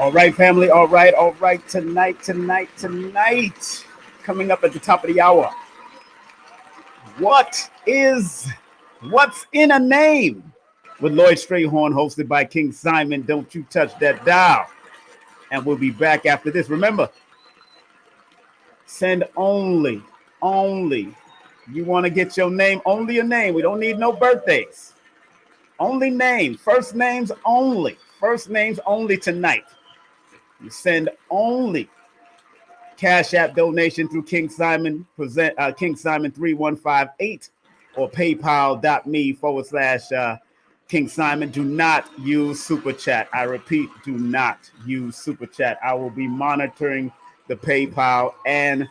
All right, family. All right. Tonight. Coming up at the top of the hour. What's in a name? With Lloyd Strayhorn, hosted by King Simon. Don't you touch that dial. And we'll be back after this. Remember, send only. You want to get your name, only a name. We don't need no birthdays. Only names. First names only. First names only tonight. You send only Cash App donation through King Simon, King Simon 3158 or paypal.me/King Simon. Do not use Super Chat. I repeat, do not use Super Chat. I will be monitoring the PayPal and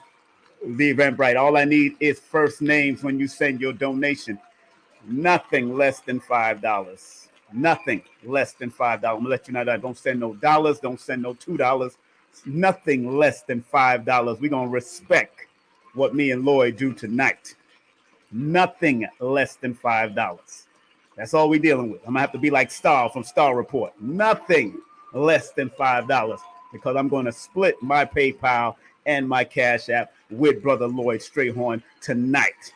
the Eventbrite. All I need is first names when you send your donation. Nothing less than $5. Nothing less than $5. I'm gonna let you know that. Don't send no dollars. Don't send no $2. Nothing less than $5. We're gonna respect what me and Lloyd do tonight. Nothing less than $5. That's all we're dealing with. I'm gonna have to be like Star from Star Report. Nothing less than $5 because I'm gonna split my PayPal and my Cash App with Brother Lloyd Strayhorn tonight.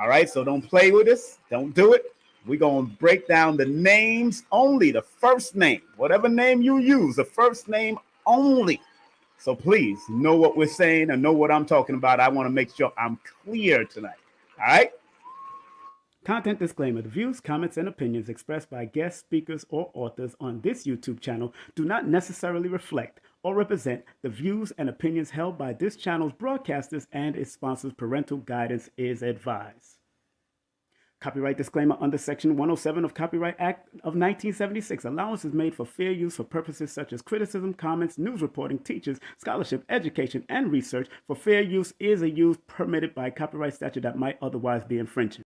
All right, so don't play with us. Don't do it. We're going to break down the names only, the first name. Whatever name you use, the first name only. So please know what we're saying and know what I'm talking about. I want to make sure I'm clear tonight. All right? Content disclaimer. The views, comments, and opinions expressed by guest speakers or authors on this YouTube channel do not necessarily reflect or represent the views and opinions held by this channel's broadcasters and its sponsors. Parental guidance is advised. Copyright disclaimer under Section 107 of Copyright Act of 1976. Allowance is made for fair use for purposes such as criticism, comments, news reporting, teachers, scholarship, education, and research. For fair use is a use permitted by copyright statute that might otherwise be infringing.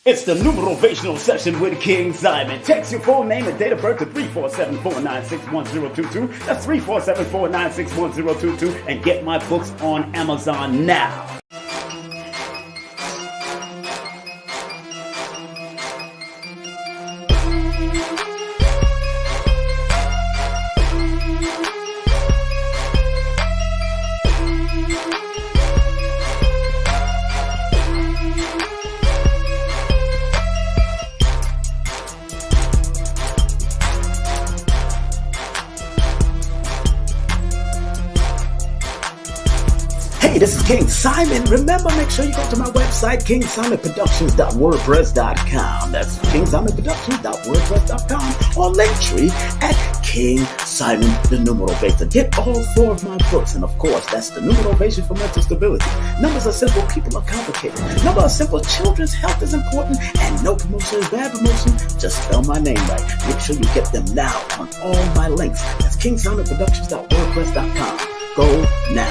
It's the numerological session with King Simon. Text your full name and date of birth to 347-496-1022. That's 347-496-1022. And get my books on Amazon now. This is King Simon. Remember, make sure you go to my website, kingsimonproductions.wordpress.com. That's kingsimonproductions.wordpress.com or Linktree at King Simon, the numerologist. Get all 4 of my books. And of course, that's the numerologist for mental stability. Numbers are simple, people are complicated. Numbers are simple, children's health is important, and no promotion is bad promotion. Just spell my name right. Make sure you get them now on all my links. That's kingsimonproductions.wordpress.com. Go now.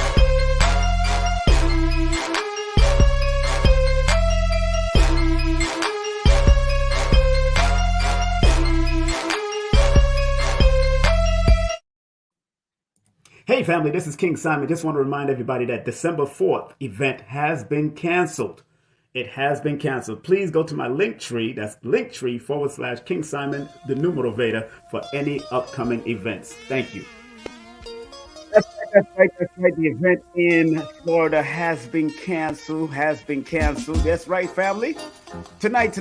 Hey family, this is King Simon. Just want to remind everybody that December 4th event has been canceled. It has been canceled. Please go to my Linktree. That's Linktree/King Simon, the Numerovator, for any upcoming events. Thank you. That's right. The event in Florida has been canceled. That's right, family. Tonight,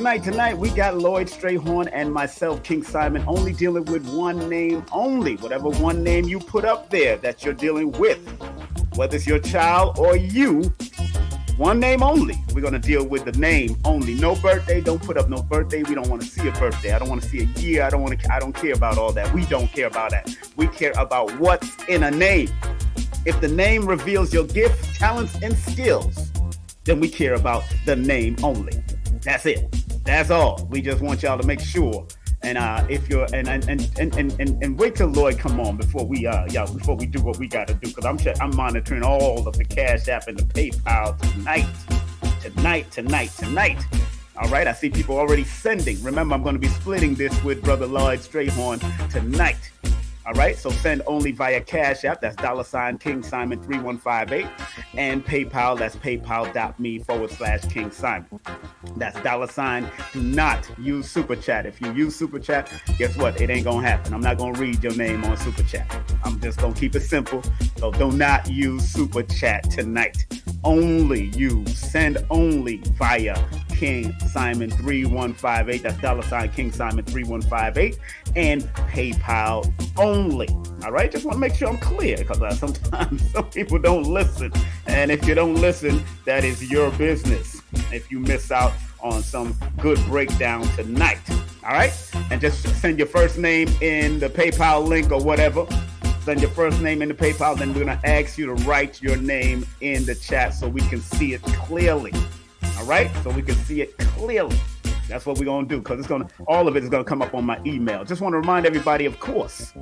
we got Lloyd Strayhorn and myself, King Simon, only dealing with one name only. Whatever one name you put up there that you're dealing with, whether it's your child or you, one name only. We're going to deal with the name only. No birthday. Don't put up no birthday. We don't want to see a birthday. I don't want to see a year. I don't care about all that. We don't care about that. We care about what's in a name. If the name reveals your gift, talents, and skills, then we care about the name only. That's it. That's all. We just want y'all to make sure. And if you're and wait till Lloyd come on before we do what we gotta do, because I'm monitoring all of the Cash App and the PayPal tonight. All right, I see people already sending. Remember, I'm going to be splitting this with Brother Lloyd Strayhorn tonight. All right, so send only via Cash App. That's $King Simon 3158, and PayPal. That's paypal.me/King Simon. That's $ Do not use Super Chat. If you use Super Chat, guess what? It ain't going to happen. I'm not going to read your name on Super Chat. I'm just going to keep it simple. So do not use Super Chat tonight. Send only via King Simon 3158. That's $ King Simon 3158 and PayPal only. All right, just want to make sure I'm clear because sometimes some people don't listen, and if you don't listen, that is your business. If you miss out on some good breakdown tonight, all right, and just send your first name in the PayPal link or whatever. Send your first name in the PayPal, then we're gonna ask you to write your name in the chat so we can see it clearly. All right, so we can see it clearly. That's what we're gonna do because all of it is gonna come up on my email. Just want to remind everybody, of course,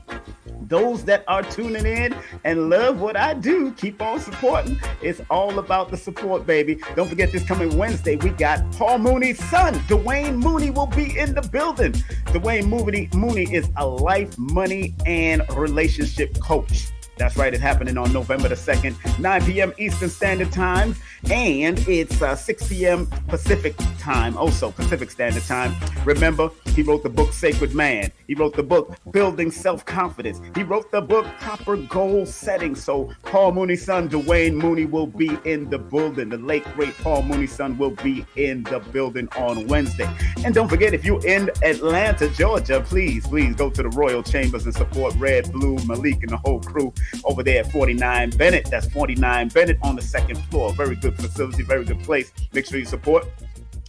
those that are tuning in and love what I do, keep on supporting. It's all about the support, baby. Don't forget this coming Wednesday, we got Paul Mooney's son, Dwayne Mooney, will be in the building. Dwayne Mooney is a life, money, and relationship coach. That's right, it's happening on November the 2nd, 9 p.m. Eastern Standard Time, and it's 6 p.m. Pacific Time, also Pacific Standard Time. Remember, he wrote the book Sacred Man. He wrote the book Building Self-Confidence. He wrote the book Proper Goal Setting. So Paul Mooney's son, Dwayne Mooney, will be in the building. The late, great Paul Mooney's son will be in the building on Wednesday. And don't forget, if you're in Atlanta, Georgia, please go to the Royal Chambers and support Red, Blue, Malik, and the whole crew over there at 49 Bennett. That's 49 Bennett on the second floor. Very good facility, very good place. Make sure you support.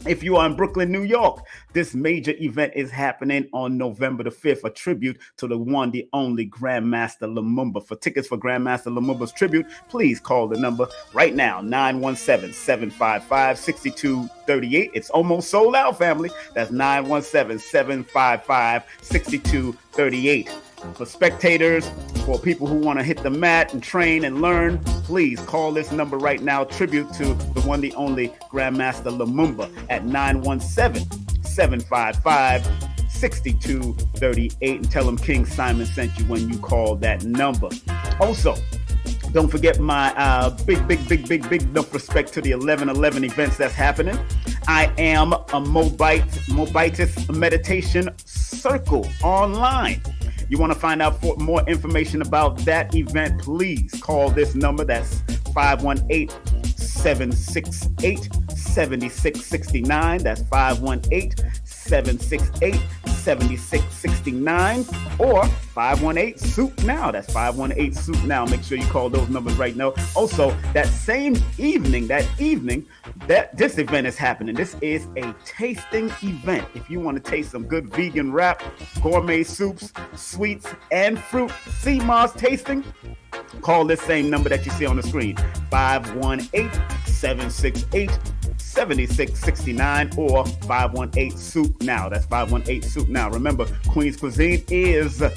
If you are in Brooklyn, New York, this major event is happening on November the 5th, a tribute to the one, the only Grandmaster Lumumba. For tickets for Grandmaster Lumumba's tribute, please call the number right now, 917-755-6238. It's almost sold out, family. That's 917-755-6238. For spectators, for people who want to hit the mat and train and learn, please call this number right now. Tribute to the one, the only Grandmaster Lumumba at 917-755-6238 and tell them King Simon sent you when you call that number. Also, don't forget my big enough respect to the 11/11 events that's happening. I am a Mobitis meditation circle online. You want to find out more information about that event, please call this number. That's 518-768-7669. That's 518-768-7669 or 518-SOUP-NOW. That's 518-SOUP-NOW. Make sure you call those numbers right now. Also, that same evening, that this event is happening. This is a tasting event. If you want to taste some good vegan wrap, gourmet soups, sweets, and fruit, sea moss tasting, call this same number that you see on the screen, 518-768-7669 or 518-SOUP-NOW. That's 518-SOUP-NOW. Remember, Queen's Cuisine is a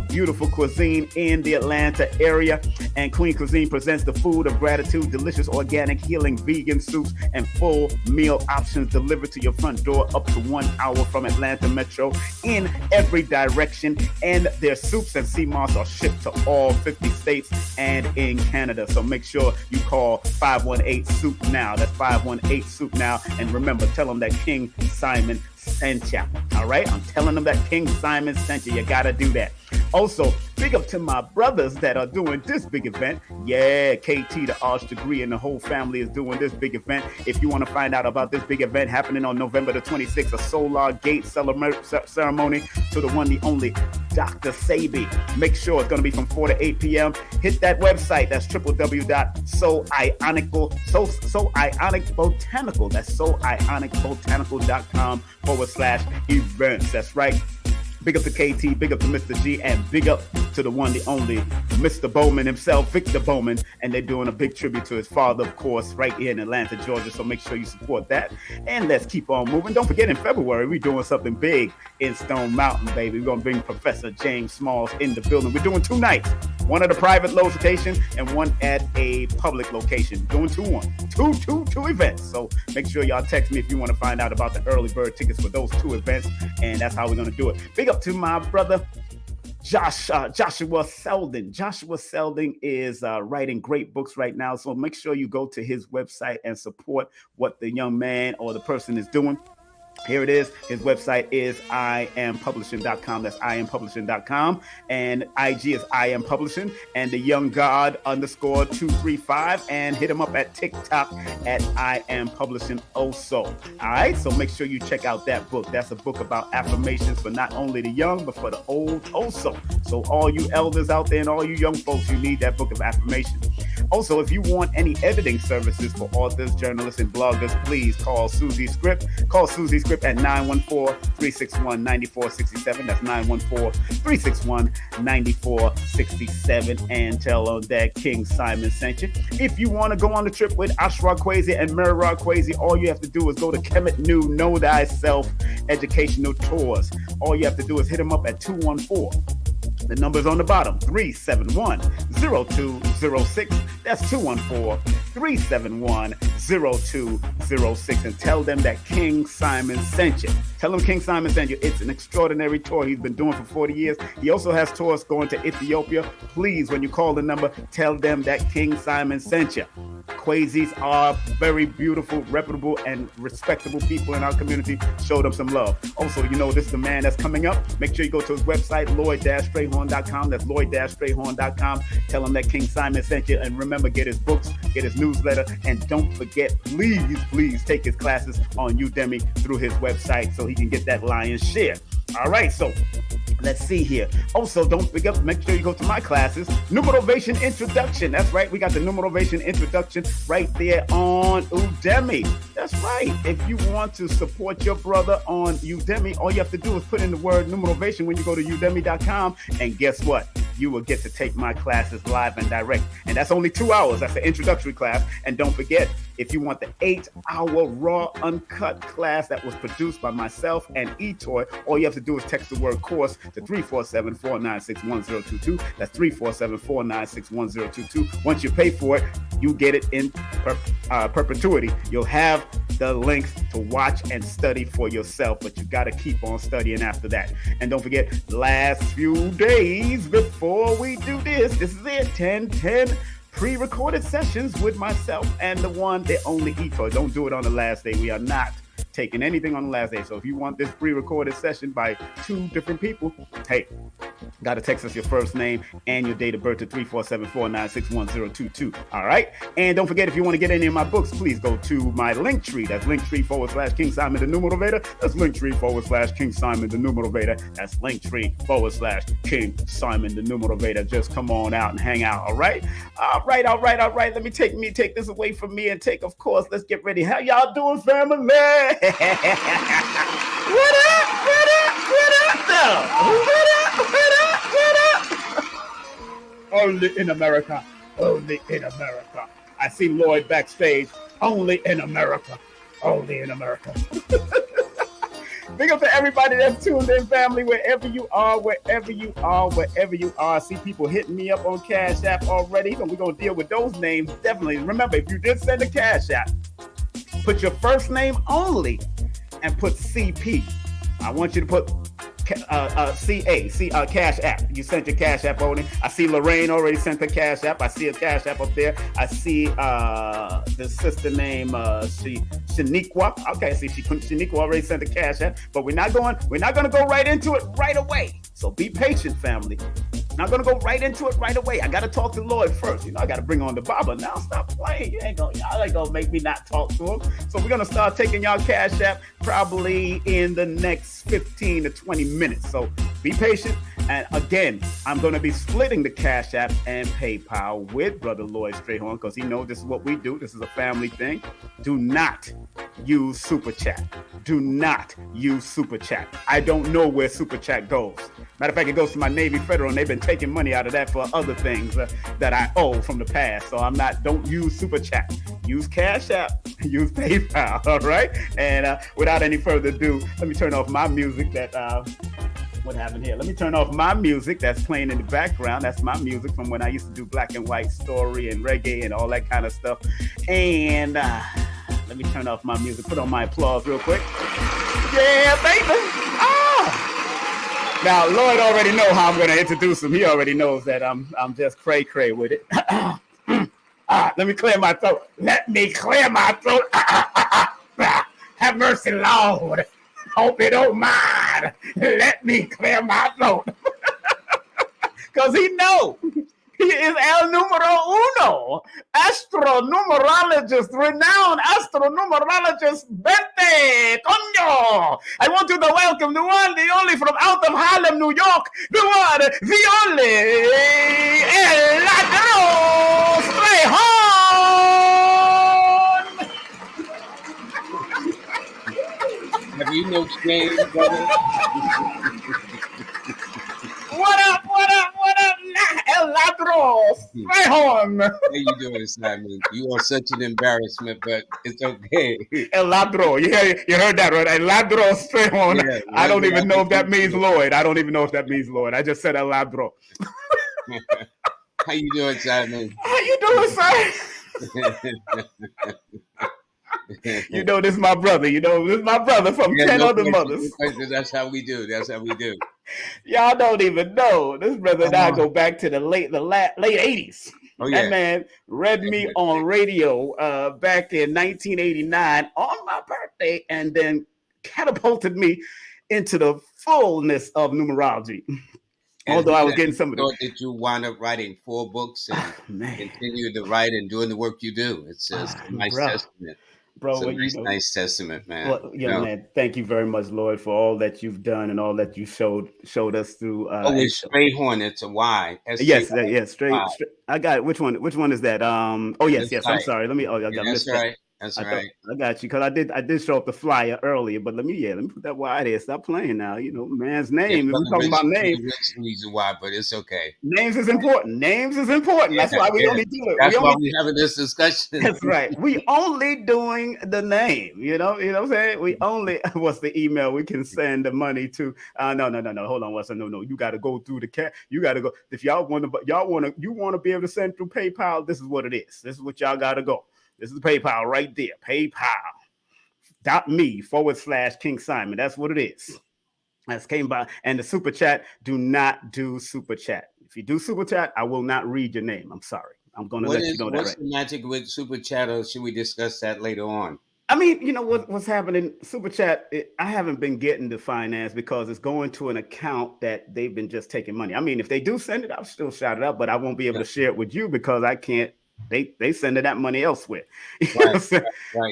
beautiful cuisine in the Atlanta area, and Queen Cuisine presents the food of gratitude, delicious, organic, healing, vegan soups, and full meal options delivered to your front door up to 1 hour from Atlanta Metro in every direction. And their soups and sea moss are shipped to all 50 states and in Canada. So make sure you call 518-SOUP-NOW. That's 518-SOUP-NOW. And remember, tell them that King Simon sent you. All right? I'm telling them that King Simon sent you. You got to do that. Also, big up to my brothers that are doing this big event. Yeah, KT, the Arch Degree, and the whole family is doing this big event. If you want to find out about this big event happening on November the 26th, a Solar Gate ceremony to the one, the only Dr. Sabi. Make sure it's going to be from 4 to 8 p.m. Hit that website. That's www.soionicbotanical. That's soionicbotanical.com/events. That's right. Big up to KT, big up to Mr. G, and big up to the one, the only Mr. Bowman himself, Victor Bowman. And they're doing a big tribute to his father, of course, right here in Atlanta, Georgia. So make sure you support that. And let's keep on moving. Don't forget, in February, we're doing something big in Stone Mountain, baby. We're going to bring Professor James Smalls in the building. We're doing 2 nights, one at a private location and one at a public location. Doing two events. So make sure y'all text me if you want to find out about the early bird tickets for those 2 events. And that's how we're going to do it. Big up to my brother Joshua Selden. Joshua Selden is writing great books right now. So make sure you go to his website and support what the young man or the person is doing. Here it is. His website is iampublishing.com. That's iampublishing.com. And IG is iampublishing. And the young God _235. And hit him up at TikTok at iampublishing also. All right. So make sure you check out that book. That's a book about affirmations for not only the young, but for the old also. So all you elders out there and all you young folks, you need that book of affirmations. Also, if you want any editing services for authors, journalists, and bloggers, please call Susie Script. Call Susie Script at 914-361-9467. That's 914-361-9467. And tell them that King Simon sent you. If you want to go on the trip with Ashra Kwesi and Mirra Kwesi, all you have to do is go to Kemet New Know Thyself Educational Tours. All you have to do is hit them up at 214. The number's on the bottom, 371-0206. That's 214-371-0206. And tell them that King Simon sent you. Tell them King Simon sent you. It's an extraordinary tour he's been doing for 40 years. He also has tours going to Ethiopia. Please, when you call the number, tell them that King Simon sent you. Quasis are very beautiful, reputable, and respectable people in our community. Show them some love. Also, you know, this is the man that's coming up. Make sure you go to his website, Lloyd-Strayhorn.com. That's Lloyd-Strayhorn.com. Tell him that King Simon sent you. And remember, get his books, get his newsletter, and don't forget, please take his classes on Udemy through his website so he can get that lion's share. All right, so let's see here. Also, don't forget, make sure you go to my classes, Numerologist Introduction. That's right, we got the Numerologist Introduction right there on Udemy. That's right. If you want to support your brother on Udemy, all you have to do is put in the word Numerologist when you go to udemy.com, and guess what? You will get to take my classes live and direct. And that's only 2 hours. That's the introductory class. And don't forget, if you want the 8-hour raw uncut class that was produced by myself and eToy, all you have to do is text the word course to 347-496-1022. That's 347-496-1022. Once you pay for it, you get it in perpetuity. You'll have the links to watch and study for yourself, but you got to keep on studying after that. And don't forget, last few days before we do this is it, 10 pre-recorded sessions with myself and the one, the only eToy. Don't do it on the last day. We are not taking anything on the last day. So if you want this pre-recorded session by 2 different people, hey, got to text us your first name and your date of birth to 347-496-1022. All right. And don't forget, if you want to get any of my books, please go to my link tree. That's linktree/King Simon the Numerator. That's linktree/King Simon the Numerator. That's linktree/King Simon the Numerator. Just come on out and hang out. All right. All right. Let me take this away from me and take, of course, let's get ready. How y'all doing, family? What up though? What up? Only in America. Only in America. I see Lloyd backstage. Only in America. Only in America. Big up to everybody that's tuned in, family, wherever you are. I see people hitting me up on Cash App already. So we're going to deal with those names. Definitely. Remember, if you did send a Cash App, put your first name only and put CP. I want you to put Cash App. You sent your Cash App only. I see Lorraine already sent her Cash App. I see a Cash App up there. I see the sister name Shaniqua. Okay, I see Shaniqua already sent a Cash App. But we're not going to go right into it right away. So be patient, family. Not gonna go right into it right away. I gotta talk to Lloyd first. You know, I gotta bring on the barber. Now stop playing. Y'all ain't gonna make me not talk to him. So we're gonna start taking y'all Cash App probably in the next 15 to 20 minutes. So be patient. And again, I'm gonna be splitting the Cash App and PayPal with Brother Lloyd Strayhorn because he knows this is what we do. This is a family thing. Do not use Super Chat. Do not use Super Chat. I don't know where Super Chat goes. Matter of fact, it goes to my Navy Federal, and they've been taking money out of that for other things that I owe from the past. So don't use Super Chat. Use Cash App. Use PayPal. All right. And without any further ado, let me turn off my music. What happened here? Let me turn off my music that's playing in the background. That's my music from when I used to do black and white story and reggae and all that kind of stuff. And let me turn off my music. Put on my applause real quick. Yeah, baby. Now, Lloyd already know how I'm going to introduce him. He already knows that I'm just cray cray with it. Let me clear my throat. Let me clear my throat. Have mercy, Lord. Hope you don't mind. Let me clear my throat. Because he know. He is el numero uno, Astro numerologist, renowned Astro numerologist, Bete Coño. I want you to welcome the one, the only from out of Harlem, New York, the one, the only, El Ladro Strayhorn. Have you no shame, brother? What up, what up, what up, El Ladro Strayhorn. How you doing, Simon? You are such an embarrassment, but it's okay. El Ladro. You heard that, right? El Ladro Strayhorn. Yeah, I don't even know if that means Lloyd. I don't even know if that means Lloyd. I just said El Ladro. How you doing, Simon? How you doing, sir? You know, this is my brother. You know, this is my brother from 10 other mothers. That's how we do. That's how we do. Y'all don't even know. This brother and I go back to the late 80s. Oh, yeah. That man read me on radio back in 1989 on my birthday and then catapulted me into the fullness of numerology. Although I was getting some of thought that you wound up writing 4 books and continue to write and doing the work you do. It's just a nice testament. Bro, it's a nice testament, man. Well, man, thank you very much, Lloyd, for all that you've done and all that you showed us through. It's Strayhorn. It's a Y. Yes, straight. I got it. Which one is that? Yes. Right. I'm sorry. Let me. That's right. That's right. I got you because I did show up the flyer earlier, but let me put that Y there. Stop playing now. You know, man's name. If we're talking about names, reason why, but it's okay. Names is important. That's why we only do it. That's why we're having this discussion. That's right. We only doing the name. You know what I'm saying? We only. What's the email we can send the money to? No. Hold on. No. You got to go through the cat. You got to go. If you want to be able to send through PayPal. This is what it is. This is what y'all got to go. This is the PayPal right there. PayPal.me/King Simon. That's what it is. That's came by. And the super chat, do not do super chat. If you do super chat, I will not read your name. I'm sorry. I'm going to let you know that. What's the magic with super chat, or should we discuss that later on? I mean, you know what's happening. Super chat. I haven't been getting the finance because it's going to an account that they've been just taking money. I mean, if they do send it, I'll still shout it out, but I won't be able to share it with you because I can't. They sending that money elsewhere. Right.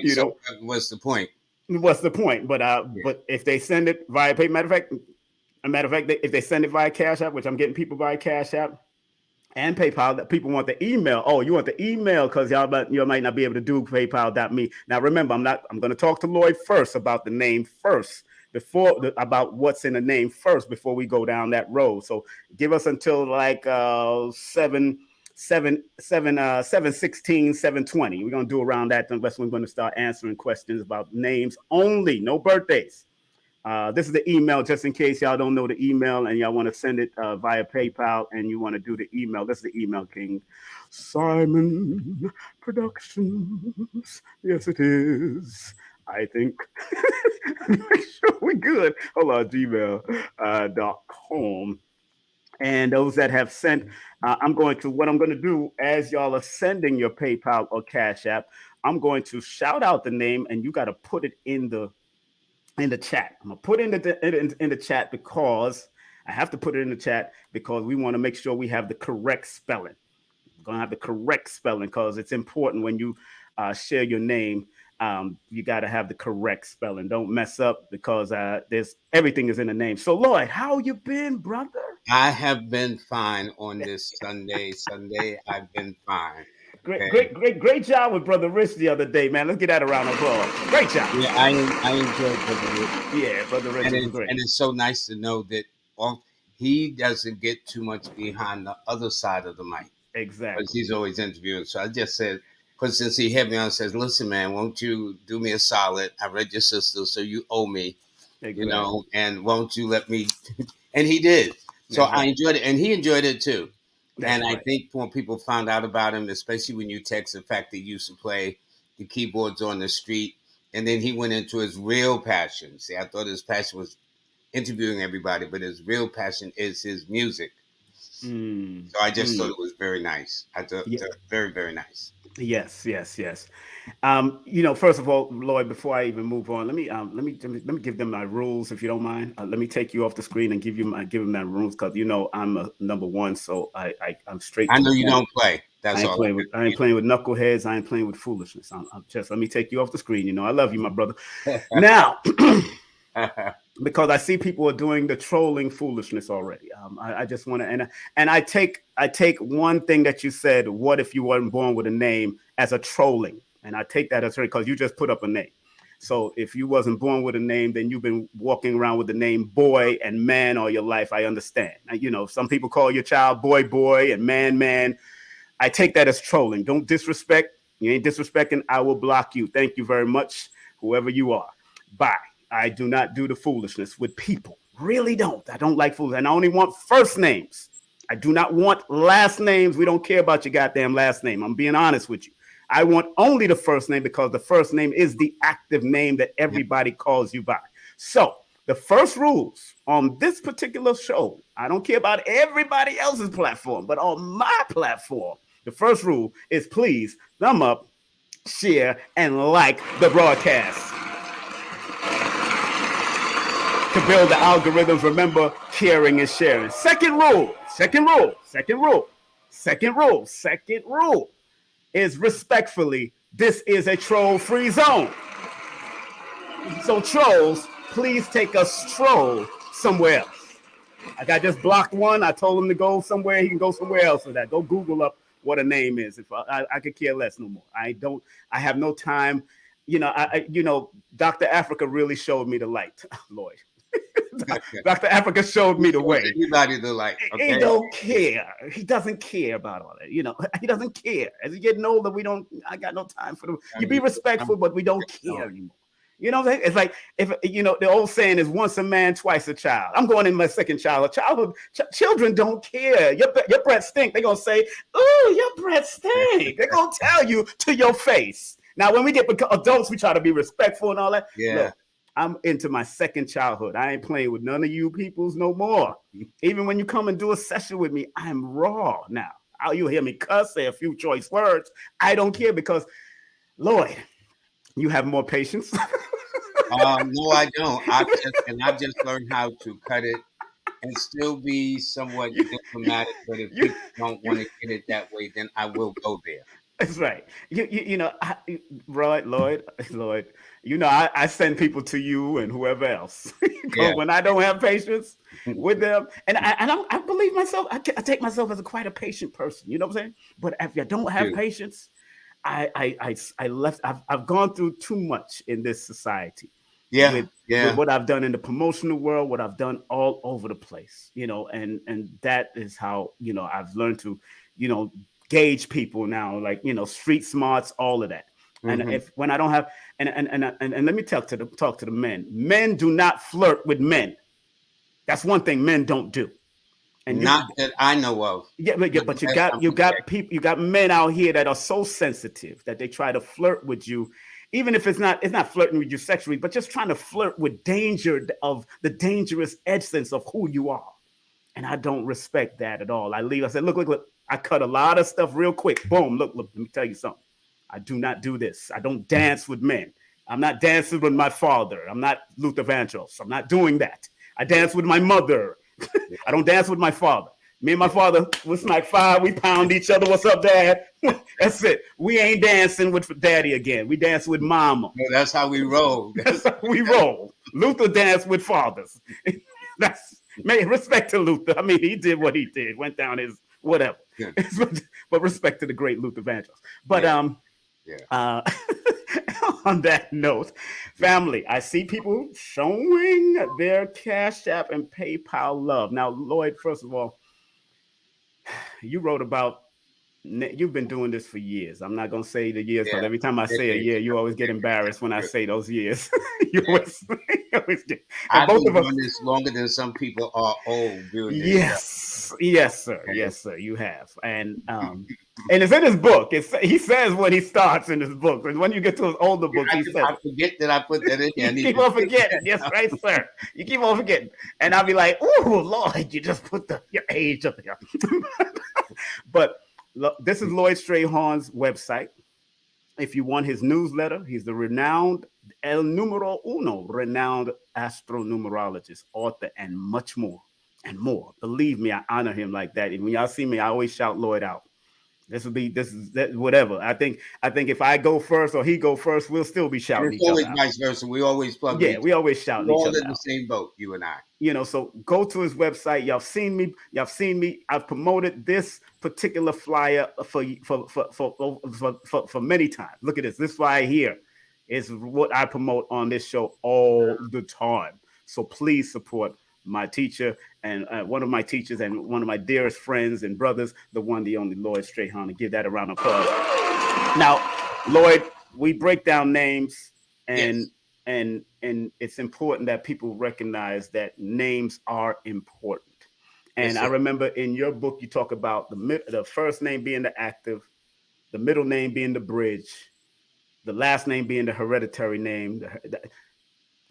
You know, what's the point? What's the point? But but if they send it via PayPal, matter of fact, if they send it via Cash App, which I'm getting people via Cash App and PayPal, that people want the email. Oh, you want the email because y'all might not be able to do PayPal.me. Now remember, I'm going to talk to Lloyd first about the name first. About what's in the name first before we go down that road. So give us until like 7:16, 7:20. We're gonna do around that. Unless we're going to start answering questions about names only, no birthdays. This is the email, just in case y'all don't know the email and y'all want to send it via PayPal and you want to do the email. This is the email, King Simon Productions. Yes, it is. I think. Make sure we're good. Hold on, gmail.com. And those that have sent, what I'm going to do as y'all are sending your PayPal or Cash App, I'm going to shout out the name and you got to put it in the chat. I'm gonna put it in the chat because I have to put it in the chat because we want to make sure we have the correct spelling. We're gonna have the correct spelling because it's important when you share your name. You got to have the correct spelling. Don't mess up because everything is in the name. So Lloyd, how you been, brother? I have been fine on this Sunday. I've been fine. Great job with Brother Rich the other day, man. Let's get that a round of applause. Great job. Yeah, I enjoyed Brother Rich. Yeah, Brother Rich is great. And it's so nice to know that he doesn't get too much behind the other side of the mic. Exactly. Because he's always interviewing. So I just said, because since he had me on, says, listen, man, won't you do me a solid? I read your sister, so you owe me, exactly. You know, and won't you let me? And he did. So I enjoyed it. And he enjoyed it, too. That's right. I think when people found out about him, especially when you text the fact that he used to play the keyboards on the street, and then he went into his real passion. See, I thought his passion was interviewing everybody, but his real passion is his music. So I just thought it was very nice. I thought Yeah. very, very nice. Yes, yes, yes. First of all, Lloyd, before I even move on, let me give them my rules, if you don't mind. Let me take you off the screen and give them my rules, because I'm a number one, so I'm straight I to know the you point. don't play. That's all. I ain't playing with knuckleheads. I ain't playing with foolishness. I'm just, let me take you off the screen. I love you, my brother. Now, because I see people are doing the trolling foolishness already. I just want to, and I take one thing that you said. What if you weren't born with a name, as a trolling, and I take that as because you just put up a name. So if you wasn't born with a name, then you've been walking around with the name boy and man all your life. I understand. Some people call your child boy, boy, and man, man. I take that as trolling. Don't disrespect. You ain't disrespecting. I will block you. Thank you very much, whoever you are. Bye. I do not do the foolishness with people. Really don't. I don't like fools. And I only want first names. I do not want last names. We don't care about your goddamn last name. I'm being honest with you. I want only the first name, because the first name is the active name that everybody calls you by. So the first rules on this particular show, I don't care about everybody else's platform, but on my platform, the first rule is please thumb up, share, and like the broadcast. To build the algorithms, remember, caring is sharing. Second rule is respectfully, this is a troll-free zone. So trolls, please take a stroll somewhere else. Like, I just blocked one. I told him to go somewhere. He can go somewhere else with that. Go Google up what a name is. If I could care less no more. I have no time. Dr. Africa really showed me the light, Lloyd. Dr. Africa showed me the way. Everybody the light. Okay? He don't care. He doesn't care about all that. He doesn't care. As he's getting older, I got no time for them. You be respectful, but we don't care anymore. You know what I'm saying? It's like, if the old saying is, once a man, twice a child. I'm going in my second child. Children don't care. Your breath stink. They're gonna say, "Ooh, your breath stink." They're gonna tell you to your face. Now, when we get adults, we try to be respectful and all that. Yeah. Look, I'm into my second childhood. I ain't playing with none of you peoples no more. Even when you come and do a session with me, I'm raw now. You hear me cuss, say a few choice words. I don't care, because, Lloyd, you have more patience. No, I don't. I've just learned how to cut it and still be somewhat diplomatic. But if people don't want to get it that way, then I will go there. That's right. Lloyd. I send people to you and whoever else. When I don't have patience with them, and I believe myself. I take myself as quite a patient person. You know what I'm saying? But if I don't have patience, I left. I've gone through too much in this society. With what I've done in the promotional world, what I've done all over the place. And that is how I've learned to gauge people now, like street smarts, all of that. And when I don't have, and let me talk to the men. Men do not flirt with men. That's one thing men don't do. And not that I know of. Yeah, but you got men out here that are so sensitive that they try to flirt with you, even if it's not flirting with you sexually, but just trying to flirt with danger, of the dangerous essence of who you are. And I don't respect that at all. I leave. I said, look. I cut a lot of stuff real quick. Boom. Look. Let me tell you something. I do not do this. I don't dance with men. I'm not dancing with my father. I'm not Luther Vandross. I'm not doing that. I dance with my mother. I don't dance with my father. Me and my father was like 5. We pound each other. What's up, Dad? That's it. We ain't dancing with Daddy again. We dance with Mama. No, that's how we roll. That's how we roll. Luther danced with fathers. Respect to Luther. I mean, he did what he did. Went down his whatever. Yeah. But respect to the great Luther Vandross. But on that note, family, I see people showing their Cash App and PayPal love. Now, Lloyd, first of all, you wrote about, you've been doing this for years. I'm not going to say the years, because every time I say a year, you always get embarrassed when I say those years. you always get. I've been doing this longer than some people are old doing this. Yes, sir. You have. And And it's in his book. He says when he starts in his book. And when you get to his older books, he says, I forget that I put that in there. I you need keep to on fix forgetting. that. Yes, right, sir. You keep on forgetting. And I'll be like, oh, Lord, you just put your age up there. But this is Lloyd Strayhorn's website. If you want his newsletter, he's the renowned El Numero Uno, renowned astronumerologist, author, and much more. And more. Believe me, I honor him like that. And when y'all see me, I always shout Lloyd out. This is that whatever. I think if I go first or he go first, we'll still be And shouting it's each other always out. vice versa. We always plug Yeah, each we always other. shouting We're each all other in the out. same boat, you and I. So go to his website. Y'all seen me. I've promoted this particular flyer for many times. Look at this. This flyer here is what I promote on this show all the time. So please support my teacher and one of my teachers and one of my dearest friends and brothers, the one, the only Lloyd Strayhorn. And give that a round of applause. Now, Lloyd, we break down names and Yes. and it's important that people recognize that names are important. And Yes, I sir. remember in your book you talk about the first name being the active, the middle name being the bridge, the last name being the hereditary name.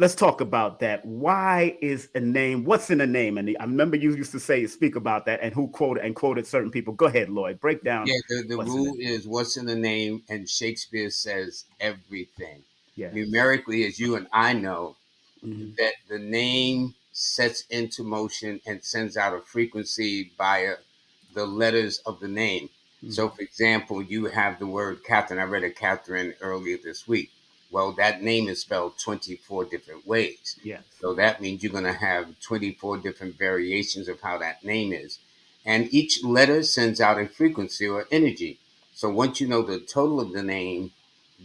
Let's talk about that. Why is a name? What's in a name? And I remember you used to speak about that, and who quoted certain people. Go ahead, Lloyd. Break down Yeah, the what's in rule it. is what's in the name, and Shakespeare says everything. Yes. Numerically, as you and I know, Mm-hmm. that the name sets into motion and sends out a frequency via the letters of the name. So, Mm-hmm. for example, you have the word Catherine. I read a Catherine earlier this week. Well, that name is spelled 24 different ways. Yes. So that means you're going to have 24 different variations of how that name is. And each letter sends out a frequency or energy. So once you know the total of the name,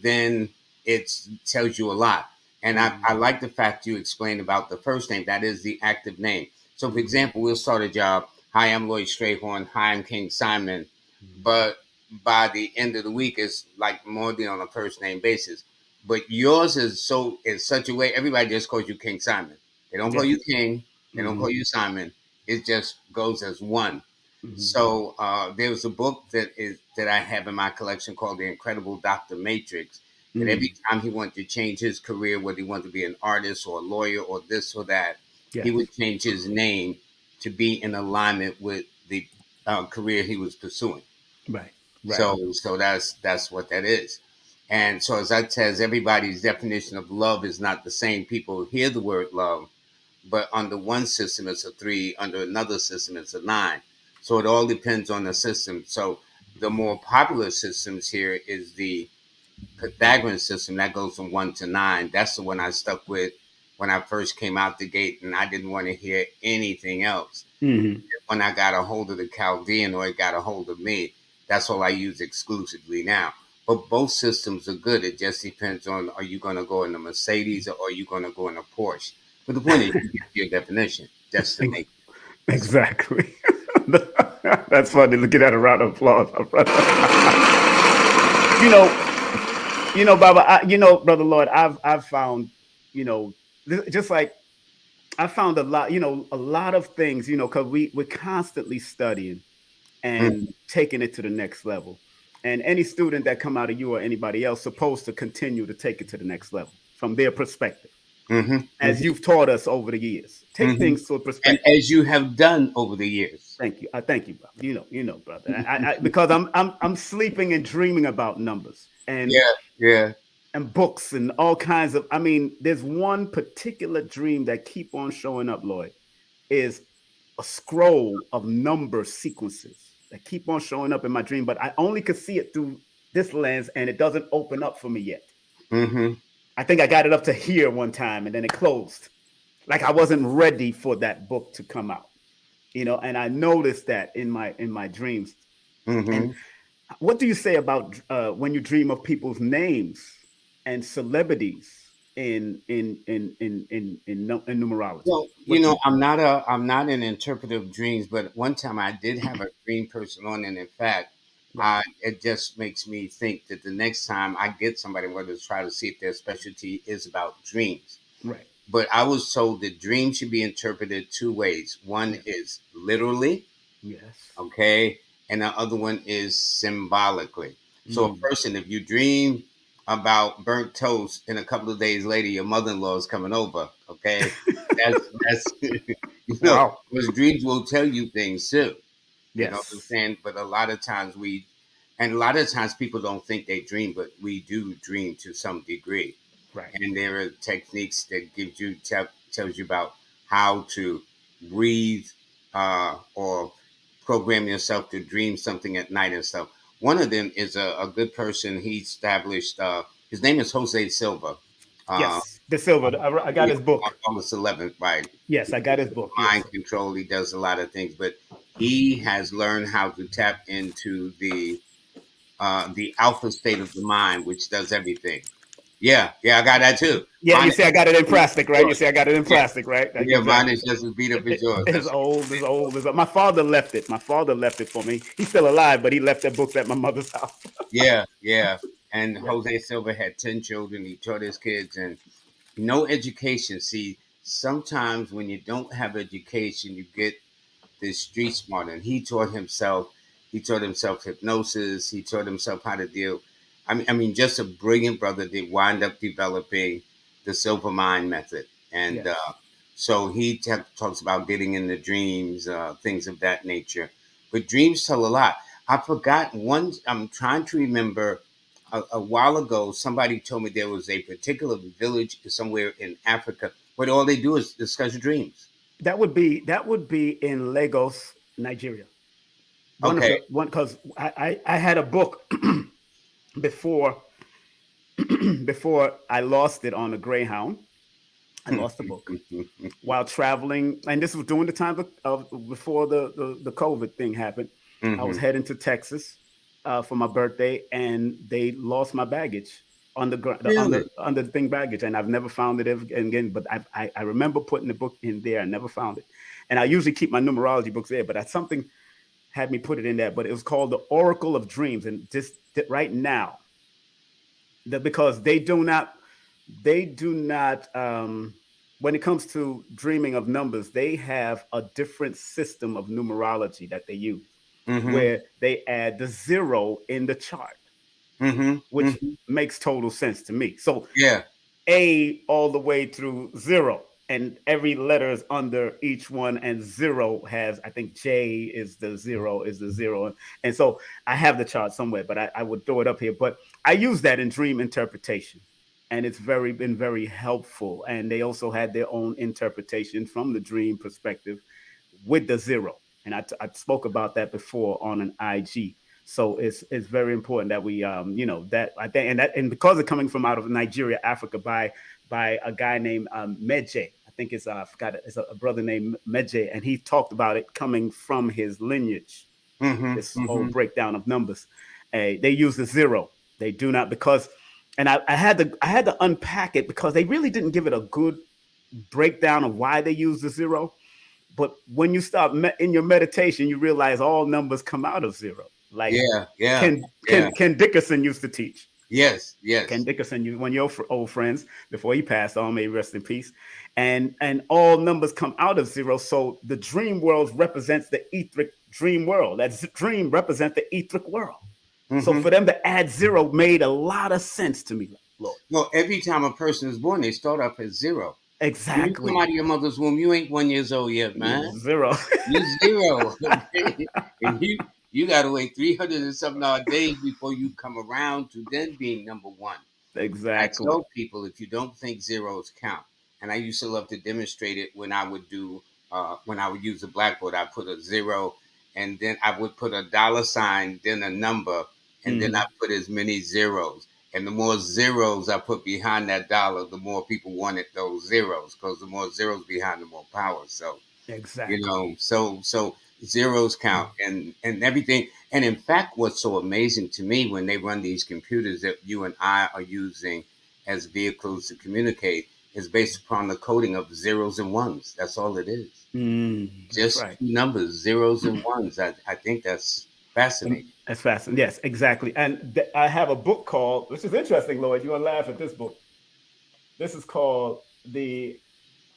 then it tells you a lot. And Mm-hmm. I like the fact you explained about the first name. That is the active name. So, for Mm-hmm. example, we'll start a job. Hi, I'm Lloyd Strayhorn. Hi, I'm King Simon. Mm-hmm. But by the end of the week, it's like more than on a first name basis. But yours is such a way. Everybody just calls you King Simon. They don't call Yes. you King. They don't Mm-hmm. call you Simon. It just goes as one. Mm-hmm. So there's a book that I have in my collection called The Incredible Dr. Matrix. That Mm-hmm. every time he wanted to change his career, whether he wanted to be an artist or a lawyer or this or that, he Yes. would change his name to be in alignment with the career he was pursuing. Right. Right. So that's what that is. And so as that says, everybody's definition of love is not the same. People hear the word love, but under one system it's a 3, under another system it's a 9. So it all depends on the system. So the more popular systems here is the Pythagorean system that goes from 1 to 9. That's the one I stuck with when I first came out the gate, and I didn't want to hear anything else. Mm-hmm. When I got a hold of the Chaldean, or it got a hold of me, that's all I use exclusively now. But both systems are good. It just depends on, are you going to go in a Mercedes or are you going to go in a Porsche? But the point is, you get your definition. That's the nature. That's Exactly. That's funny. Look at that, a round of applause. you know, Baba. Brother Lord, I've found, just like I found a lot, a lot of things, because we're constantly studying and mm, taking it to the next level. And any student that come out of you or anybody else supposed to continue to take it to the next level from their perspective, mm-hmm, as you've taught us over the years. Take mm-hmm. things to a And perspective. as you have done over the years. Thank you. I thank you, brother. Brother. Because I'm sleeping and dreaming about numbers Yeah, yeah. and books and all kinds of. I mean, there's one particular dream that keep on showing up, Lloyd, is a scroll of number sequences that keep on showing up in my dream, but I only could see it through this lens, and it doesn't open up for me yet. Mm-hmm. I think I got it up to here one time, and then it closed. Like I wasn't ready for that book to come out. And I noticed that in my dreams. And Mm-hmm. what do you say about when you dream of people's names and celebrities in numerology? Well, What do you think? I'm not an interpreter of dreams, but one time I did have a dream person on, and in fact, Right, it just makes me think that the next time I get somebody, whether to try to see if their specialty is about dreams. right, But I was told that dreams should be interpreted two ways. One yes, is literally, yes, okay, and the other one is symbolically. So a Mm. person, if you dream about burnt toast and a couple of days later your mother-in-law is coming over, okay, that's Wow. because dreams will tell you things too. You know what I'm Yes. saying? But a lot of times and a lot of times people don't think they dream, but we do dream to some degree. Right. And there are techniques that tells you about how to breathe, or program yourself to dream something at night and stuff. One of them is a good person. He established. His name is Jose Silva. Uh, Yes. De Silva. I got his on book. August 11th, right? Yes, I got his book. Yes. Mind control. He does a lot of things, but he has learned how to tap into the alpha state of the mind, which does everything. Yeah, yeah, I got that too. Yeah, Mine you is see, I got it in just plastic, as right? You yours. see, I got it in Yeah, plastic, right? yeah, mine Exactly. is just as beat up as yours. It's That's old, it's old, it's old. My father left it. My father left it for me. He's still alive, but he left that books at my mother's house. yeah, yeah. And Yeah. Jose Silva had 10 children. He taught his kids and no education. See, sometimes when you don't have education, you get this street smart. And he taught himself hypnosis. He taught himself how to deal. I mean, just a brilliant brother that wind up developing the Silver Mind method. And Yes. so talks about getting in the dreams, things of that nature. But dreams tell a lot. I forgot one. I'm trying to remember. A while ago, somebody told me there was a particular village somewhere in Africa where all they do is discuss dreams. That would be in Lagos, Nigeria. One of Okay. the one because I had a book before before I lost it on a Greyhound. I lost the book while traveling, and this was during the time of before the COVID thing happened. I was Hmm. heading to Texas for my birthday, and they lost my baggage on Really? under the thing baggage, and I've never found it again. But I remember putting the book in there. I never found it, and I usually keep my numerology books there, but that's something had me put it in there. But it was called the Oracle of Dreams, and just right now, because they do not when it comes to dreaming of numbers, they have a different system of numerology that they use Hmm. where they add the zero in the chart, Hmm. which Hmm. makes total sense to me. So Yeah. A all the way through zero, and every letter is under each one, and zero has, I think J is the zero, and so I have the chart somewhere, but I would throw it up here. But I use that in dream interpretation, and it's been very helpful. And they also had their own interpretation from the dream perspective with the zero. And I spoke about that before on an IG. So it's very important that we that I think, and because it's coming from out of Nigeria, Africa, by a guy named Medje. I think it's I forgot it's a brother named Medje, and he talked about it coming from his lineage. Hmm. This whole Hmm. breakdown of numbers. They use the zero. They do not, because, and I had to unpack it because they really didn't give it a good breakdown of why they use the zero. But when you start in your meditation, you realize all numbers come out of zero. Like Yeah. Yeah. Ken Yeah. Ken Ken Dickerson used to teach. Yes. Ken Yes. Dickerson, one of your old friends before he passed on, may he rest in peace. And all numbers come out of zero. So the dream world represents the etheric dream world. That dream represents the etheric world. So Hmm. for them to add zero made a lot of sense to me, Lord. Well, every time a person is born, they start off at zero. When you come Exactly. out of your mother's womb, you ain't 1 years old yet, Yeah, man. zero. You zero. Okay? And you gotta wait 300 and something odd days before you come around to then being number one. I Exactly. tell people if you don't think zeros count, and I used to love to demonstrate it when I would use a blackboard. I put a zero, and then I would put a dollar sign, then a number, and then I Hmm. put as many zeros. And the more zeros I put behind that dollar, the more people wanted those zeros because the more zeros behind, the more power. So Exactly. so zeros count and everything. And in fact, what's so amazing to me when they run these computers that you and I are using as vehicles to communicate is based upon the coding of zeros and ones. That's all it is. That's Just right. two numbers, zeros and ones. I think that's fascinating. That's fascinating. Yes, exactly. And I have a book called, which is interesting, Lloyd. You're gonna laugh at this book. This is called the.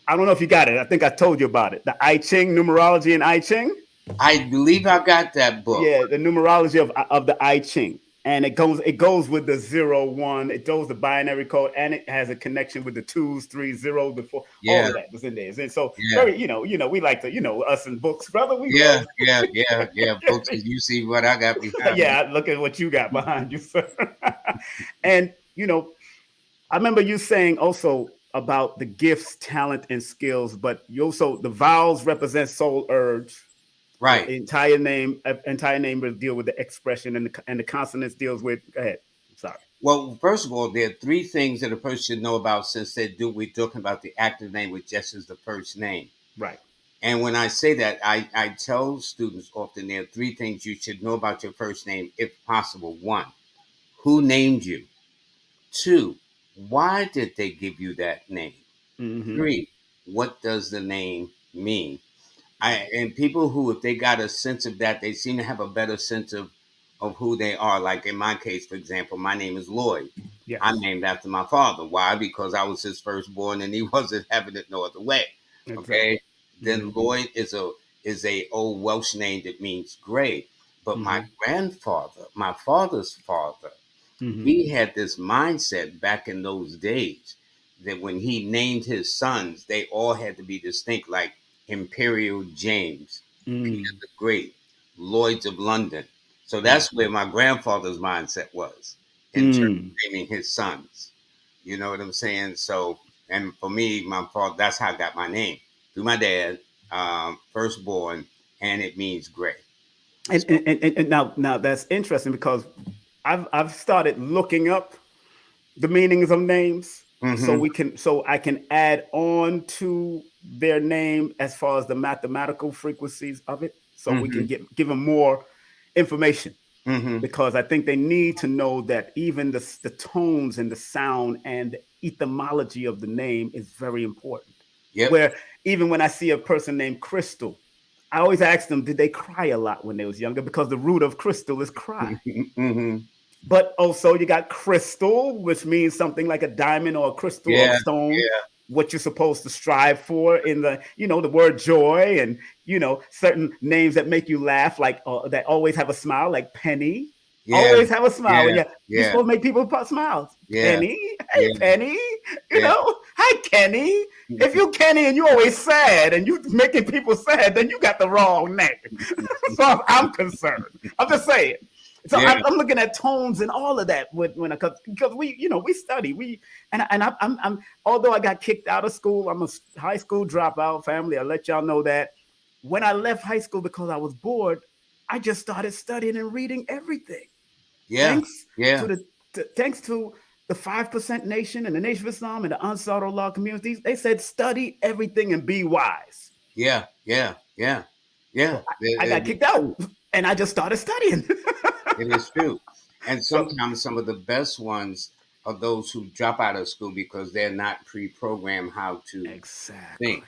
I don't know if you got it. I think I told you about it. The I Ching numerology and I Ching. I believe I got that book. Yeah, the numerology of the I Ching. And it goes with the 0, 1. It goes the binary code, and it has a connection with the 2s, 3s, 0, the 4. All Yeah, of that was in there. And so yeah, very, we like to, us in books, brother. We yeah, love. yeah, yeah, yeah. Books, and you see what I got behind me. Yeah, look at what you got behind you, sir. And I remember you saying also about the gifts, talent, and skills, but you also the vowels represent soul urge. The Right. entire name will deal with the expression, and the consonants deals with. Go ahead. I'm sorry. Well, first of all, there are three things that a person should know about since we're talking about the active name, which just is the first name. Right. And when I say that, I tell students often there are three things you should know about your first name, if possible. One, who named you? Two, why did they give you that name? Mm-hmm. Three, what does the name mean? And people who, if they got a sense of that, they seem to have a better sense of who they are. Like in my case, for example, my name is Lloyd. I'm Yes. named after my father. Why? Because I was his firstborn, and he wasn't having it no other way. Exactly. Okay. Then Mm-hmm. Lloyd is a old Welsh name that means gray. But my Mm-hmm. grandfather, my father's father, Mm-hmm. he had this mindset back in those days that when he named his sons, they all had to be distinct, like Imperial James, Peter Mm. the Great, Lloyds of London. So Mm. that's where my grandfather's mindset was in terms Mm. of naming his sons. You know what I'm saying? So, and for me, my father, that's how I got my name through my dad, firstborn, and it means gray. And, So, and, and, and now that's interesting because I've started looking up the meanings of names mm-hmm, so I can add on to their name as far as the mathematical frequencies of it, so we mm-hmm, can give them more information, mm-hmm. because I think they need to know that even the tones and the sound and the etymology of the name is very important. Yep. Where even when I see a person named Crystal, I always ask them, did they cry a lot when they was younger? Because the root of crystal is cry. Mm-hmm. But also you got crystal, which means something like a diamond or a crystal or Yeah, stone, yeah, what you're supposed to strive for in the word joy, and certain names that make you laugh, like that always have a smile, like Penny. yeah, Always have a smile. yeah, You're yeah, supposed to make people smile. yeah, Penny, hey yeah, Penny, yeah. hi Kenny. If you Kenny and you always sad and you making people sad, then you got the wrong name. So I'm concerned. I'm just saying. So Yeah, I'm looking at tones and all of that because we study I'm although I got kicked out of school, I'm a high school dropout family. I let y'all know that. When I left high school because I was bored, I just started studying and reading everything. yeah, Thanks to yeah, the 5% Nation and the Nation of Islam and the Ansar Allah communities. They said study everything and be wise. yeah, yeah, yeah, yeah. So I got It's kicked out true. and I just started studying. It is true. And So sometimes some of the best ones are those who drop out of school because they're not pre-programmed how to exactly. think.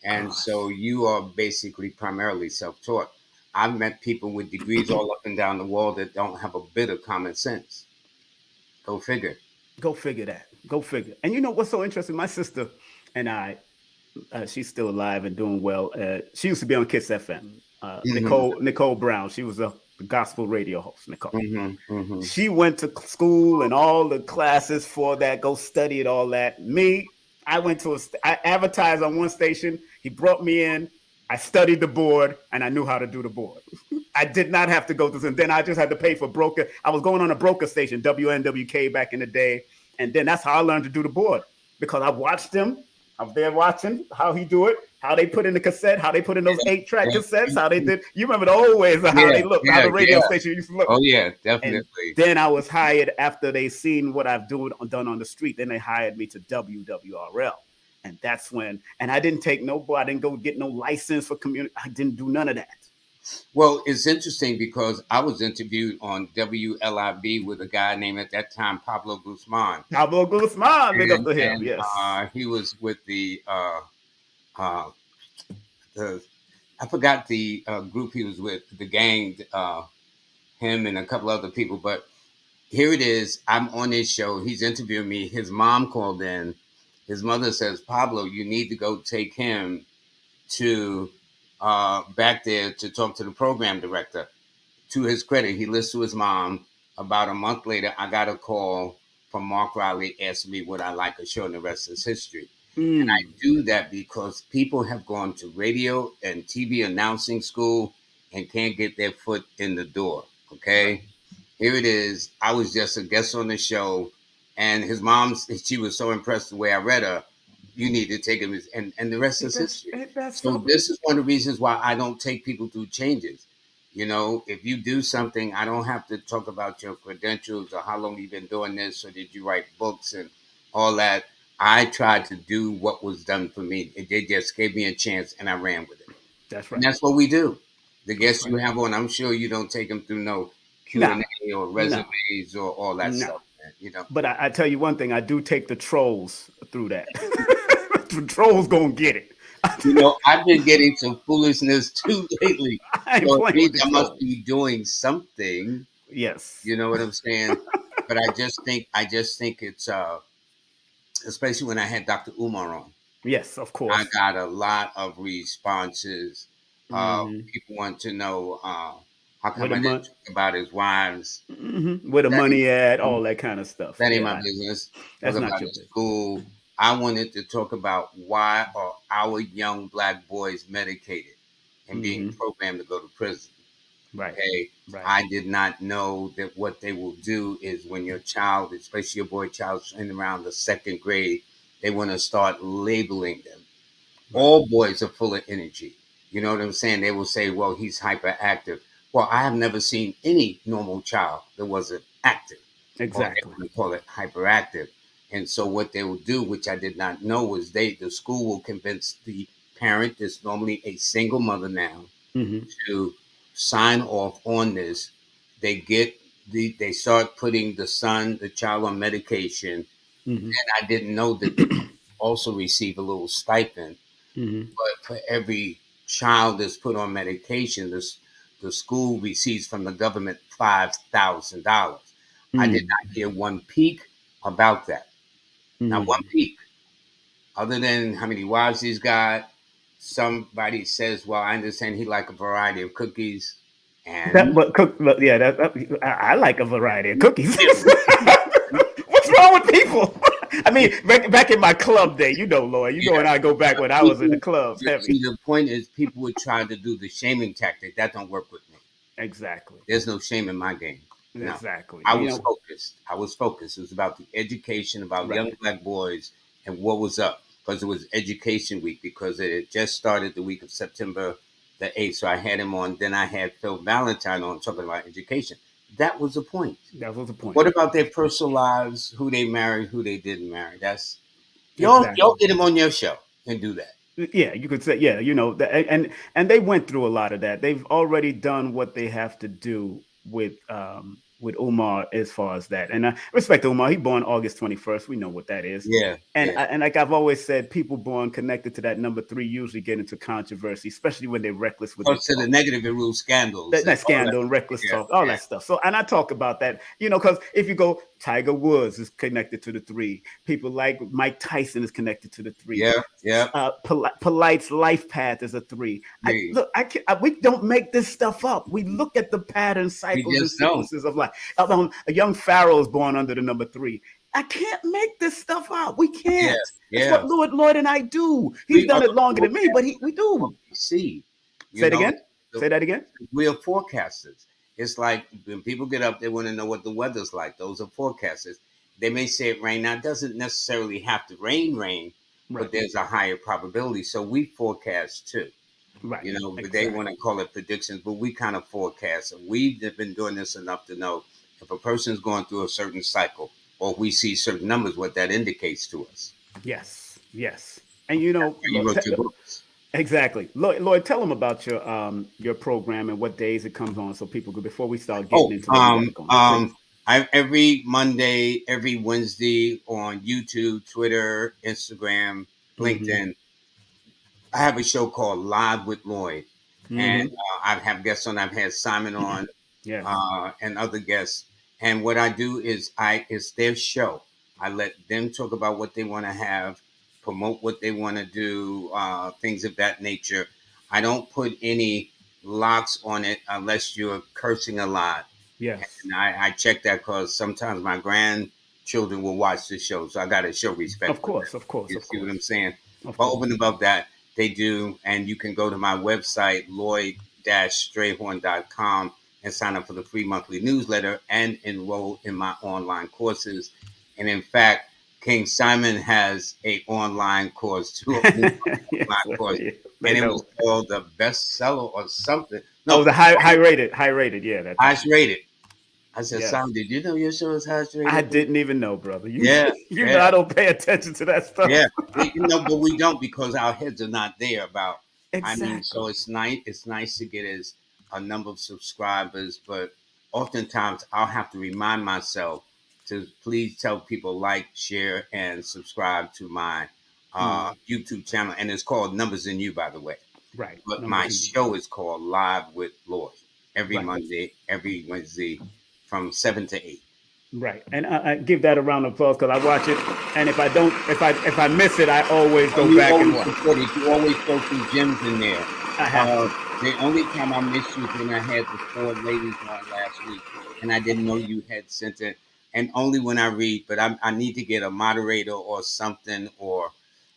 And so Gosh. you are basically primarily self-taught. I've met people with degrees all up and down the wall that don't have a bit of common sense. Go figure. Go figure that. Go figure. And you know what's so interesting? My sister and I, she's still alive and doing well. She used to be on Kiss FM. Mm-hmm, Nicole Brown. She was a gospel radio host. Nicole. mm-hmm, mm-hmm. She went to school and all the classes for that. Go study it, all that. Me, I went to I advertised on one station. He brought me in. I studied the board and I knew how to do the board. I did not have to go through. And then I just had to pay for broker. I was going on a broker station, WNWK back in the day, and then that's how I learned to do the board because I watched him. I was there watching how he do it, how they put in the cassette, how they put in those 8-track cassettes, how they did. You remember the old ways of how Yeah, they looked, how yeah, the radio yeah. station used to look. Oh yeah, And definitely. then I was hired after they seen what I've done on the street. Then they hired me to WWRL. And that's when, and I didn't take I didn't go get no license for community. I didn't do none of that. Well, it's interesting because I was interviewed on WLIB with a guy named at that time Pablo Guzman, Pablo Guzman, big up and to him. and Yes. he was with uh, the I forgot the group he was with, the gang, him and a couple other people. But here it is. I'm on his show. He's interviewing me. His mom called in. His mother says, "Pablo, you need to go take him to back there to talk to the program director. To his credit, he listened to his mom. About a month later, I got a call from Mark Riley asking me would I like a show, and the rest is history. And I Mm. do that because people have gone to radio and TV announcing school and can't get their foot in the door. Right. Okay. Here it is. I was just a guest on the show, and his mom, she was so impressed the way I read her. You need to take him, and the rest is history. That's So so. this is one of the reasons why I don't take people through changes. You know, if you do something, I don't have to talk about your credentials or how long you've been doing this or did you write books and all that. I tried to do what was done for me. They just gave me a chance and I ran with it. That's And right. that's what we do. The That's guests right. you have on, I'm sure you don't take them through no No, Q&A or no, resumes or all that no. stuff, man. You know, But I tell you one thing, I do take the trolls through that. The trolls gonna get it. I've been getting some foolishness too lately. I ain't So it playing with means the I must trolls. be doing something. Yes. You know what I'm saying? But I just think it's especially when I had Dr. Umar on. Yes, of I course. got a lot of responses. Hmm. People want to know how Where come the I didn't money, talk about his wives. where the That money at, ain't, all that kind of stuff. that ain't my Yeah, business. Talk that's not about your his business. school. I wanted to talk about why are our young black boys medicated and being Hmm. programmed to go to prison. Right, Okay. right, I did not know that what they will do is when your child, especially your boy child's in around the second grade, they want to start labeling them. right. All boys are full of energy. You know what I'm saying? They will say, well, he's hyperactive. Well, I have never seen any normal child that wasn't active, or they Exactly. want to call it hyperactive. And so what they will do, which I did not know, was the school will convince the parent, that's normally a single mother now, Hmm. to sign off on this. They get they start putting the child on medication. Hmm. And I didn't know that they also receive a little stipend. Hmm. But for every child that's put on medication, the school receives from the government $5,000. I did Hmm. not hear one peep about that. Not one Hmm. peep, other than how many wives he's got. Somebody says, "Well, I understand he like a variety of cookies," That, and but cook, but yeah, I like a variety of cookies. yeah, What's wrong with people? I mean, back in my club day, Lloyd, yeah. and I go back But when I was in the people, clubs see, heavy. the point is, people would try to do the shaming tactic. That don't work with me. Exactly. There's no shame in my game. No. Exactly. I was focused. I was focused. It was about the education, about young Right. black boys and what was up. Because it was education week, because it had just started the week of September the 8th. So I had him on. Then I had Phil Valentine on talking about education. That was the point. That was the point. What about their personal lives, who they married, who they didn't marry? That's y'all Exactly. get him on your show and do that. Yeah, you could say, yeah, and they went through a lot of that. They've already done what they have to do with Umar as far as that. And I respect Umar. He born August 21st. We know what that is. Yeah, yeah. And like I've always said, people born connected to that number three usually get into controversy, especially when they're reckless with their Plus to the talk. negative, it rules scandals and That all that scandal and stuff. reckless Yeah, talk, all yeah, that stuff. So, and I talk about that, because if you go, Tiger Woods is connected to the three. People like Mike Tyson is connected to the three. yeah, yeah. Polite's life path is a three. I Me. look, we don't make this stuff up. We look at the patterns, We cycles, and just don't. sequences of life. A young Pharaoh is born under the number three. I can't make this stuff up. We Yeah, can't. That's yeah. what Lloyd and I do. He's We are done it the longer than me, but we forecasters of what do. we see. You Say it know, again. the, Say that again. we are forecasters. It's like when people get up, they want to know what the weather's like. Those are forecasters. They may say it rain. Now, it doesn't necessarily have to rain, but Right. there's a higher probability. So we forecast too. Right. But they want Exactly. to call it predictions, but we kind of forecast. And we've been doing this enough to know if a person's going through a certain cycle or we see certain numbers, what that indicates to us. Yes. Yes. And You wrote your books. exactly. Lloyd, tell them about your program and what days it comes on, so people could, before we start getting Oh, into what we got going on, please. I every Monday, every Wednesday on YouTube, Twitter, Instagram, Mm-hmm. LinkedIn. I have a show called Live with Lloyd, and Mm-hmm. I have guests on. I've had Simon on, Yes. and other guests. And what I do is it's their show. I let them talk about what they want to have, promote what they want to do, things of that nature. I don't put any locks on it unless you're cursing a lot. Yes. And I check that because sometimes my grandchildren will watch the show, so I got to show respect Of for them. course, of course, You of see what I'm course, saying? of But course. over and above that, they do, and you can go to my website, Lloyd-Strayhorn.com, and sign up for the free monthly newsletter and enroll in my online courses. And in fact, King Simon has a online course too, Yes, online sir. course, Yeah, they and it was know. called the bestseller or something. Oh, No, the high rated, high rated. Yeah, that thing. highest rated. I said, Yes. Simon, did you know your show is highest I rated? didn't even know, brother. You Yeah, you know yeah, I don't pay attention to that stuff. yeah. But we don't because our heads are not there about. I mean, so Exactly. it's nice. It's nice to get as a number of subscribers, but oftentimes I'll have to remind myself to please tell people like, share, and subscribe to my Mm, YouTube channel, and it's called Numbers in You, by the way. right. But my Numbers in you. show is called Live with Lloyd every Right. Monday, every Wednesday from 7 to 8. Right. And I give that a round of applause because I watch it, and if I don't, if I miss it, I always And go you back and always watch. support it. You always throw some gems in there. I have to. The only time I missed you is when I had the four ladies on last week, and I didn't know you had sent it. And only when I read, but I need to get a moderator or something. Or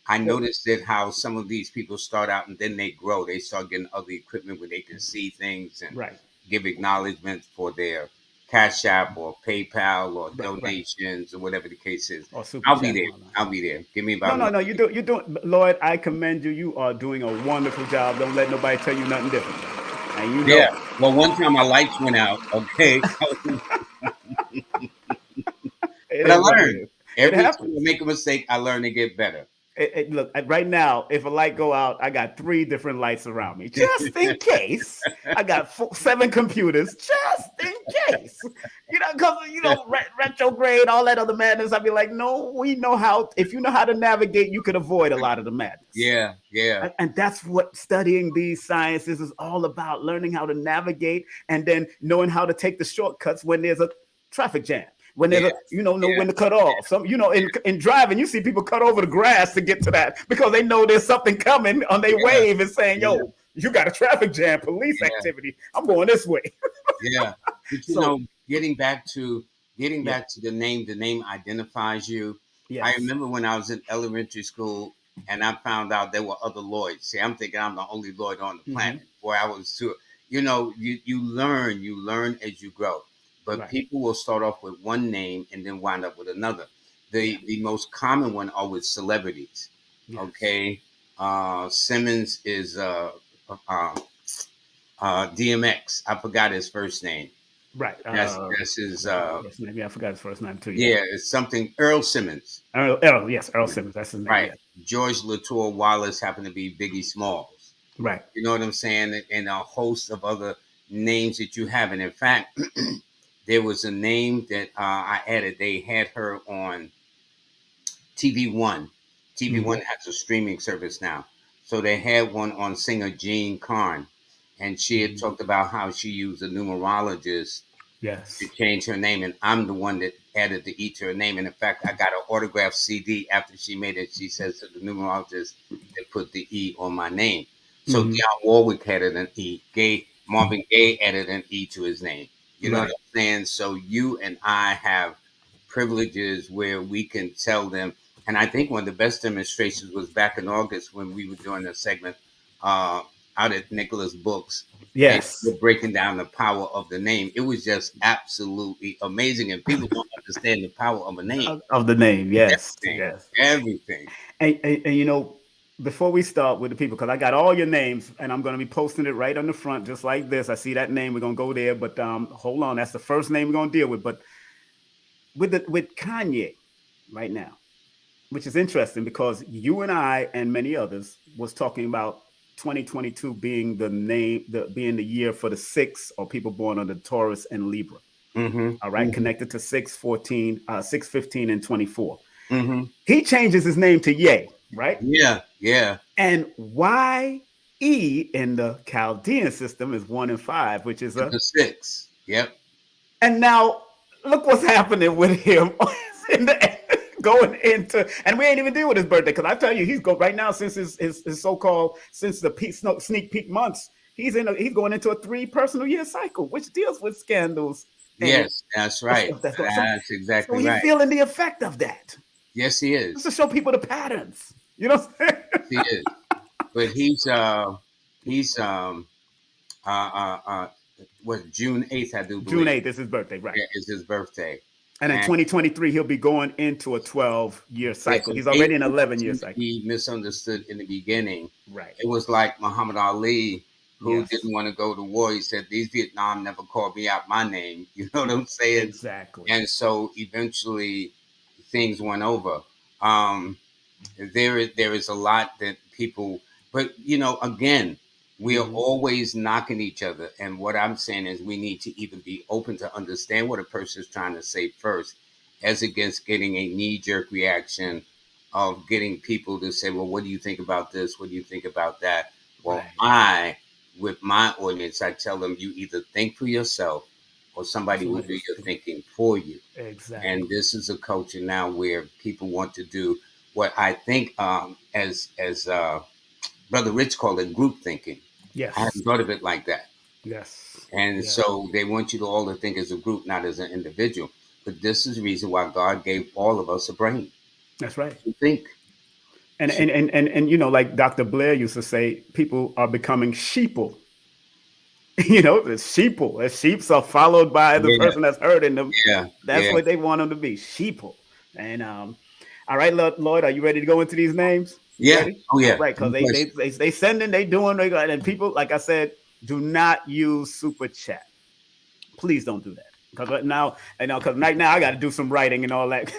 I Well, noticed that how some of these people start out and then they grow. They start getting other equipment where they can see things and right. give acknowledgments for their Cash App or PayPal or Right. Right. donations or whatever the case is. Or super I'll be chat there. and all that. I'll be there. Give me No, about no, no. You do, Lloyd. I commend you. You are doing a wonderful job. Don't let nobody tell you nothing different. And you know, Yeah. Well, one time my lights went out. Okay. it But I is what it learned. is. It Every time I happens. make a mistake, I learn to get better. Look, right now, if a light go out, I got 3 different lights around me, just in case. I got 7 computers, just in case. Because retrograde, all that other madness. I'd be like, no, we know how. If you know how to navigate, you could avoid a lot of the madness. Yeah. Yeah. And that's what studying these sciences is all about: learning how to navigate, and then knowing how to take the shortcuts when there's a traffic jam, when Yeah. there's know Yeah. when to cut off. Some, in driving, you see people cut over the grass to get to that because they know there's something coming on their Yeah. wave and saying, Yeah. yo, you got a traffic jam, police Yeah. activity. I'm going this way. Yeah. But So getting back to yeah, the name identifies you. I yes, remember when I was in elementary school and I found out there were other Lloyds. See, I'm thinking I'm the only Lloyd on the mm-hmm. planet. Boy, I was too. You learn as you grow. But Right, people will start off with one name and then wind up with another. yeah, The most common one are with celebrities. yes, Okay, Simmons is uh, DMX. I forgot his first name. right. That's his. First name. Yeah, I forgot his first name too. Yeah, Yeah, it's something. Earl Simmons. Yes, Earl Simmons. That's his name. Right. Yeah, George Latour Wallace happened to be Biggie Smalls. right. You know what I'm saying? And a host of other names that you have. And in fact, there was a name that I added. They had her on TV One. TV Mm-hmm. One has a streaming service now. So they had one on singer Jean Carn. And she had Mm-hmm. talked about how she used a numerologist to Yes. change her name, and I'm the one that added the E to her name. And in fact, I got an autographed CD after she made it. She says to the numerologist, they put the E on my name. So Mm-hmm. Dionne Warwick added an E. Marvin Gaye added an E to his name. You know what Right. I'm saying? So you and I have privileges where we can tell them. And I think one of the best demonstrations was back in August when we were doing a segment uh, out at Nicholas Books, and Yes. we're breaking down the power of the name. It was just absolutely amazing, and people don't understand the power of a name. Of the name. Yes. Everything, Yes. everything. And before we start with the people, because I got all your names and I'm going to be posting it right on the front, just like this. I see that name. We're going to go there, but hold on. That's the first name we're going to deal with. But with Kanye right now, which is interesting because you and I and many others was talking about 2022 being being the year for the six, or people born under Taurus and Libra. Mm-hmm. All right, Mm-hmm. connected to 614, 615, and 24. Mm-hmm. He changes his name to Ye, right? Yeah, yeah. And YE in the Chaldean system is 1 and 5, which is It's a 6. Yep. And now look what's happening with him going into, and we ain't even deal with his birthday because I tell you, he's go right now since his so-called since the sneak peek months. He's going into a 3 personal year cycle, which deals with scandals and Yes, that's right. stuff that's going. That's So exactly he's right. feeling the effect of that. Yes, he Just is. to show people the patterns. You know what I'm saying? He is. But he's what June 8th, I do June believe, 8th is his birthday, right? is his birthday. And in And 2023, he'll be going into a 12-year yes, cycle. in He's already in an 11-year cycle. he misunderstood in the beginning. Right. It was like Muhammad Ali, who Yes. didn't want to go to war. He said, "These Vietnam never called me out my name." You know what I'm saying? Exactly. And so eventually, things went over. Um, there is a lot that people, but again, we are always knocking each other. And what I'm saying is, we need to either be open to understand what a person is trying to say first, as against getting a knee-jerk reaction of getting people to say, well, what do you think about this? What do you think about that? Well, Right. with my audience, I tell them, you either think for yourself or somebody will Somebody do else your think. thinking for you. And Exactly. this is a culture now where people want to do what I think, as Brother Rich called it, group thinking. I Yes. hadn't thought of it like that. Yes. And Yeah. so they want you to all to think as a group, not as an individual. But this is the reason why God gave all of us a brain That's right. to think. And like Dr. Blair used to say, people are becoming sheeple. The sheeple. The sheeps are followed by the Yeah, person that's hurting them. yeah, That's yeah. what they want them to be, sheeple. And all right, Lloyd, are you ready to go into these names? You Yeah. ready? Oh, All yeah. right, because No they sending, they doing, and people, like I said, do not use super chat. Please don't do that. Because now, because right now I got to do some writing and all that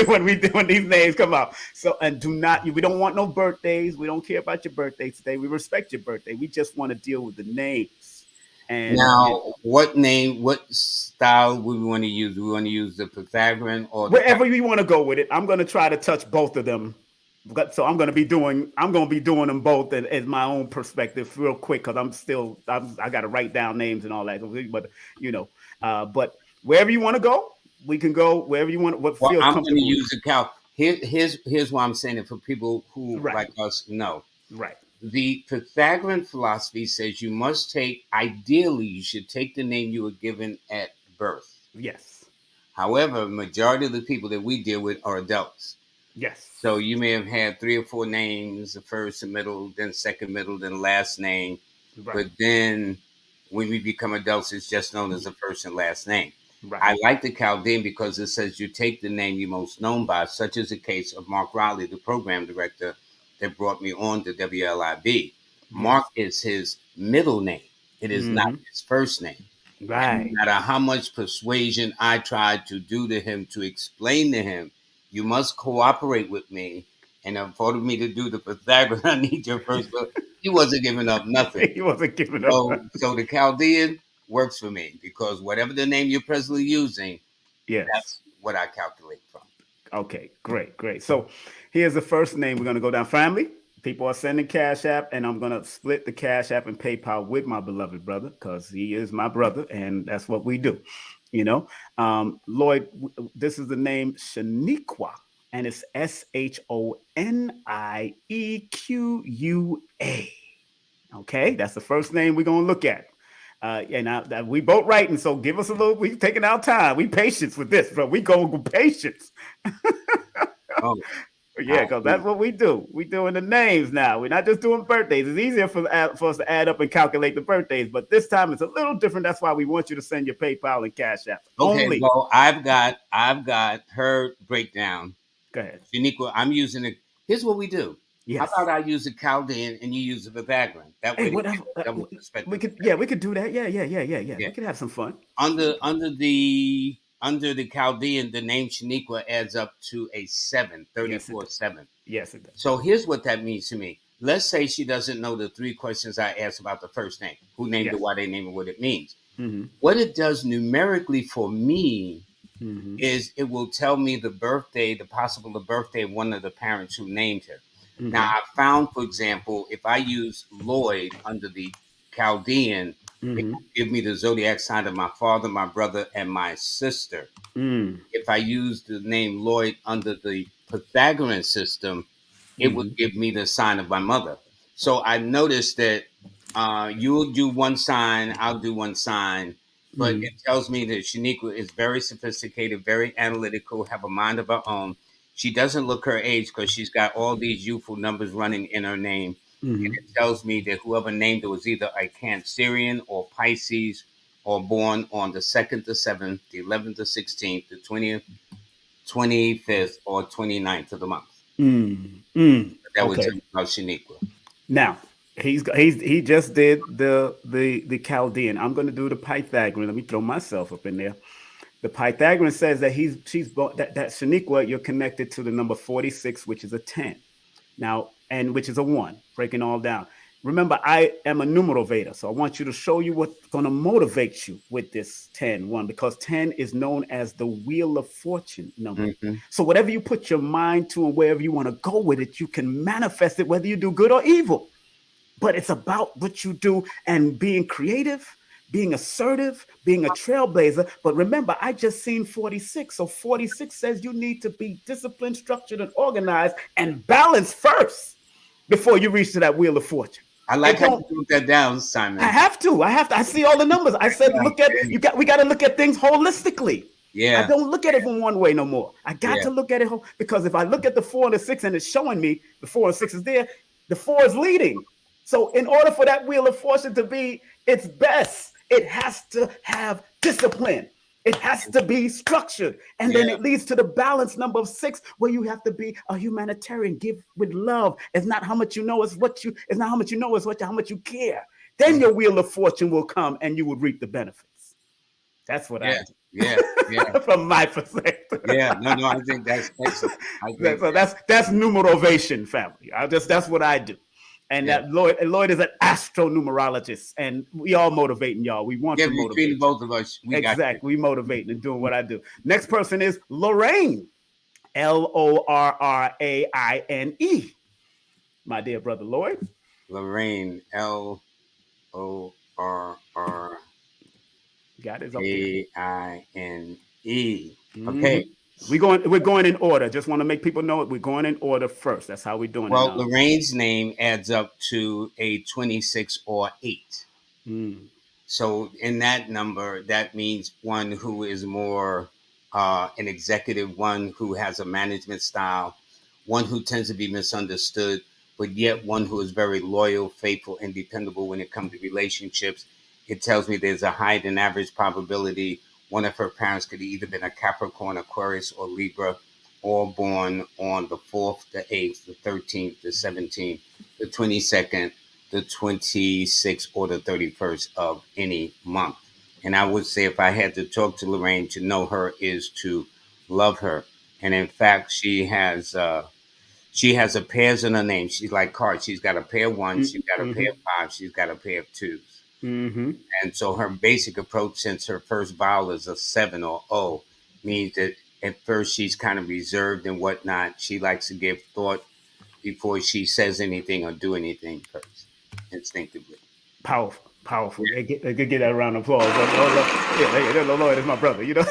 when these names come out. So, and do not, we don't want no birthdays. We don't care about your birthday today. We respect your birthday. We just want to deal with the names. And Now, what style would we want to use? Do we want to use the Pythagorean or the wherever you want to go with it, I'm going to try to touch both of them. So I'm going to be doing them both as my own perspective real quick because I got to write down names and all that. But but wherever you want to go, we can go wherever you want. What Well, feels I'm going to comfortable with use the cow. Here's why I'm saying it for people you. who Right, like us know. right, The Pythagorean philosophy says you must ideally, you should take the name you were given at birth. yes, However, majority of the people that we deal with are adults. yes, So you may have had 3 or 4 names, the first, the middle, then second, middle, then last name. right, But then when we become adults, it's just known as the first and last name. right, I like the Chaldean because it says you take the name you're most known by, such as the case of Mark Riley, the program director that brought me on to WLIB. Mark yes, is his middle name. It is not his first name. And no right. matter how much persuasion I tried to do to him to explain to him, you must cooperate with me. And for me to do the Pythagorean, I need your first. But he wasn't giving up nothing. He wasn't giving up. So the Chaldean works for me because whatever the name you're presently using, Yes. that's what I calculate from. Okay, great, great. So here's the first name. We're going to go down family. People are sending Cash App, and I'm going to split the Cash App and PayPal with my beloved brother because he is my brother, and that's what we do. Lloyd, this is the name Shaniqua, and it's Shoniequa. Okay, that's the first name we're going to look at. And we both writing, so give us a little. We taking our time. We patience with this, bro. We going with patience. Oh, Yeah, I because see. that's what we do. We doing the names now. We're not just doing birthdays. It's easier for us to add up and calculate the birthdays, but this time it's a little different. That's why we want you to send your PayPal and Cash App Okay, only. well, I've got her breakdown. Go ahead. Shaniqua, I'm using it. Here's what we do. How Yes. about I use the Chaldean and you use the Pythagorean? That Hey, way they whatever. get a double We perspective. could. Yeah, we could do that. Yeah. Yeah. We could have some fun. Under the Chaldean, the name Shaniqua adds up to a 7, Yes, it 34 does. 7. Yes, it does. So here's what that means to me. Let's say she doesn't know the 3 questions I asked about the first name. Who named it, Yes. why they named it, what it means. Mm-hmm. What it does numerically for me Mm-hmm. is it will tell me the possible birthday of one of the parents who named her. Now, Mm-hmm. I found, for example, if I use Lloyd under the Chaldean, It will give me the zodiac sign of my father, my brother, and my sister. If I use the name Lloyd under the Pythagorean system, it would give me the sign of my mother. So I noticed that you'll do one sign, I'll do one sign, but it tells me that Shaniqua is very sophisticated, very analytical, have a mind of her own. She doesn't look her age because she's got all these youthful numbers running in her name. And it tells me that whoever named it was either a Cancerian or Pisces or born on the 2nd to 7th, the 11th to 16th, the 20th, 25th, or 29th of the month. That would tell me about Shaniqua. Now, he just did the Chaldean. I'm going to do the Pythagorean. Let me throw myself up in there. The Pythagorean says that that Shaniqua, you're connected to the number 46, which is a 10. Now, and which is a 1, breaking all down. Remember, I am a numerologator, so I want you to show you what's going to motivate you with this 1, because 10 is known as the Wheel of Fortune number. So whatever you put your mind to and wherever you want to go with it, you can manifest it, whether you do good or evil. But it's about what you do and being creative, being assertive, being a trailblazer. But remember, I just seen 46. So 46 says you need to be disciplined, structured, and organized and balanced first before you reach to that Wheel of Fortune. I like how you wrote that down, Simon. I have to. I see all the numbers. I said, we got to look at things holistically. Yeah. I don't look at it from one way no more. I got to look at it because if I look at the 4 and the 6 and it's showing me the 4 and 6 is there, the 4 is leading. So in order for that Wheel of Fortune to be its best, it has to have discipline. It has to be structured. And then it leads to the balance number of 6, where you have to be a humanitarian, give with love. It's not how much you know, it's not how much you know, it's how much you care. Then your Wheel of Fortune will come and you will reap the benefits. That's what I do. Yeah. From my perspective. No, I think that's excellent. So that's numerovation, family. That's what I do. And that Lloyd is an Astro numerologist, and we all motivating y'all. We want to motivate between both of us. We motivating and doing what I do. Next person is Lorraine, Lorraine. My dear brother Lloyd. Lorraine, Lorr. Got it. AINE. Okay. We're going in order. Just want to make people know it. We're going in order first. That's how we're doing it. Well, Lorraine's name adds up to a 26 or 8. So in that number, that means one who is more an executive, one who has a management style, one who tends to be misunderstood, but yet one who is very loyal, faithful, and dependable when it comes to relationships. It tells me there's a higher than average probability one of her parents could have either been a Capricorn, Aquarius, or Libra, or born on the 4th, the 8th, the 13th, the 17th, the 22nd, the 26th, or the 31st of any month. And I would say if I had to talk to Lorraine, to know her is to love her. And in fact, she has a pairs in her name. She's like cards. She's got a pair of 1s, she's got a pair of 5s, she's got a pair of 2s. And so her basic approach, since her first vowel is a 7 or O, means that at first she's kind of reserved and whatnot. She likes to give thought before she says anything or do anything first, instinctively. Powerful. They could get that round of applause. Lloyd is my brother, you know.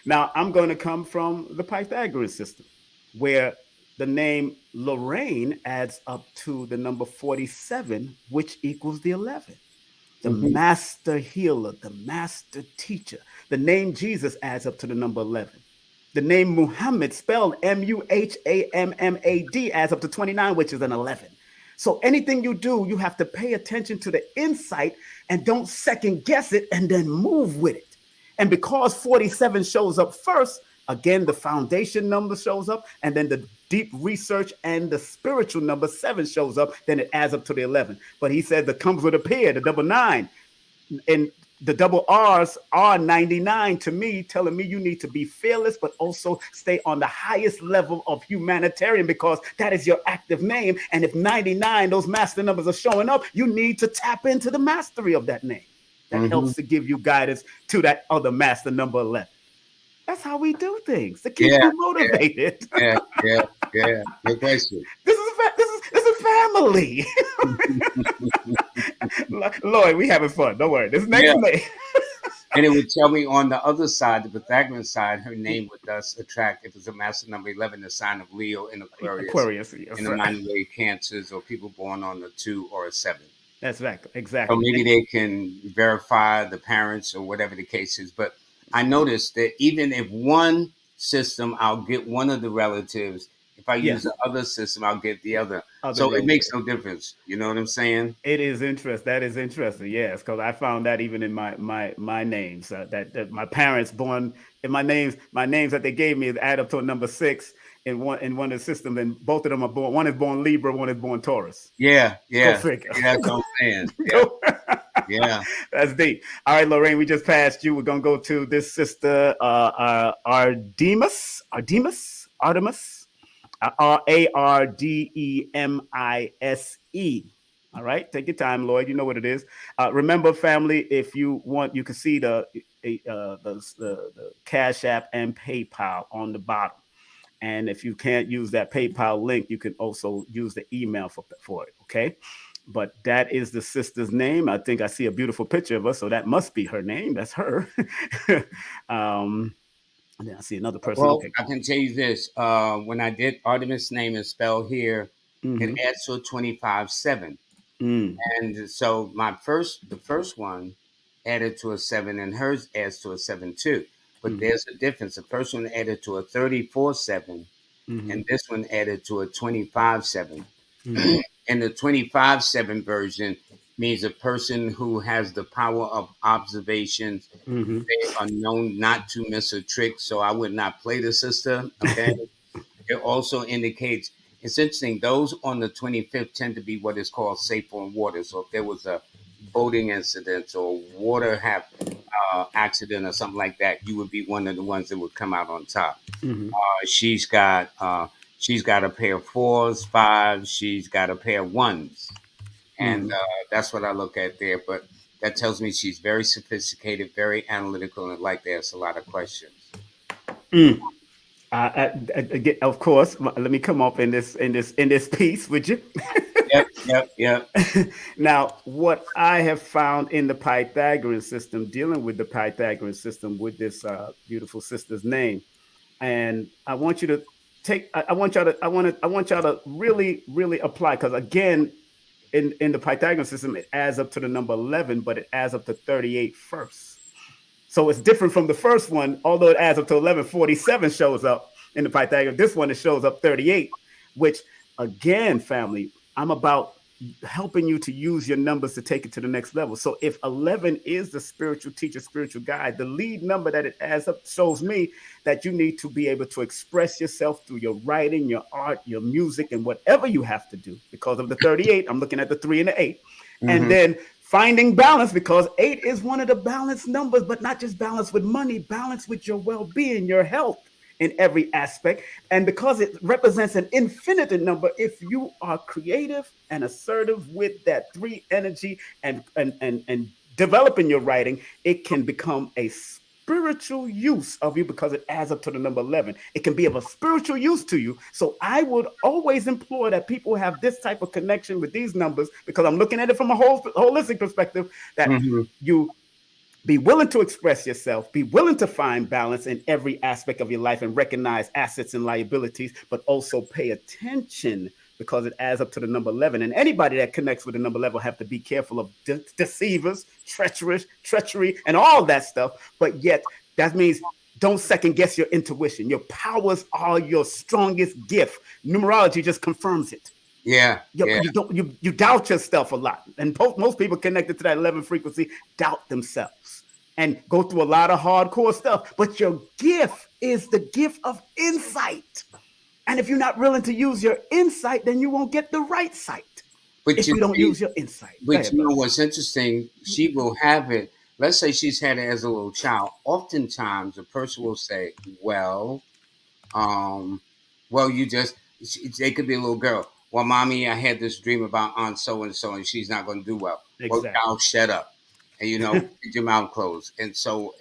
Now I'm going to come from the Pythagorean system, where the name Lorraine adds up to the number 47, which equals the 11. The master healer, the master teacher. The name Jesus adds up to the number 11. The name Muhammad, spelled Muhammad, adds up to 29, which is an 11. So anything you do, you have to pay attention to the insight and don't second guess it and then move with it. And because 47 shows up first, again, the foundation number shows up, and then the deep research and the spiritual number 7 shows up, then it adds up to the 11. But he said that comes with a pair, the double 9. And the double R's are 99 to me, telling me you need to be fearless, but also stay on the highest level of humanitarian, because that is your active name. And if 99, those master numbers are showing up, you need to tap into the mastery of that name. That helps to give you guidance to that other master number 11. That's how we do things to keep you motivated. Yeah. No question. This is family. Lloyd, we having fun. Don't worry. This next Yeah. name. And it would tell me on the other side, the Pythagorean side, her name would thus attract, if it's a master number 11, the sign of Leo in Aquarius, Aquarius. Yes, in the sir. minor way Cancers, or people born on a 2 or a 7. That's exactly. So Exactly. maybe they can verify the parents or whatever the case is. But I noticed that even if one system, I'll get one of the relatives. If I use Yes. the other system, I'll get the other. Other So it relative. makes no difference. You know what I'm saying? It is interesting. That is interesting. Yes, because I found that even in my names that my parents born in my names that they gave me add up to a number 6 in one of the systems, and both of them are born. One is born Libra, one is born Taurus. Yeah, Go yeah. figure. That's what I'm saying. Yeah, Go. yeah. That's deep. All right, Lorraine, we just passed you. We're gonna go to this sister, Artemis, Ardemise. All right, take your time, Lloyd. You know what it is. Remember, family, if you want, you can see the Cash App and PayPal on the bottom. And if you can't use that PayPal link, you can also use the email for it. Okay. But that is the sister's name. I think I see a beautiful picture of her, so that must be her name. That's her. And then I see another person. Well, Okay. I can tell you this. When I did Artemis' name is spelled here, it adds to a 25-7. Mm. And so the first one added to a 7, and hers adds to a 7 too. But there's a difference. The first one added to a 34-7, and this one added to a 25-7. And the 25-7 version means a person who has the power of observation. They are known not to miss a trick, so I would not play the sister. Okay. It also indicates, it's interesting, those on the 25th tend to be what is called safe on water. So if there was a boating incident or water accident or something like that, you would be one of the ones that would come out on top. She's got a pair of 4s, 5s. She's got a pair of 1s, and that's what I look at there. But that tells me she's very sophisticated, very analytical, and like to ask a lot of questions. Of course, let me come up in this piece with you. Yep. Now, what I have found in the Pythagorean system, dealing with the Pythagorean system with this beautiful sister's name, and I want you to I want y'all to really apply, because again, in the Pythagorean system, it adds up to the number 11, but it adds up to 38 first. So it's different from the first one, although it adds up to 1147 shows up in the Pythagorean. This one, it shows up 38, which again, family, I'm about helping you to use your numbers to take it to the next level. So if 11 is the spiritual teacher, spiritual guide, the lead number that it adds up shows me that you need to be able to express yourself through your writing, your art, your music, and whatever you have to do. Because of the 38, I'm looking at the 3 and the 8. And then finding balance, because 8 is one of the balanced numbers, but not just balance with money, balance with your well-being, your health in every aspect. And because it represents an infinite number, if you are creative and assertive with that 3 energy and developing your writing, it can become a spiritual use of you, because it adds up to the number 11. It can be of a spiritual use to you. So I would always implore that people have this type of connection with these numbers, because I'm looking at it from a holistic perspective, that you be willing to express yourself, be willing to find balance in every aspect of your life and recognize assets and liabilities, but also pay attention, because it adds up to the number 11. And anybody that connects with the number 11 have to be careful of deceivers, treachery, and all that stuff. But yet, that means don't second guess your intuition. Your powers are your strongest gift. Numerology just confirms it. You doubt yourself a lot, and most people connected to that 11 frequency doubt themselves and go through a lot of hardcore stuff. But your gift is the gift of insight, and if you're not willing to use your insight, then you won't get the right sight. But if you don't use your insight. But you know what's interesting? She will have it. Let's say she's had it as a little child. Oftentimes, a person will say, "Well, you just." They could be a little girl. Well, mommy, I had this dream about Aunt so and so, and she's not going to do well. Exactly. Well, child, shut up, and keep your mouth closed. And so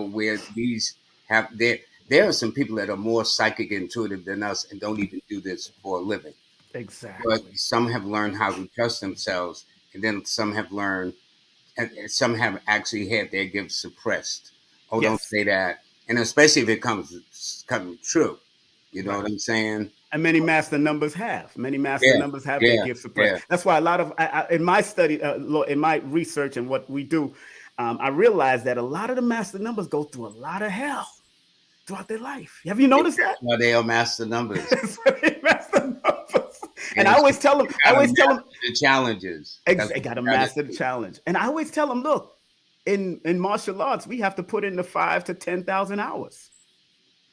where these have there are some people that are more psychic, intuitive than us, and don't even do this for a living. Exactly. But some have learned how to trust themselves and then some have learned, and some have actually had their gifts suppressed. Oh, don't Yes. say that. And especially if it comes true. You know Right. what I'm saying? And many master numbers have. Many master Yeah, numbers have their yeah, gifts suppressed. yeah. That's why a lot of, in my study, in my research and what we do, I realized that a lot of the master numbers go through a lot of hell throughout their life. Have you noticed that? That's why they are master numbers. Master numbers. And I And so always tell them, you gotta master them, the challenges. That's they what got to you gotta master the do. challenge. And I always tell them, look, in martial arts, we have to put in the 5 to 10,000 hours.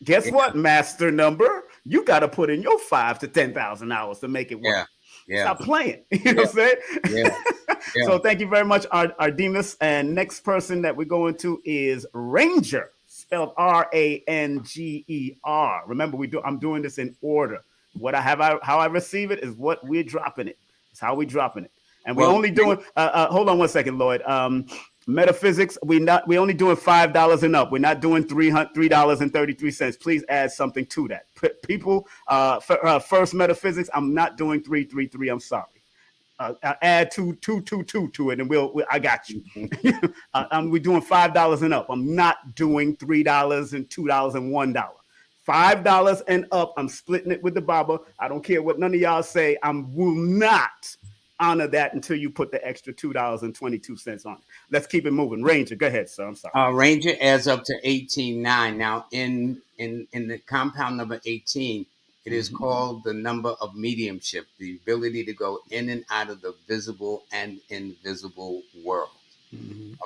Guess Yeah, what, master number? You got to put in your 5 to 10,000 hours to make it work. yeah, yeah, Stop playing. You know yeah, what I'm saying? yeah, yeah. So thank you very much, Ardemus. And next person that we're going to is Ranger, spelled Ranger. Remember, I'm doing this in order. What I have, how I receive it is what we're dropping it. It's how we're dropping it. And we're Well, only doing. Hold on one second, Lloyd. Metaphysics, we only doing $5 and up. We're not doing $3.33. Please add something to that. People, first metaphysics, I'm not doing 333. I'm sorry. Add 222 to it, and I got you. We're doing $5 and up. I'm not doing $3 and $2 and $1. $5 and up. I'm splitting it with the Baba. I don't care what none of y'all say. I will not honor that until you put the extra $2.22 on it. Let's keep it moving. Ranger, go ahead, sir. I'm sorry. Ranger adds up to 18.9. Now, in the compound number 18, it is called the number of mediumship, the ability to go in and out of the visible and invisible world.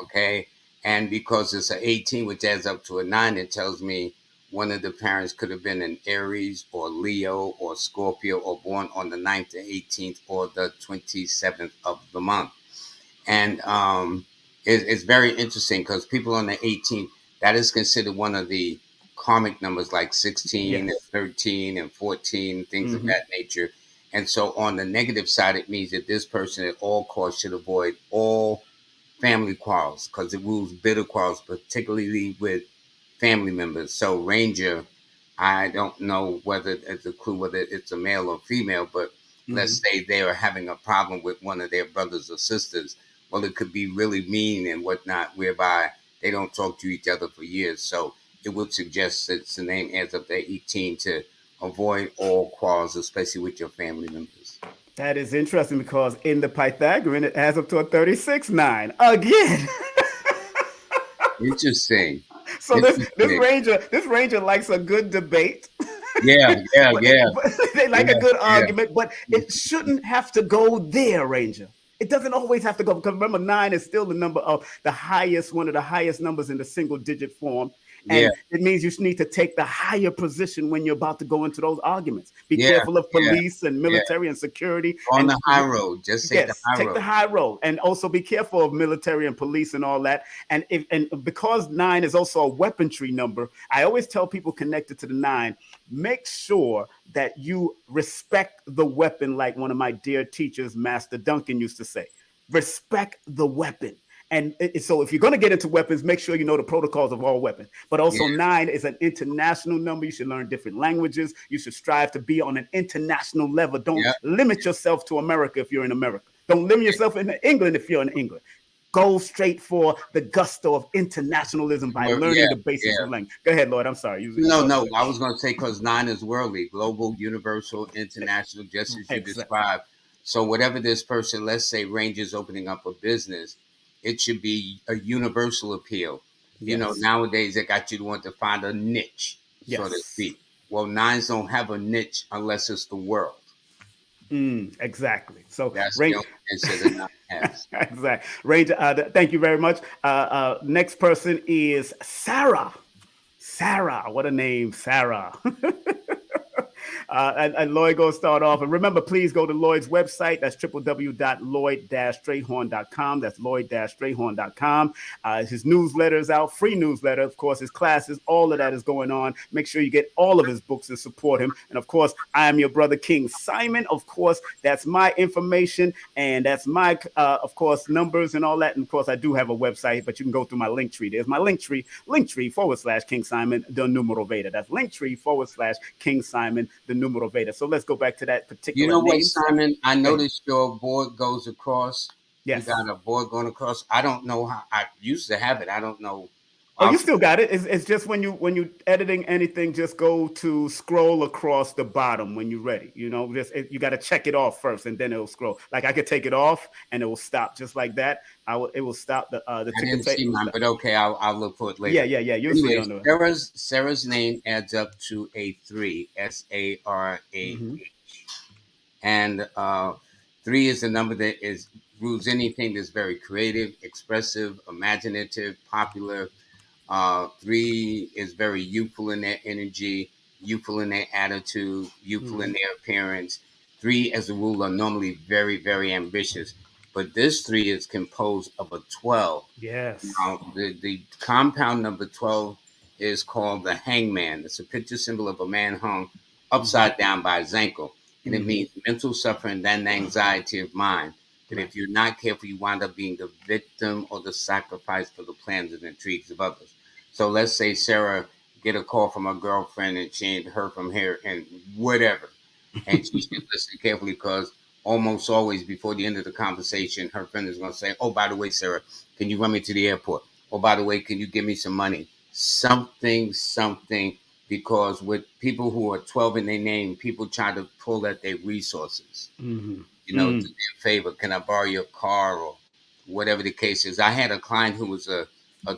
Okay, and because it's an 18, which adds up to a 9, it tells me one of the parents could have been an Aries or Leo or Scorpio or born on the 9th, the 18th, or the 27th of the month. And it's very interesting because people on the 18th, that is considered one of the karmic numbers, like 16 and Yes. 13 and 14, things of that nature. And so on the negative side, it means that this person at all costs should avoid all family quarrels because it rules bitter quarrels, particularly with family members. So Ranger, I don't know whether it's a clue whether it's a male or female, but let's say they are having a problem with one of their brothers or sisters. Well, it could be really mean and whatnot, whereby they don't talk to each other for years. So it would suggest that the name adds up to 18 to avoid all quarrels, especially with your family members. That is interesting because in the Pythagorean, it adds up to a 36-9 again. Interesting. So Interesting. this ranger likes a good debate. Yeah, yeah, yeah. But they like Yeah, a good yeah. argument, but it shouldn't have to go there, Ranger. It doesn't always have to go because remember, 9 is still the number of the highest, one of the highest numbers in the single digit form. Yeah, And it means you need to take the higher position when you're about to go into those arguments. Be yeah, careful of yeah, police and yeah. military and security. On And the high road. Just take the yes, high take the road. high road, and also be careful of military and police and all that. And because 9 is also a weaponry number, I always tell people connected to the 9, make sure that you respect the weapon, like one of my dear teachers, Master Duncan, used to say. Respect the weapon. And so if you're going to get into weapons, make sure you know the protocols of all weapons. But also Yeah, 9 is an international number. You should learn different languages. You should strive to be on an international level. Don't yeah. limit yourself to America if you're in America. Don't limit yourself in England if you're in England. Go straight for the gusto of internationalism by Well, learning yeah, the basics yeah. of language. Go ahead, Lloyd. I'm sorry. No, no. I was going to say because 9 is worldly, global, universal, international, just as you Exactly. described. So whatever this person, let's say, Ranger's opening up a business, it should be a universal appeal. You know, Yes. nowadays they got you to want to find a niche, so to Yes. speak. Well, 9s don't have a niche unless it's the world. Exactly. So, That's the range. only niche that a 9 has. Exactly. Range. Thank you very much. Next person is Sarah. Sarah. What a name, Sarah. And Lloyd going to start off. And remember, please go to Lloyd's website. That's www.lloyd-strayhorn.com. That's lloyd-strayhorn.com. His newsletter is out, free newsletter. Of course, his classes, all of that is going on. Make sure you get all of his books and support him. And of course, I am your brother, King Simon. Of course, that's my information. And that's my, of course, numbers and all that. And of course, I do have a website, but you can go through my link tree. There's my link tree, /King Simon, the numero Veda. That's /King Simon, the numero Veda. So let's go back to that particular You know what, name. Simon? I noticed your board goes across. You Yes. got a board going across. I don't know how. I used to have it. I don't know. Oh, you Off, still got it. It's just when you editing anything, just go to scroll across the bottom when you're ready. You know, you got to check it off first, and then it'll scroll. Like I could take it off, and it will stop just like that. It will stop the I ticker didn't tape. see It will mine, stop. but okay, I'll look for it Yeah, later. yeah, yeah. You'll see it Anyway, on the. Sarah's name adds up to a three, Sarah, Mm-hmm. and three is the number that is rules anything that's very creative, expressive, imaginative, popular. Three is very youthful in their energy, youthful in their attitude, youthful in Mm-hmm. their appearance. Three, as a rule, are normally very, very ambitious. But this three is composed of a 12. Yes. Now, the compound number 12 is called the hangman. It's a picture symbol of a man hung Mm-hmm. upside down by his ankle. And it Mm-hmm. means mental suffering and anxiety of mind. That Right. if you're not careful, you wind up being the victim or the sacrifice for the plans and intrigues of others. So let's say Sarah get a call from her girlfriend and she ain't heard from her and whatever. And she should listen carefully because almost always before the end of the conversation, her friend is going to say, "Oh, by the way, Sarah, can you run me to the airport? Oh, by the way, can you give me some money? Something." Because with people who are 12 in their name, people try to pull at their resources, Mm-hmm. do me a favor. Can I borrow your car or whatever the case is? I had a client who was a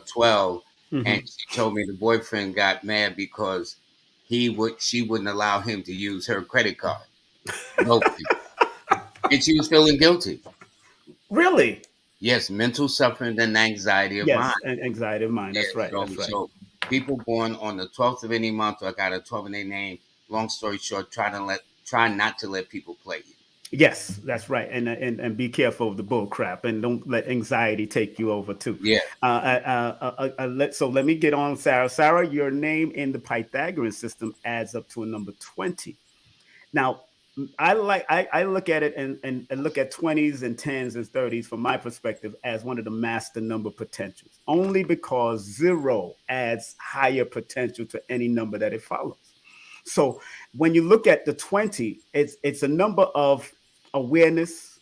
12, and Mm-hmm. she told me the boyfriend got mad because she wouldn't allow him to use her credit card. No, and she was feeling guilty. Really? Yes, mental suffering and anxiety of mind. Yes. And anxiety of mind. Yeah, That's right. That's right. so people born on the 12th of any month or got a 12 in their name. Long story short, try not to let people play you. Yes, that's right, and be careful of the bull crap, and don't let anxiety take you over too. Yeah, So let me get on, Sarah. Sarah, your name in the Pythagorean system adds up to a number 20. Now, I look at it and look at 20s and 10s and 30s from my perspective as one of the master number potentials, only because zero adds higher potential to any number that it follows. So when you look at the 20, it's a number of awareness,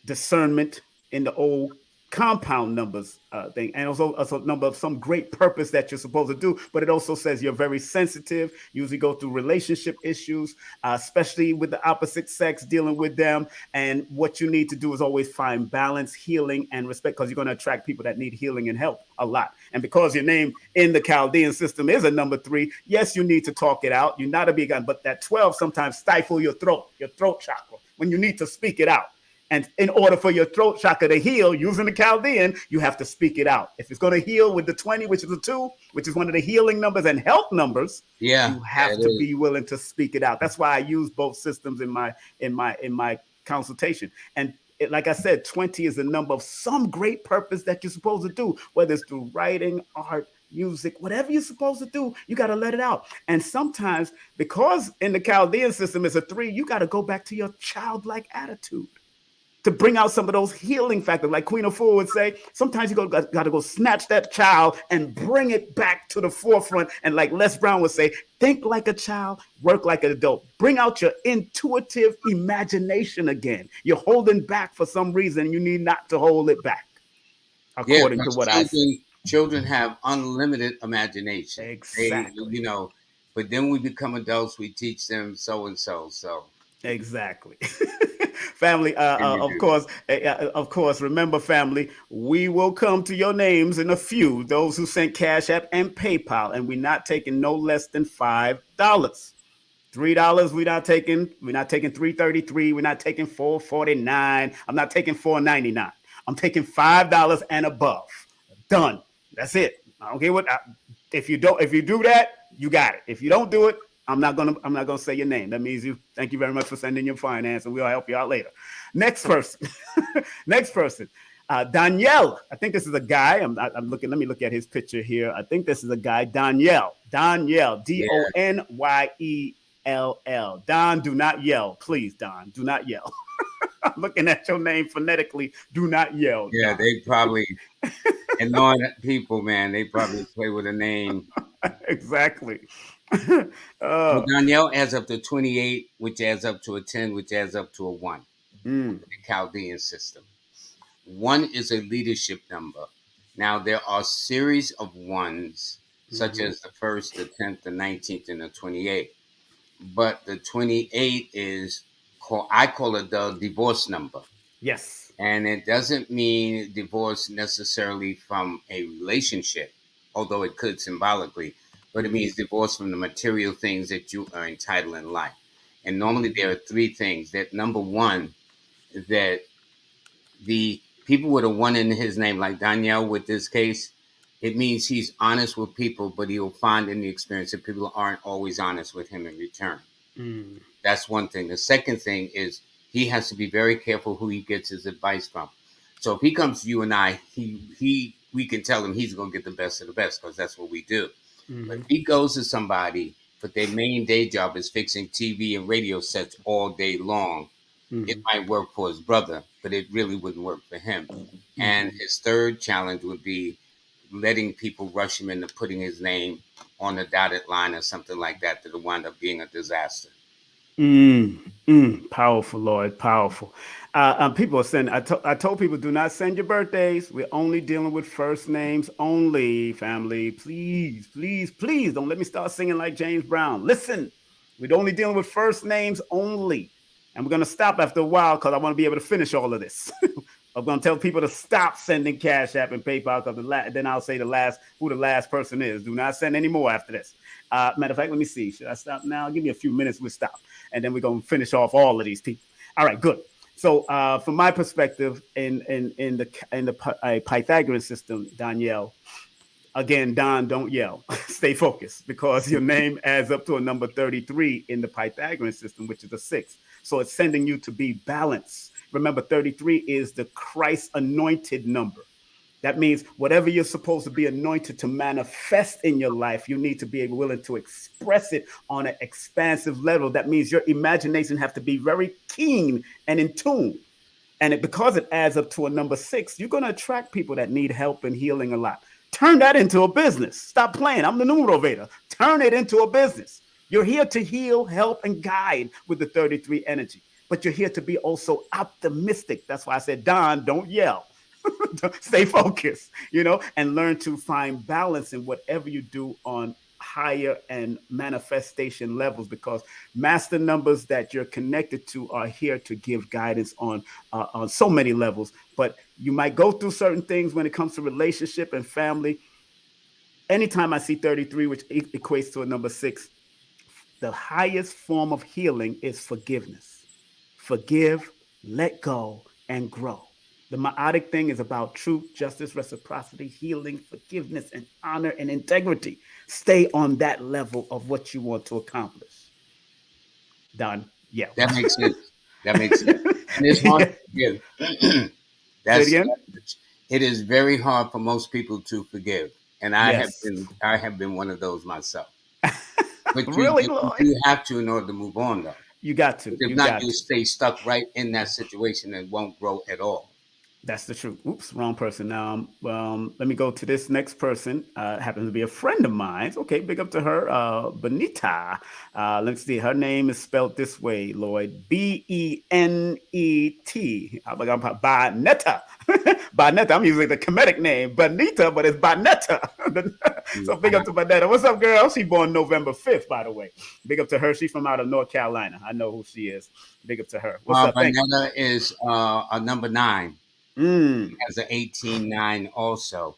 discernment in the old compound numbers thing, and also a number of some great purpose that you're supposed to do. But it also says you're very sensitive. You usually go through relationship issues, especially with the opposite sex, dealing with them. And what you need to do is always find balance, healing, and respect, because you're going to attract people that need healing and help a lot. And because your name in the Chaldean system is a number 3, yes, you need to talk it out. You're not a big gun, but that 12 sometimes stifle your throat chakra when you need to speak it out. And in order for your throat chakra to heal using the Chaldean, you have to speak it out. If it's going to heal with the 20, which is a 2, which is one of the healing numbers and health numbers, yeah, you yeah, have it to is. be willing to speak it out. That's why I use both systems in my consultation. And like I said, 20 is the number of some great purpose that you're supposed to do, whether it's through writing, art, music, whatever you're supposed to do, you got to let it out. And sometimes, because in the Chaldean system it's a 3, you got to go back to your childlike attitude to bring out some of those healing factors. Like Queen of Four would say, sometimes you got to go snatch that child and bring it back to the forefront. And like Les Brown would say, think like a child, work like an adult. Bring out your intuitive imagination again. You're holding back for some reason. You need not to hold it back, Yeah, according to because what I say. children have unlimited imagination. They, Exactly. but then we become adults, we teach them so and so. So Exactly. Family, and you do. of course, remember, family, we will come to your names in a few, those who sent Cash App and PayPal, and we're not taking no less than $5. $3, we're not taking 333, we're not taking 449, I'm not taking 499. I'm taking $5 and above. Done. That's it. I don't care if you do that, you got it. If you don't do it, I'm not gonna say your name. That means you thank you very much for sending your finance, and we'll help you out later. Next person. Next person. Danielle. I think this is a guy. I'm looking. Let me look at his picture here. I think this is a guy. Danielle. Danielle. Yeah, Donyell. Don, do not yell, please. Don, do not yell. I'm looking at your name phonetically. Do not yell, yeah, Don. they probably annoying people, man. They probably play with a name. Exactly. Well, uh, Danielle adds up to 28, which adds up to a 10, which adds up to a 1 mm, under the Chaldean system. One is a leadership number. Now, there are series of ones, such as the 1st, the 10th, the 19th, and the 28th. But the 28 is I call it the divorce number. Yes. And it doesn't mean divorce necessarily from a relationship, although it could symbolically, but it means divorce from the material things that you are entitled in life. And normally there are three things. That number one, that the people with a one in his name, like Danielle with this case, it means he's honest with people, but he'll find in the experience that people aren't always honest with him in return. That's one thing. The second thing is he has to be very careful who he gets his advice from. So if he comes to you and I, we can tell him he's going to get the best of the best because that's what we do. But if he goes to somebody, but their main day job is fixing TV and radio sets all day long, it might work for his brother, but it really wouldn't work for him. And his third challenge would be letting people rush him into putting his name on the dotted line or something like that that'll wind up being a disaster. Powerful, Lloyd. Powerful. People are saying, I told people, do not send your birthdays. We're only dealing with first names only, family. Please, please, please don't let me start singing like James Brown. Listen, we're only dealing with first names only. And we're going to stop after a while because I want to be able to finish all of this. I'm going to tell people to stop sending Cash App and PayPal because then I'll say who the last person is. Do not send any more after this. Matter of fact, let me see. Should I stop now? Give me a few minutes. We'll stop. And then we're going to finish off all of these people. All right, good. So from my perspective in the Pythagorean system, Danielle, again, Don, don't yell. Stay focused because your name adds up to a number 33 in the Pythagorean system, which is a 6. So it's sending you to be balanced. Remember, 33 is the Christ anointed number. That means whatever you're supposed to be anointed to manifest in your life, you need to be willing to express it on an expansive level. That means your imagination have to be very keen and in tune. And because it adds up to a number 6, you're going to attract people that need help and healing a lot. Turn that into a business. Stop playing. I'm the numerologator. Turn it into a business. You're here to heal, help, and guide with the 33 energy. But you're here to be also optimistic. That's why I said, Don, don't yell. Stay focused, and learn to find balance in whatever you do on higher and manifestation levels, because master numbers that you're connected to are here to give guidance on so many levels. But you might go through certain things when it comes to relationship and family. Anytime I see 33, which equates to a number 6, the highest form of healing is forgiveness. Forgive, let go, and grow. The Ma'atic thing is about truth, justice, reciprocity, healing, forgiveness, and honor and integrity. Stay on that level of what you want to accomplish. Done. Yeah. That makes sense. That makes sense. And it's hard to forgive. It is very hard for most people to forgive. And I have been one of those myself. But you have to in order to move on, though. You got to. If not, you stay stuck right in that situation and won't grow at all. That's the truth. Oops, wrong person. Now, let me go to this next person. Happens to be a friend of mine. Okay, big up to her. Benita. Let's see. Her name is spelled this way, Lloyd. Benet. Banetta. Banetta. I'm using the comedic name, Benita, but it's Banetta. So big up to Banetta. What's up, girl? She born November 5th, by the way. Big up to her. She's from out of North Carolina. I know who she is. Big up to her. What's up? Banetta is a number 9. Has an 18-9 also.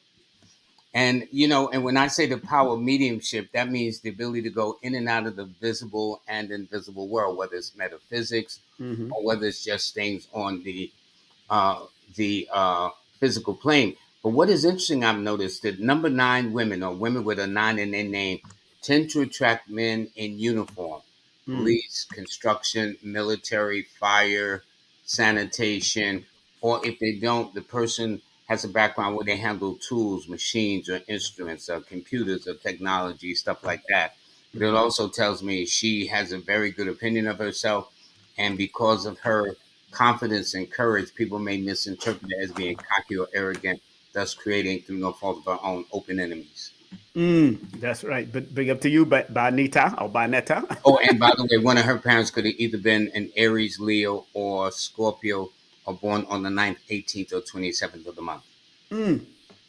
And, and when I say the power of mediumship, that means the ability to go in and out of the visible and invisible world, whether it's metaphysics or whether it's just things on the physical plane. But what is interesting, I've noticed that number 9 women, or women with a 9 in their name, tend to attract men in uniform. Police, construction, military, fire, sanitation. Or if they don't, the person has a background where they handle tools, machines, or instruments, or computers, or technology, stuff like that. But it also tells me she has a very good opinion of herself. And because of her confidence and courage, people may misinterpret it as being cocky or arrogant, thus creating, through no fault of her own, open enemies. That's right. But big up to you, Banita or Banetta. Oh, and by the way, one of her parents could have either been an Aries, Leo, or Scorpio, are born on the 9th, 18th, or 27th of the month.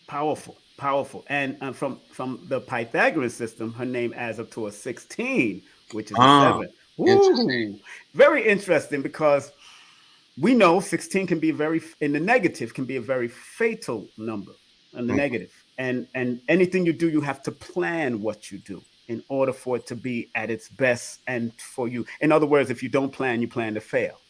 Powerful, powerful. And from the Pythagorean system, her name adds up to a 16, which is a Ah, 7. interesting. Ooh, very interesting because we know 16 can be very in the negative can be a very fatal number in the Mhm. negative. And anything you do, you have to plan what you do in order for it to be at its best and for you. In other words, if you don't plan, you plan to fail.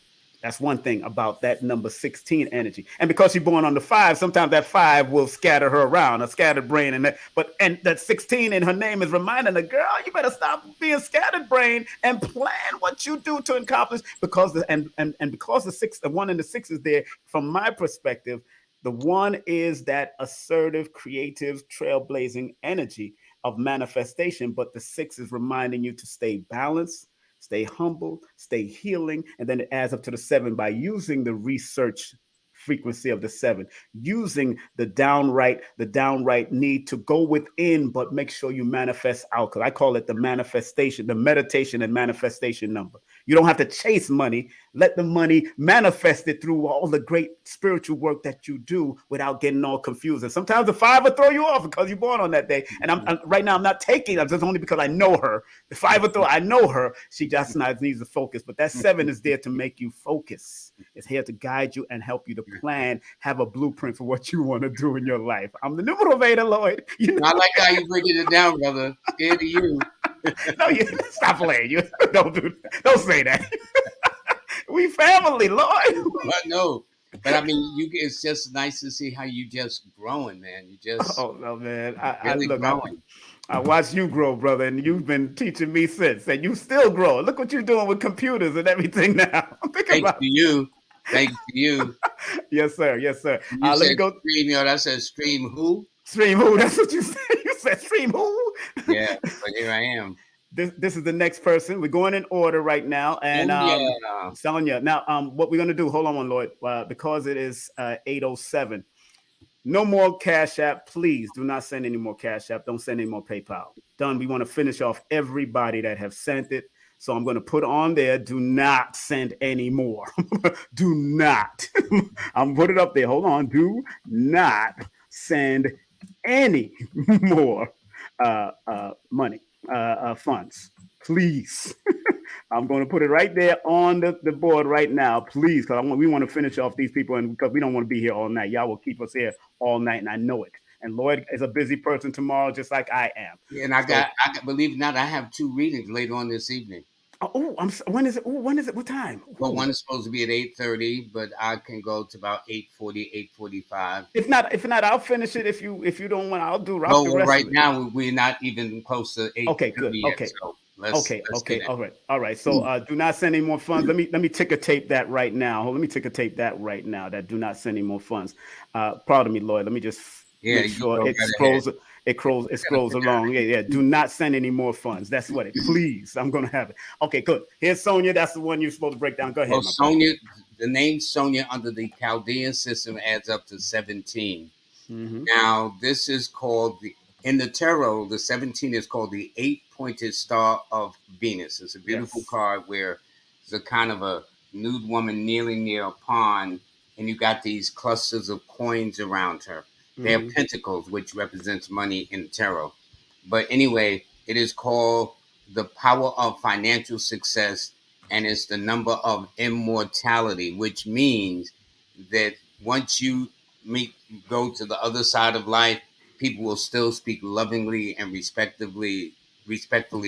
That's one thing about that number 16 energy. And because you're born on the 5, sometimes that 5 will scatter her around, a scattered brain. And that 16 in her name is reminding the girl, you better stop being scattered brain and plan what you do to accomplish. Because and because the 1 and the 6 is there, from my perspective, the 1 is that assertive, creative, trailblazing energy of manifestation, but the 6 is reminding you to stay balanced, stay humble, stay healing, and then it adds up to the 7 by using the research frequency of the 7, using the downright need to go within, but make sure you manifest out. Because I call it the manifestation, the meditation and manifestation number. You don't have to chase money. Let the money manifest it through all the great spiritual work that you do without getting all confused. And sometimes the 5 will throw you off because you're born on that day. And I'm right now I'm not taking it just only because I know her. The 5 will throw. I know her. She just needs to focus. But that 7 is there to make you focus. It's here to guide you and help you to plan, have a blueprint for what you want to do in your life. I'm the numerator, Lloyd. You know? I like how you breaking it down, brother. Scared of you. No, you stop playing. You don't say that. We family, Lloyd. I know. But I mean, it's just nice to see how you just growing, man. You just Oh no, man! I really look. growing. I watched you grow, brother, and you've been teaching me since, and you still grow. Look what you're doing with computers and everything now. Think Thanks about to you. Thanks to you. it. Yes, sir. Yes, sir. You Let me said go. stream, yo. I said stream who? Stream who? That's what you said. You said stream who? Yeah, but here I am. This is the next person. We're going in order right now, and Oh yeah. Sonia. Now, what we're gonna do? Hold on, Lloyd, because it is 8:07. No more Cash App. Please do not send any more Cash App. Don't send any more PayPal. Done. We want to finish off everybody that have sent it. So I'm going to put on there, do not send any more. Do not. I'm put it up there. Hold on. Do not send any more money, funds. Please. I'm going to put it right there on the board right now, please, because we want to finish off these people, and because we don't want to be here all night. Y'all will keep us here all night, and I know it. And Lloyd is a busy person tomorrow, just like I am. Yeah, and I got, believe it or not, I have 2 readings later on this evening. When is it? When is it? What time? Well, one is supposed to be at 8:30, but I can go to about 8:40, 8:45. If not, I'll finish it. If you don't want, I'll do rock the Well, rest right of it. now we're not even close to Okay, good. 8:30 yet, Okay, so let's Okay. get it. All right. So do not send any more funds. Let me ticker tape that right now. Let me ticker tape that right now. That do not send any more funds. Proud of me, Lloyd. Let me just Yeah, make you sure go it right ahead. scrolls. It scrolls along. Yeah. Do not send any more funds. That's what it. Please, I'm gonna have it. Okay, good. Here's Sonia. That's the one you're supposed to break down. Go ahead, Well, my brother. Sonia, the name Sonia under the Chaldean system adds up to 17. Mm-hmm. Now, this is called in the tarot, the 17 is called the 8-pointed star of Venus. It's a beautiful Yes. card where it's a kind of a nude woman kneeling near a pond, and you got these clusters of coins around her. They have Mm-hmm. pentacles, which represents money in the tarot. But anyway, it is called the power of financial success, and it's the number of immortality, which means that once you meet, go to the other side of life, people will still speak lovingly and respectfully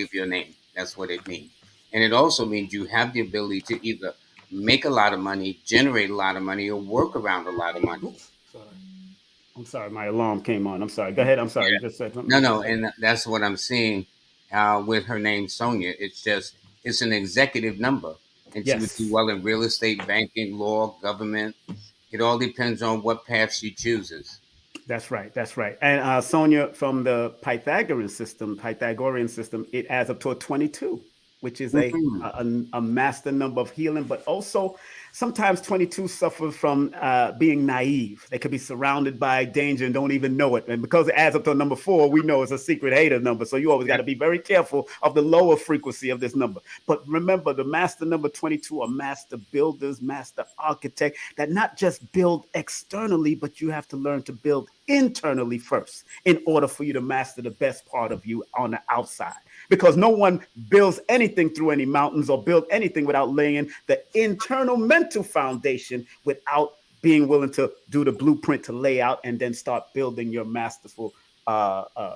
of your name. That's what it means. And it also means you have the ability to either make a lot of money, generate a lot of money, or work around a lot of money. Oops. Sorry. I'm sorry. My alarm came on. I'm sorry. Go ahead. I'm sorry. You just said something. No, and that's what I'm seeing with her name, Sonia. It's an executive number, and she would do Yes. well in real estate, banking, law, government. It all depends on what path she chooses. That's right. That's right. And Sonia, from the Pythagorean system, it adds up to a 22. which is Mhm. a master number of healing, but also sometimes 22 suffers from being naive. They could be surrounded by danger and don't even know it. And because it adds up to number 4, we know it's a secret hater number. So you always got to be very careful of the lower frequency of this number. But remember, the master number 22 are master builders, master architect that not just build externally, but you have to learn to build internally first in order for you to master the best part of you on the outside, because no one builds anything through any mountains or build anything without laying the internal mental foundation, without being willing to do the blueprint to lay out and then start building your masterful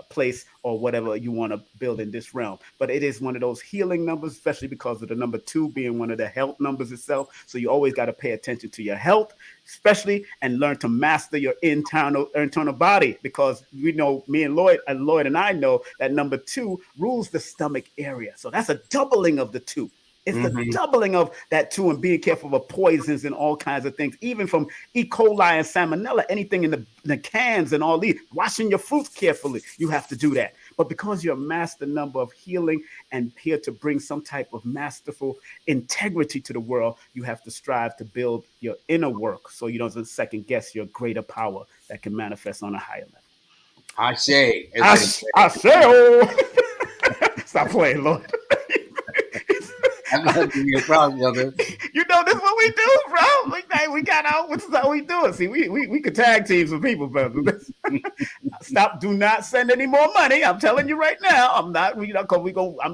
place or whatever you want to build in this realm. But it is one of those healing numbers, especially because of the number 2 being one of the health numbers itself. So you always got to pay attention to your health, especially, and learn to master your internal body, because we know, me and Lloyd and I know that number 2 rules the stomach area. So that's a doubling of the 2. It's the Mhm. doubling of that 2, and being careful of poisons and all kinds of things, even from E. coli and salmonella, anything in the cans and all these. Washing your fruits carefully, you have to do that. But because you're a master number of healing and here to bring some type of masterful integrity to the world, you have to strive to build your inner work so you don't second guess your greater power that can manifest on a higher level. I say, as they I say. say, oh. Stop playing, Lord. I'm not giving you a problem, brother. You know, this is what we do, bro. We got out. This is how we do it. See, we could tag teams for people, brother. Stop. Do not send any more money. I'm telling you right now. I'm not. I'm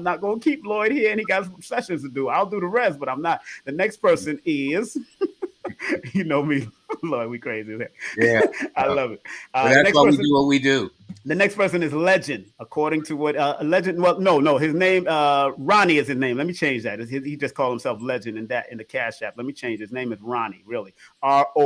not going to keep Lloyd here, and he got some sessions to do. I'll do the rest, but I'm not. The next person is. You know me, Lloyd. We crazy. Yeah. I love it. But The that's next why we person. do what we do. The next person is Legend, according to what Legend. Well, no, his name Ronnie is his name. Let me change that. He just called himself Legend in the Cash App. Let me change his name is Ronnie. Really, RONNIE.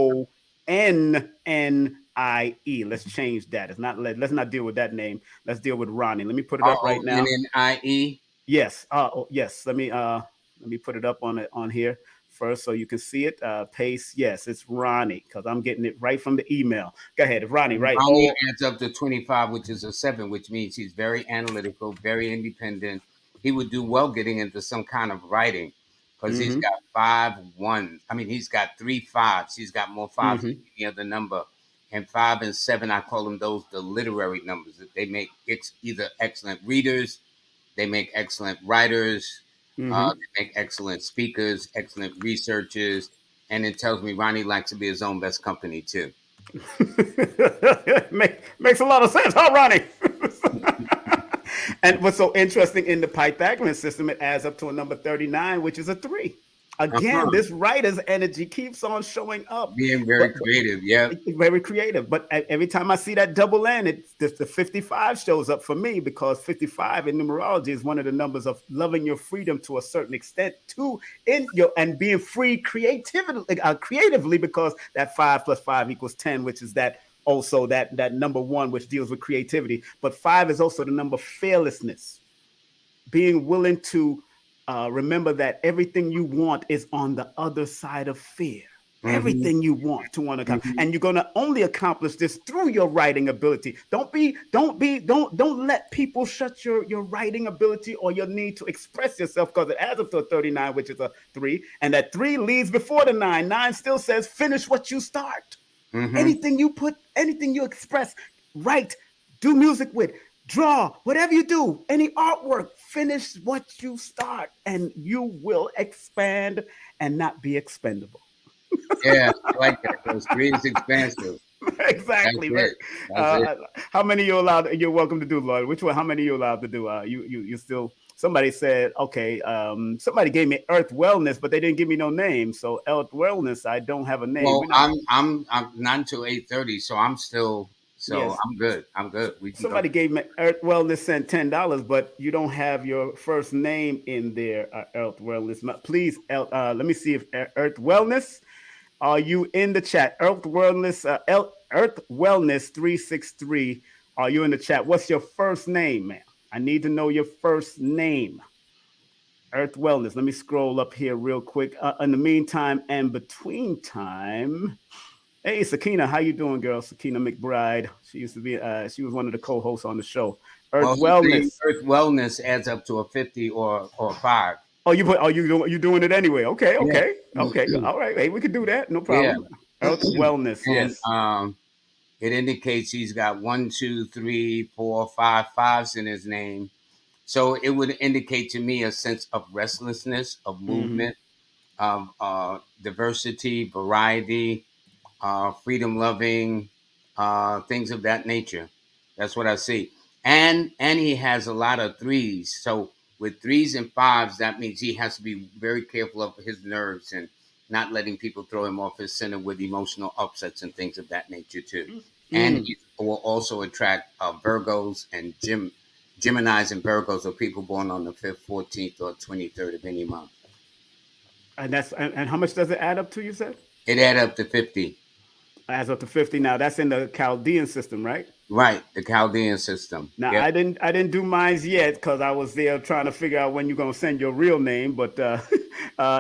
Let's change that. It's not. Let's not deal with that name. Let's deal with Ronnie. Let me put it up right now. RONNIE. Yes. Yes. Let me put it up on here first so you can see it. Paste. Yes, it's Ronnie, because I'm getting it right from the email. Go ahead, Ronnie. Right. Ronnie adds up to 25, which is a 7, which means he's very analytical, very independent. He would do well getting into some kind of writing because he's Mm-hmm. got 5 1s. I mean, he's got 3 5s. He's got more 5s than Mm-hmm. any other number. And 5 and 7, I call them those the literary numbers. They make either excellent readers, they make excellent writers, Mm-hmm. they make excellent speakers, excellent researchers. And it tells me Ronnie likes to be his own best company too. Makes a lot of sense, huh, Ronnie? And what's so interesting in the Pythagorean system, it adds up to a number 39, which is a 3. Again, Uh-huh. this writer's energy keeps on showing up. Being But very creative. Yeah. very creative. But every time I see that double N, the 55 shows up for me, because 55 in numerology is one of the numbers of loving your freedom to a certain extent, to in your and being free creatively, because that 5 plus 5 equals 10, which is that also that number 1, which deals with creativity. But 5 is also the number of fearlessness, being willing to remember that everything you want is on the other side of fear. Mm-hmm. Everything you want to accomplish, Mm-hmm. and you're going to only accomplish this through your writing ability. Don't let people shut your writing ability or your need to express yourself, because it adds up to a 39, which is a 3, and that 3 leads before the 9. 9 still says finish what you start. Mm-hmm. Anything you express, write, do music with, draw, whatever you do, any artwork, finish what you start, and you will expand and not be expendable. Yeah, I like that. Because 3 is expansive. That's Exactly. Very. it. That's it. How many you allowed? You're welcome to do, Lloyd. Which one? How many you allowed to do? You still. Somebody said, okay. Somebody gave me Earth Wellness, but they didn't give me no name. So Earth Wellness, I don't have a name. Well, We're not. I'm not until 8:30, so I'm still Yes. I'm good. I'm good. We can go. Somebody gave me Earth Wellness sent $10, but you don't have your first name in there. Earth Wellness, please. Let me see if Earth Wellness. Are you in the chat? Earth Wellness, Earth Wellness 363. Are you in the chat? What's your first name, man? I need to know your first name. Earth Wellness. Let me scroll up here real quick. In the meantime and between time, Hey, Sakina, how you doing, girl? Sakina McBride. She used to be. She was one of the co-hosts on the show. Earth Well, he's saying Wellness. Earth Wellness adds up to a 50 or 5. Oh, you put. Oh, you doing it anyway? Okay, Yeah. okay, okay. All right. Hey, we could do that. No Yeah. problem. Earth Wellness. And Yes. it indicates he's got one, two, three, four, five fives in his name. So it would indicate to me a sense of restlessness, of Mm-hmm. movement, of diversity, variety, freedom loving, things of that nature. That's what I see. And he has a lot of threes. So with threes and fives, that means he has to be very careful of his nerves and not letting people throw him off his center with emotional upsets and things of that nature too. And Mm. he will also attract Virgos and Geminis and Virgos, or people born on the 5th, 14th, or 23rd of any month. And how much does it add up to? You said It add up to 50. adds up to 50. Now that's in the Chaldean system, right? Right, the Chaldean system. Now Yep. I didn't do mine yet because I was there trying to figure out when you're gonna send your real name, but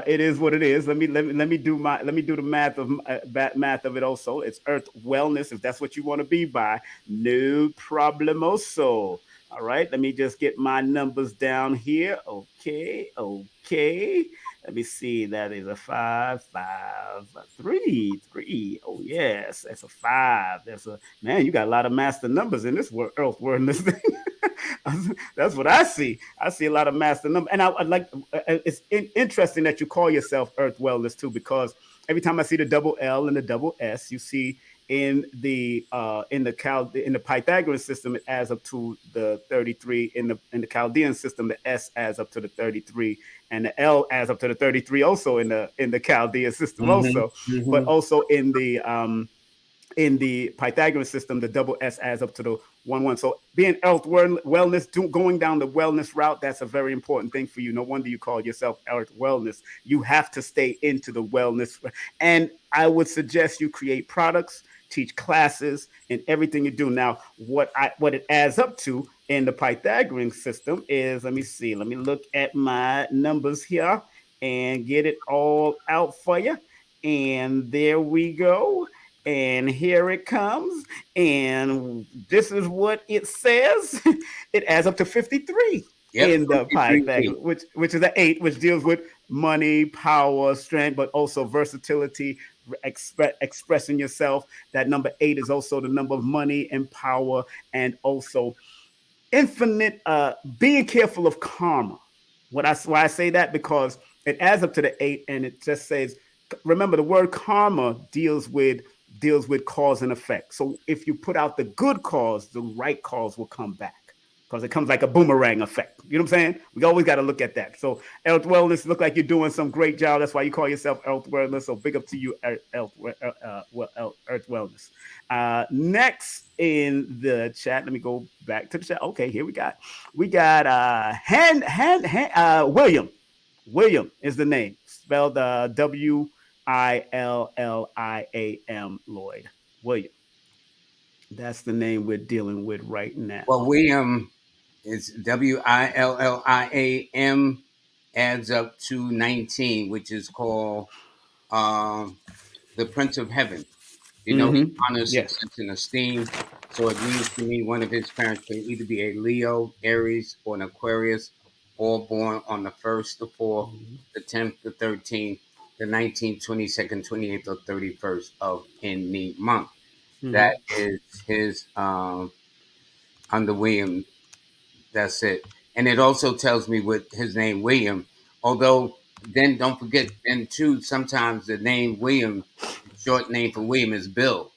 it is what it is. Let me do the math of it also. It's Earth Wellness if that's what you want to be by. No problemo. All right, let me just get my numbers down here. Okay, okay. Let me see. That is a five, five, three, three. Oh yes, that's a five. That's a man. You got a lot of master numbers in this Earth word in this thing. That's what I see. I see a lot of master numbers, and I like. It's interesting that you call yourself Earth Wellness too, because every time I see the double L and the double S, you see in the Pythagorean system it adds up to the 33. In the Chaldean system, the S adds up to the 33, and the L adds up to the 33. Also in the Chaldean system, Mm-hmm. also, but Mm-hmm. also in the Pythagorean system, the double S adds up to the 1 1. So being health wellness, going down the wellness route, that's a very important thing for you. No wonder you call yourself health wellness. You have to stay into the wellness. And I would suggest you create products, teach classes, and everything you do. Now, what it adds up to in the Pythagorean system is, let me see, let me look at my numbers here and get it all out for you. And there we go. And here it comes. And this is what it says. It adds up to 53 Yep, in the 53. Pythagoras, which is an eight, which deals with money, power, strength, but also versatility, expressing yourself. That number eight is also the number of money and power, and also infinite being careful of karma. Why I say that, because it adds up to the eight, and it just says, remember the word karma deals with cause and effect. So if you put out the good cause, the right cause will come back, because it comes like a boomerang effect. You know what I'm saying? We always got to look at that. So health wellness, look like you're doing some great job. That's why you call yourself health wellness. So big up to you, earth wellness. Next in the chat, let me go back to the chat. Okay, here we got William. William is the name, spelled William. Lloyd William. That's the name we're dealing with right Well, now. William is William, adds up to 19, which is called um, the Prince of Heaven. Mm-hmm. Honor, Yes. success, and esteem. So it means to me one of his parents can either be a Leo, Aries, or an Aquarius, all born on the 1st, the 4th, Mm-hmm. the 10th, the 13th, the 19th, 22nd, 28th, or 31st of any month. That Mm-hmm. is his under William. That's it. And it also tells me with his name William. Although then don't forget then too sometimes the name William, short name for William is Bill,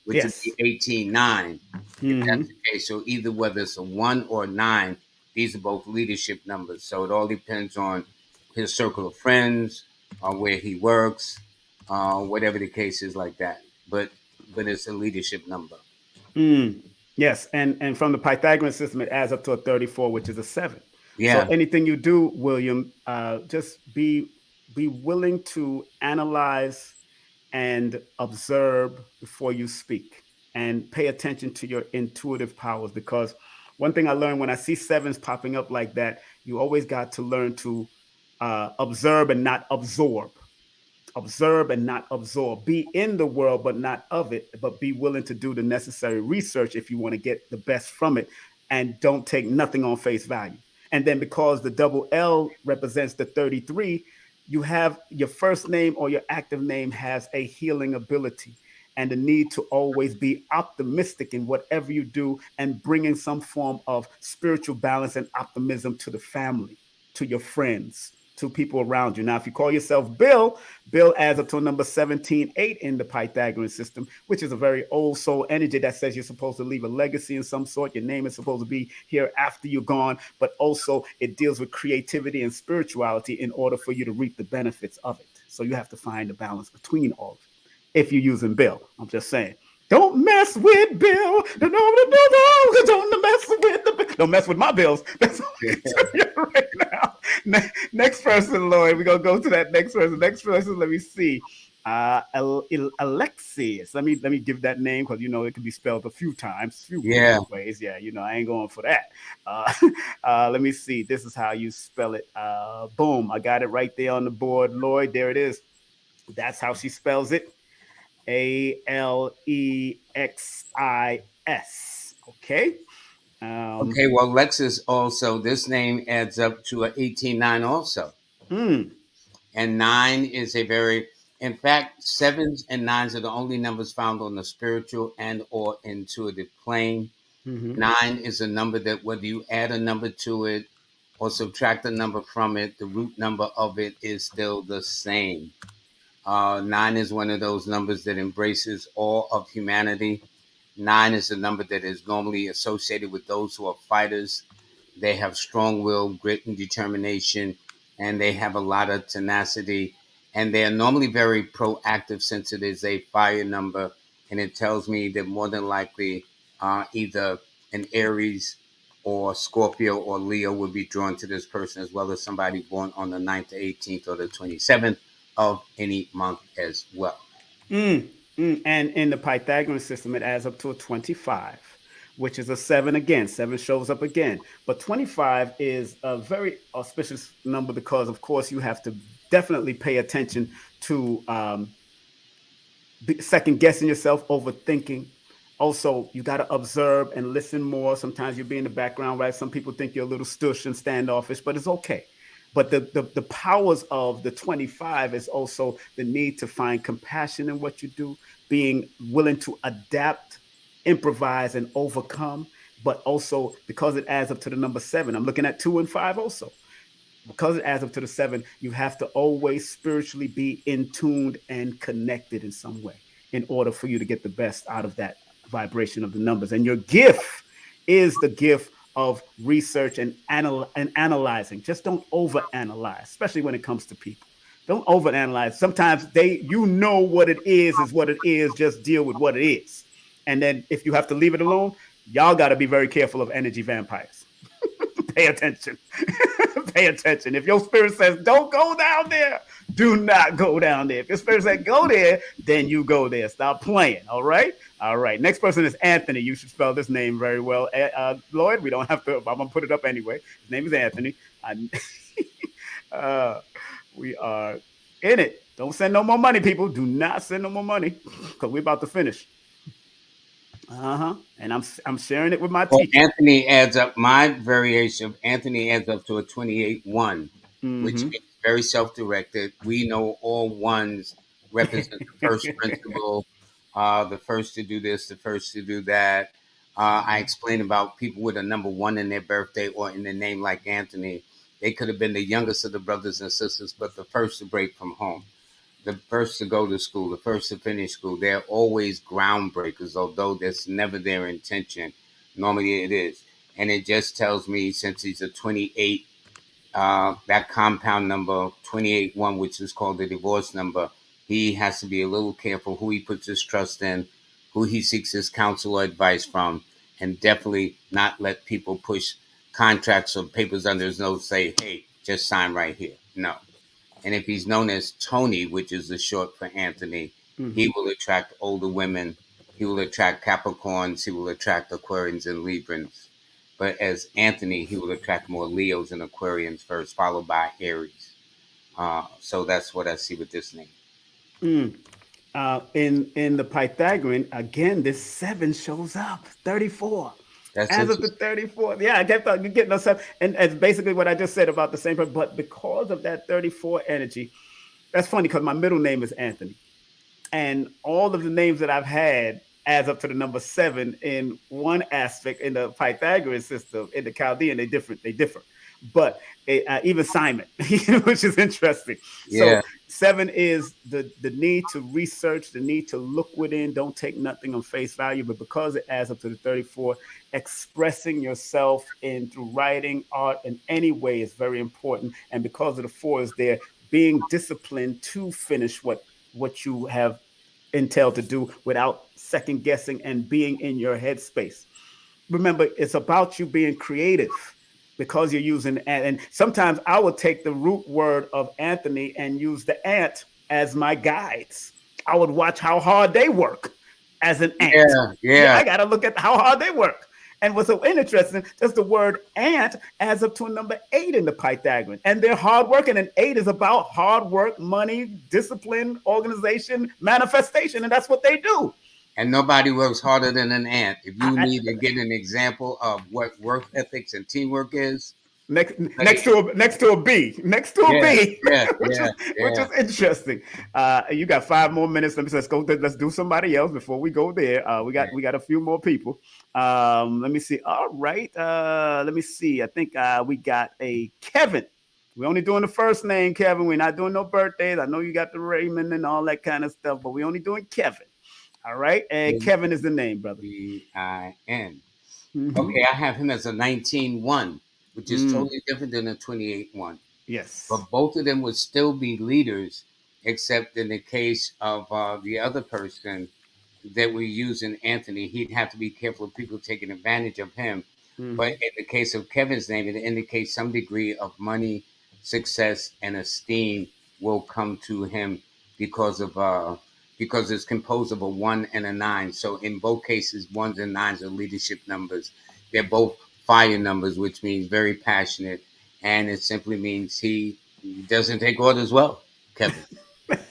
which would be Yes. 18-9 if that's Mm-hmm. the case. So either whether it's a 1 or 9, these are both leadership numbers. So it all depends on his circle of friends, where he works, whatever the case is like that. But it's a leadership number. Mm. Yes, and from the Pythagorean system, it adds up to a 34, which is a seven. So Yeah. anything you do, William, just be willing to analyze and observe before you speak, and pay attention to your intuitive powers. Because one thing I learned when I see sevens popping up like that, you always got to learn to observe and not absorb. Observe and not absorb. Be in the world, but not of it, but be willing to do the necessary research if you want to get the best from it, and don't take nothing on face value. And then because the double L represents the 33, you have your first name or your active name has a healing ability and the need to always be optimistic in whatever you do and bringing some form of spiritual balance and optimism to the family, to your friends, to people around you. Now, if you call yourself Bill, Bill adds up to a number 17, 8 in the Pythagorean system, which is a very old soul energy that says you're supposed to leave a legacy in some sort. Your name is supposed to be here after you're gone, but also it deals with creativity and spirituality in order for you to reap the benefits of it. So you have to find a balance between all of it if you're using Bill. I'm just saying. Don't mess with Bill. Don't mess with the. Don't mess with my bills. That's all I can tell you right now. Next person, Lloyd. We're gonna go to that next person. Next person. Let me see. Alexius. Let me give that name because it can be spelled a few times, few Yeah. different ways. Yeah, I ain't going for that. Uh, let me see. This is how you spell it. Boom. I got it right there on the board, Lloyd. There it is. That's how she spells it. Alexis. Okay. Okay, well, Lexus also, this name adds up to a 18-9 also. Mm, And 9 is a very, in fact, sevens and nines are the only numbers found on the spiritual and or intuitive plane. mm-hmm. 9 is a number that whether you add a number to it or subtract a number from it, the root number of it is still the same. 9 is one of those numbers that embraces all of humanity. 9 is a number that is normally associated with those who are fighters. They have strong will, grit, and determination, and they have a lot of tenacity. And they are normally very proactive since it is a fire number. And it tells me that more than likely, either an Aries or Scorpio or Leo would be drawn to this person, as well as somebody born on the 9th, the 18th, or the 27th of any month as well. And in the Pythagorean system, it adds up to a 25, which is a 7 again. 7 shows up again. But 25 is a very auspicious number because, of course, you have to definitely pay attention to second guessing yourself, overthinking. Also, you got to observe and listen more. Sometimes you'll be in the background, right? Some people think you're a little stush and standoffish, but it's okay. But the powers of the 25 is also the need to find compassion in what you do, being willing to adapt, improvise, and overcome. But also because it adds up to the number 7, I'm looking at 2 and 5 also because it adds up to the 7, you have to always spiritually be in tuned and connected in some way in order for you to get the best out of that vibration of the numbers. And your gift is the gift of research and analyzing. Just don't overanalyze, especially when it comes to people. Don't overanalyze. Sometimes what it is what it is. Just deal with what it is. And then if you have to leave it alone, y'all got to be very careful of energy vampires. Pay attention. Pay attention. If your spirit says, don't go down there, do not go down there. If your spirit says, go there, then you go there. Stop playing. All right. All right. Next person is Anthony. You should spell this name very well. Lloyd, we don't have to. I'm going to put it up anyway. His name is Anthony. Uh, we are in it. Don't send no more money, people. Do not send no more money because we're about to finish. And I'm sharing it with my Well, teacher. Anthony adds up, my variation of Anthony adds up to a 28-1, which Mm-hmm. means very self directed. We know all ones represent the first principle, the first to do this, the first to do that. I explained about people with a number 1 in their birthday or in their name, like Anthony. They could have been the youngest of the brothers and sisters, but the first to break from home, the first to go to school, the first to finish school. They're always groundbreakers, although that's never their intention. Normally it is. And it just tells me since he's a 28, that compound number 28-1, which is called the divorce number, he has to be a little careful who he puts his trust in, who he seeks his counsel or advice from, and definitely not let people push contracts or papers under his nose, say, hey, just sign right here. No. And if he's known as Tony, which is the short for Anthony, he Mm-hmm. will attract older women. He will attract Capricorns. He will attract Aquarians and Librans. But as Anthony, he will attract more Leos and Aquarians first, followed by Aries. So that's what I see with this name. In the Pythagorean, again, this 7 shows up. 34. That's As of the interesting. 34th. Yeah, I kept on getting those seven. And it's basically what I just said about the same person. But because of that 34 energy, that's funny because my middle name is Anthony. And all of the names that I've had adds up to the number 7 in one aspect in the Pythagorean system. In the Chaldean, they different. They differ. But even Simon, which is interesting. Yeah. So 7 is the need to research, the need to look within. Don't take nothing on face value. But because it adds up to the 34, expressing yourself in through writing, art, in any way is very important. And because of the 4 is there, being disciplined to finish what you have entailed to do without second guessing and being in your headspace. Remember, it's about you being creative because you're using and sometimes I will take the root word of Anthony and use the ant as my guides. I would watch how hard they work as an ant. Yeah. Yeah, Yeah. I gotta look at how hard they work. And what's so interesting, just the word ant adds up to a number 8 in the Pythagorean. And they're hardworking, and 8 is about hard work, money, discipline, organization, manifestation, and that's what they do. And nobody works harder than an ant. If you I, need to get an example of what work ethics and teamwork is, next study. next to a B, next to a Yeah. B, Yeah. which Yeah. is which Yeah. is interesting. You got 5 more minutes. Let's go. Let's do somebody else before we go there. We got a few more people. Let me see. All right. Let me see. I think we got a Kevin. We're only doing the first name, Kevin. We're not doing no birthdays. I know you got the Raymond and all that kind of stuff, but we're only doing Kevin. All right. And Kevin is the name, brother. Kevin. Mm-hmm. Okay, I have him as a 19-1, which is Mm, totally different than a 28-1. yes. But both of them would still be leaders, except in the case of the other person that we're using, Anthony, he'd have to be careful of people taking advantage of him. But Mm-hmm. in the case of Kevin's name, it indicates some degree of money, success, and esteem will come to him because of because it's composed of a 1 and a 9. So in both cases, 1s and 9s are leadership numbers. They're both fire numbers, which means very passionate, and it simply means he doesn't take orders well, Kevin.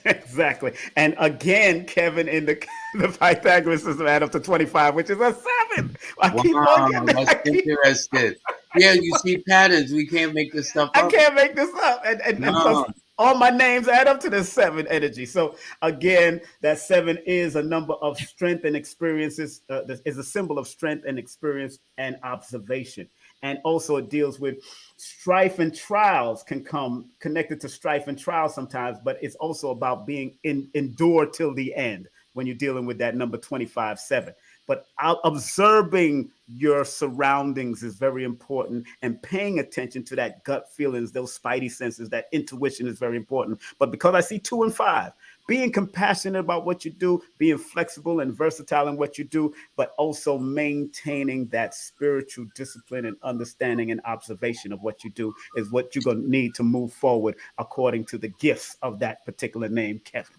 Exactly. And again, Kevin in the Pythagoras system add up to 25, which is a 7. I keep on Wow, getting it. that's interesting. Yeah, you see patterns. We can't make this stuff I up. can't make this up. And plus, No. all my names add up to this 7 energy. So again, that 7 is a number of strength and experiences. Is a symbol of strength and experience and observation. And also, it deals with strife and trials can come connected to strife and trials sometimes, but it's also about being endure till the end when you're dealing with that number 25/7. But observing your surroundings is very important, and paying attention to that gut feelings, those spidey senses, that intuition is very important. But because I see 2 and 5, being compassionate about what you do, being flexible and versatile in what you do, but also maintaining that spiritual discipline and understanding and observation of what you do is what you're going to need to move forward according to the gifts of that particular name, Kevin.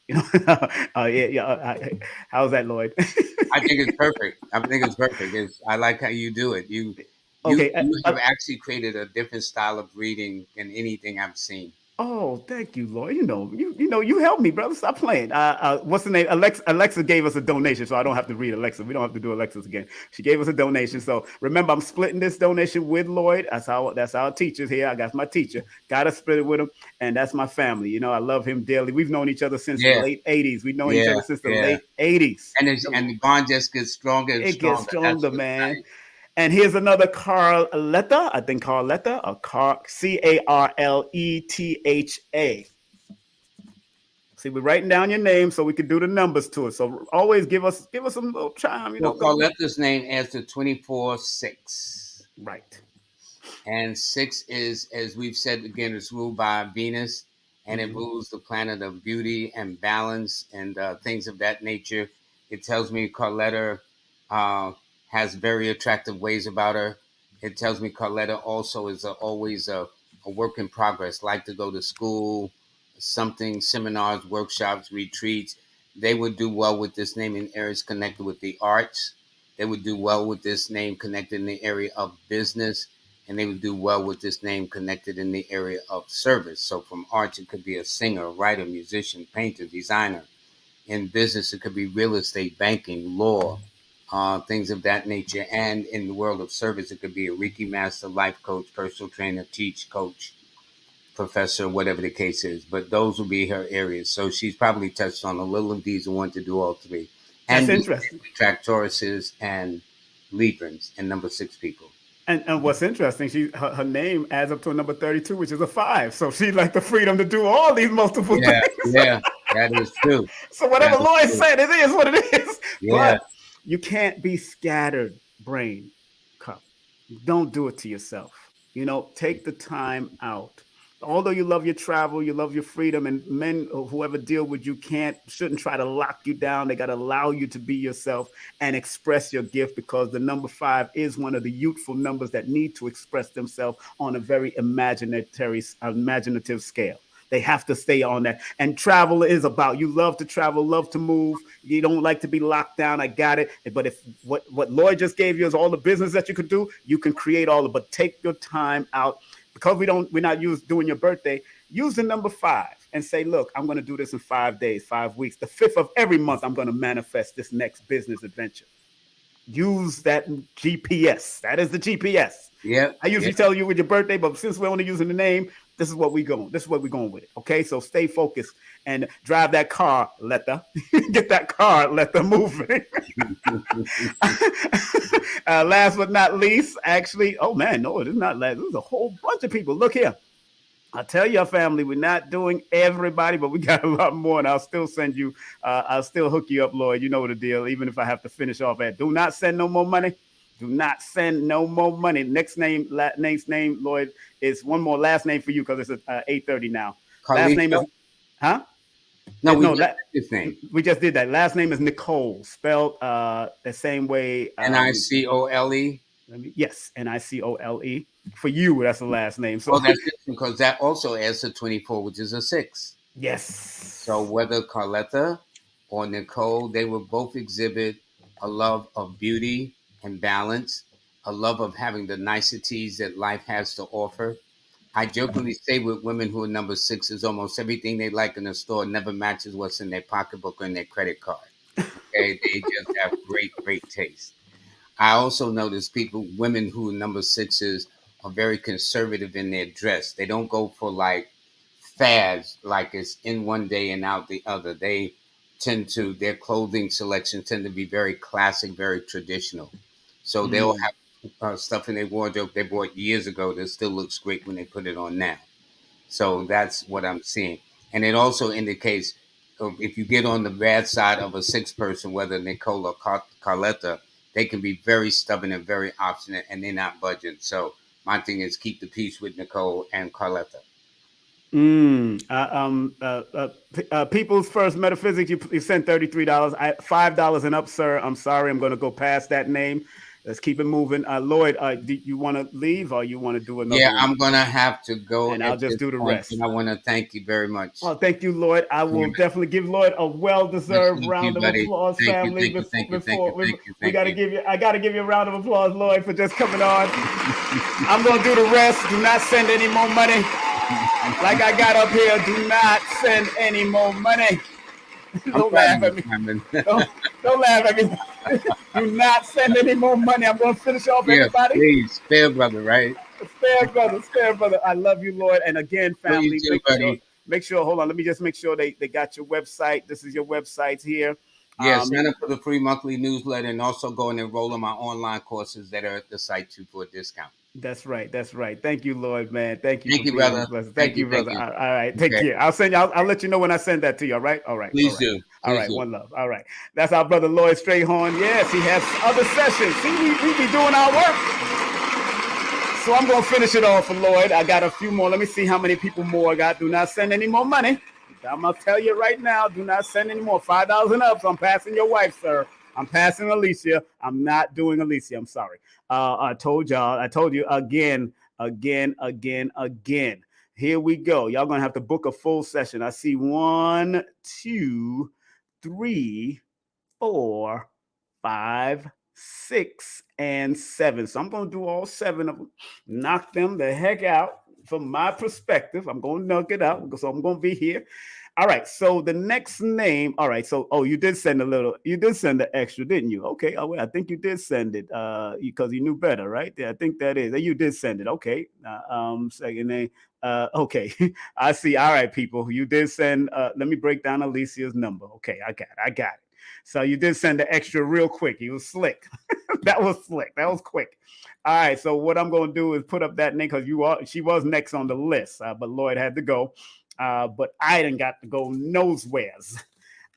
You know, how's that, Lloyd? I think it's perfect. I think it's perfect. I like how you do it. You Okay. you have actually created a different style of reading than anything I've seen. Oh, thank you, Lord. You helped me, brother. Stop playing. What's the name? Alexa gave us a donation, so I don't have to read Alexa. We don't have to do Alexa's again. She gave us a donation. So remember, I'm splitting this donation with Lloyd. That's our teachers here. I got my teacher. Gotta split it with him, and that's my family. I love him dearly. We've known each other since the Yeah, late '80s. We've known each yeah, other since the yeah. late '80s. And the bond just gets stronger and It gets stronger. That's stronger, what's man. nice. And here's another Carletta. I think Carletta, or Carletha. See, we're writing down your name so we can do the numbers to it. So always give us some little chime, So little Carletta's name adds to 24-6. right. And 6 is, as we've said again, it's ruled by Venus, and it Mm-hmm. rules the planet of beauty and balance and things of that nature. It tells me Carletta uh, has very attractive ways about her. It tells me Carletta also is always a work in progress, like to go to school, something, seminars, workshops, retreats. They would do well with this name in areas connected with the arts. They would do well with this name connected in the area of business and they would do well with this name connected in the area of service. So from arts, it could be a singer, writer, musician, painter, designer. In business, it could be real estate, banking, law, things of that nature. And in the world of service, it could be a Reiki master, life coach, personal trainer, teach, coach, professor, whatever the case is. But those will be her areas. So she's probably touched on a little of these and want to do all three. That's And interesting. we track Tauruses and Librans and number 6 people. And what's interesting, her name adds up to a number 32, which is a 5. So she like the freedom to do all these multiple things. Yeah, that is true. So whatever Lloyd said, it is what it is. Yeah. But you can't be scattered, brain cup. Don't do it to yourself. Take the time out. Although you love your travel, you love your freedom, and men or whoever deal with you shouldn't try to lock you down. They got to allow you to be yourself and express your gift, because the number 5 is one of the youthful numbers that need to express themselves on a very imaginative scale. They have to stay on that. And travel is about, you love to travel, love to move. You don't like to be locked down. I got it. But if what Lloyd just gave you is all the business that you could do, you can create all of it. But take your time out. Because we're not doing your birthday, use the number 5 and say, look, I'm going to do this in 5 days, 5 weeks. The 5th of every month, I'm going to manifest this next business adventure. Use that GPS. That is the GPS. Yeah. I usually tell you with your birthday, but since we're only using the name, this is what we're going. This is what we're going with it. Okay, so stay focused and drive that car, Letha. Get that car, Letha, moving. Last but not least, actually, oh man, no, it is not last. There's a whole bunch of people. Look here. I'll tell your family, we're not doing everybody, but we got a lot more, and I'll still send you, I'll still hook you up, Lloyd. You know the deal, even if I have to finish off at, do not send no more money. Do not send no more money. Next name, Lloyd, is one more last name for you, because it's 8:30 now. Carlito? Last name is, huh? No, his name. We just did that. Last name is Nicole, spelled the same way. Nicole. Yes, Nicole. For you, that's the last name. So that's it, because that also adds to 24, which is a 6. Yes. So whether Carletta or Nicole, they will both exhibit a love of beauty and balance, a love of having the niceties that life has to offer. I jokingly say with women who are number 6 is almost everything they like in the store never matches what's in their pocketbook or in their credit card. Okay, they just have great taste. I also notice women who are number 6s are very conservative in their dress. They don't go for like fads, like it's in one day and out the other. They their clothing selections tend to be very classic, very traditional. So they'll have stuff in their wardrobe they bought years ago that still looks great when they put it on now. So that's what I'm seeing. And it also indicates if you get on the bad side of a 6 person, whether Nicole or Carletta, they can be very stubborn and very obstinate, and they're not budging. So my thing is keep the peace with Nicole and Carletta. People's First Metaphysics, you sent $33. $5 and up, sir. I'm sorry, I'm going to go past that name. Let's keep it moving. Lloyd, do you want to leave, or you want to do another? Yeah, one? I'm going to have to go. And I'll just do the rest. And I want to thank you very much. Oh, thank you, Lloyd. I will definitely give Lloyd a well-deserved round of applause, family. I got to give you a round of applause, Lloyd, for just coming on. I'm going to do the rest. Do not send any more money. Like I got up here, do not send any more money. Don't laugh at me. Don't laugh at me. Do not send any more money. I'm going to finish off everybody. Please, spare brother, right? Spare brother. I love you, Lord. And again, family, make sure, hold on. Let me just make sure they got your website. This is your website here. Yeah, sign up for the free monthly newsletter, and also go and enroll in my online courses that are at the site too for a discount. That's right. Thank you, Lloyd, man. Thank you. Thank you, brother. Thank you, brother. All right. Take care. I'll send you. I'll let you know when I send that to you. All right. Please do. All right. One love. All right. That's our brother Lloyd Strayhorn. Yes, he has other sessions. See, we be doing our work. So I'm gonna finish it off for Lloyd. I got a few more. Let me see how many people more I got. Do not send any more money. I'm gonna tell you right now. Do not send any more. $5 and up. So I'm passing your wife, sir. I'm passing Alicia. I'm not doing Alicia. I'm sorry. I told you again. Here we go. Y'all gonna have to book a full session. I see 1, 2, 3, 4, 5, 6, and 7. So I'm going to do all 7 of them, knock them the heck out from my perspective. I'm going to knock it out. So I'm going to be here. All right. So the next name. All right. So, you did send you did send the extra, didn't you? Okay. Oh, well, I think you did send it because you knew better, right? Yeah, I think that is. You did send it. Okay. Second name. Okay. I see. All right, people. You did send, let me break down Alicia's number. Okay. I got it. So you did send the extra real quick. You was slick. That was slick. That was quick. All right. So what I'm going to do is put up that name because she was next on the list, but Lloyd had to go. But I didn't got to go nowheres.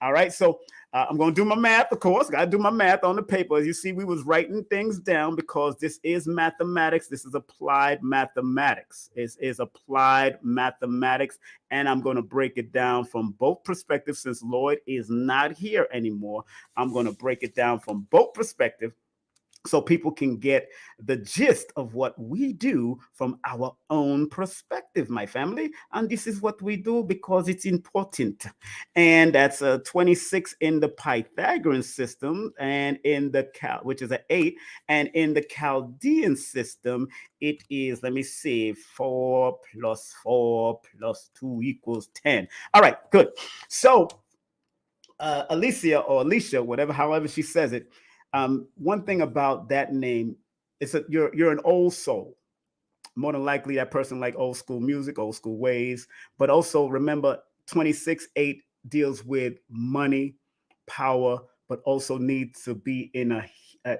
All right. So I'm going to do my math, of course. Got to do my math on the paper. As you see, we was writing things down because this is mathematics. This is applied mathematics. It is applied mathematics. And I'm going to break it down from both perspectives. Since Lloyd is not here anymore, I'm going to break it down from both perspectives, so people can get the gist of what we do from our own perspective, my family. And this is what we do because it's important. And that's a 26 in the Pythagorean system, and in the which is an 8. And in the Chaldean system, it is, let me see, 4 plus 4 plus 2 equals 10. All right, good. So Alicia, or Alicia, however she says it, one thing about that name is that you're an old soul. More than likely, that person like old school music, old school ways. But also remember, 26/8 deals with money, power, but also needs to be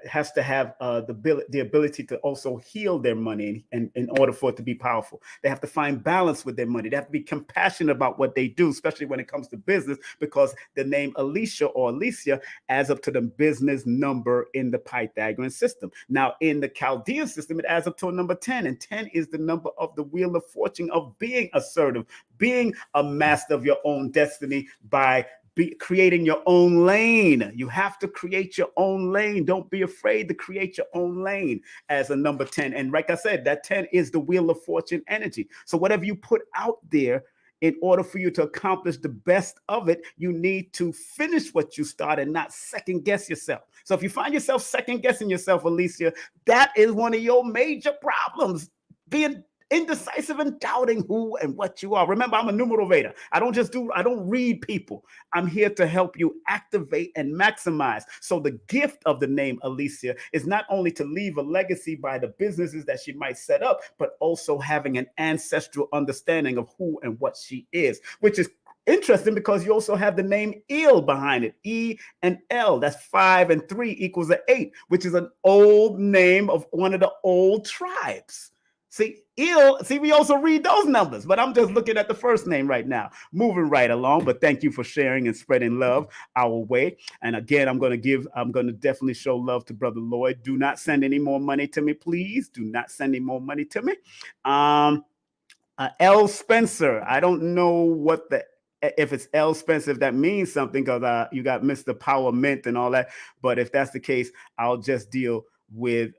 has to have the ability to also heal their money, and in order for it to be powerful. They have to find balance with their money. They have to be compassionate about what they do, especially when it comes to business, because the name Alicia or Alicia adds up to the business number in the Pythagorean system. Now, in the Chaldean system, it adds up to a number 10, and 10 is the number of the wheel of fortune, of being assertive, being a master of your own destiny by creating your own lane. You have to create your own lane. Don't be afraid to create your own lane as a number 10. And like I said, that 10 is the wheel of fortune energy. So whatever you put out there, in order for you to accomplish the best of it, you need to finish what you started, not second guess yourself. So if you find yourself second guessing yourself, Alicia, that is one of your major problems. Being indecisive and doubting who and what you are. Remember, I'm a numerologator. I don't read people. I'm here to help you activate and maximize. So the gift of the name Alicia is not only to leave a legacy by the businesses that she might set up, but also having an ancestral understanding of who and what she is, which is interesting because you also have the name Il behind it. E and L. That's 5 and 3 equals 8, which is an old name of one of the old tribes. See, we also read those numbers, but I'm just looking at the first name right now, moving right along. But thank you for sharing and spreading love our way. And again, I'm going to definitely show love to Brother Lloyd. Do not send any more money to me, please. Do not send any more money to me. L. Spencer. I don't know if it's L. Spencer, if that means something, because you got Mr. Power Mint and all that. But if that's the case, I'll just deal with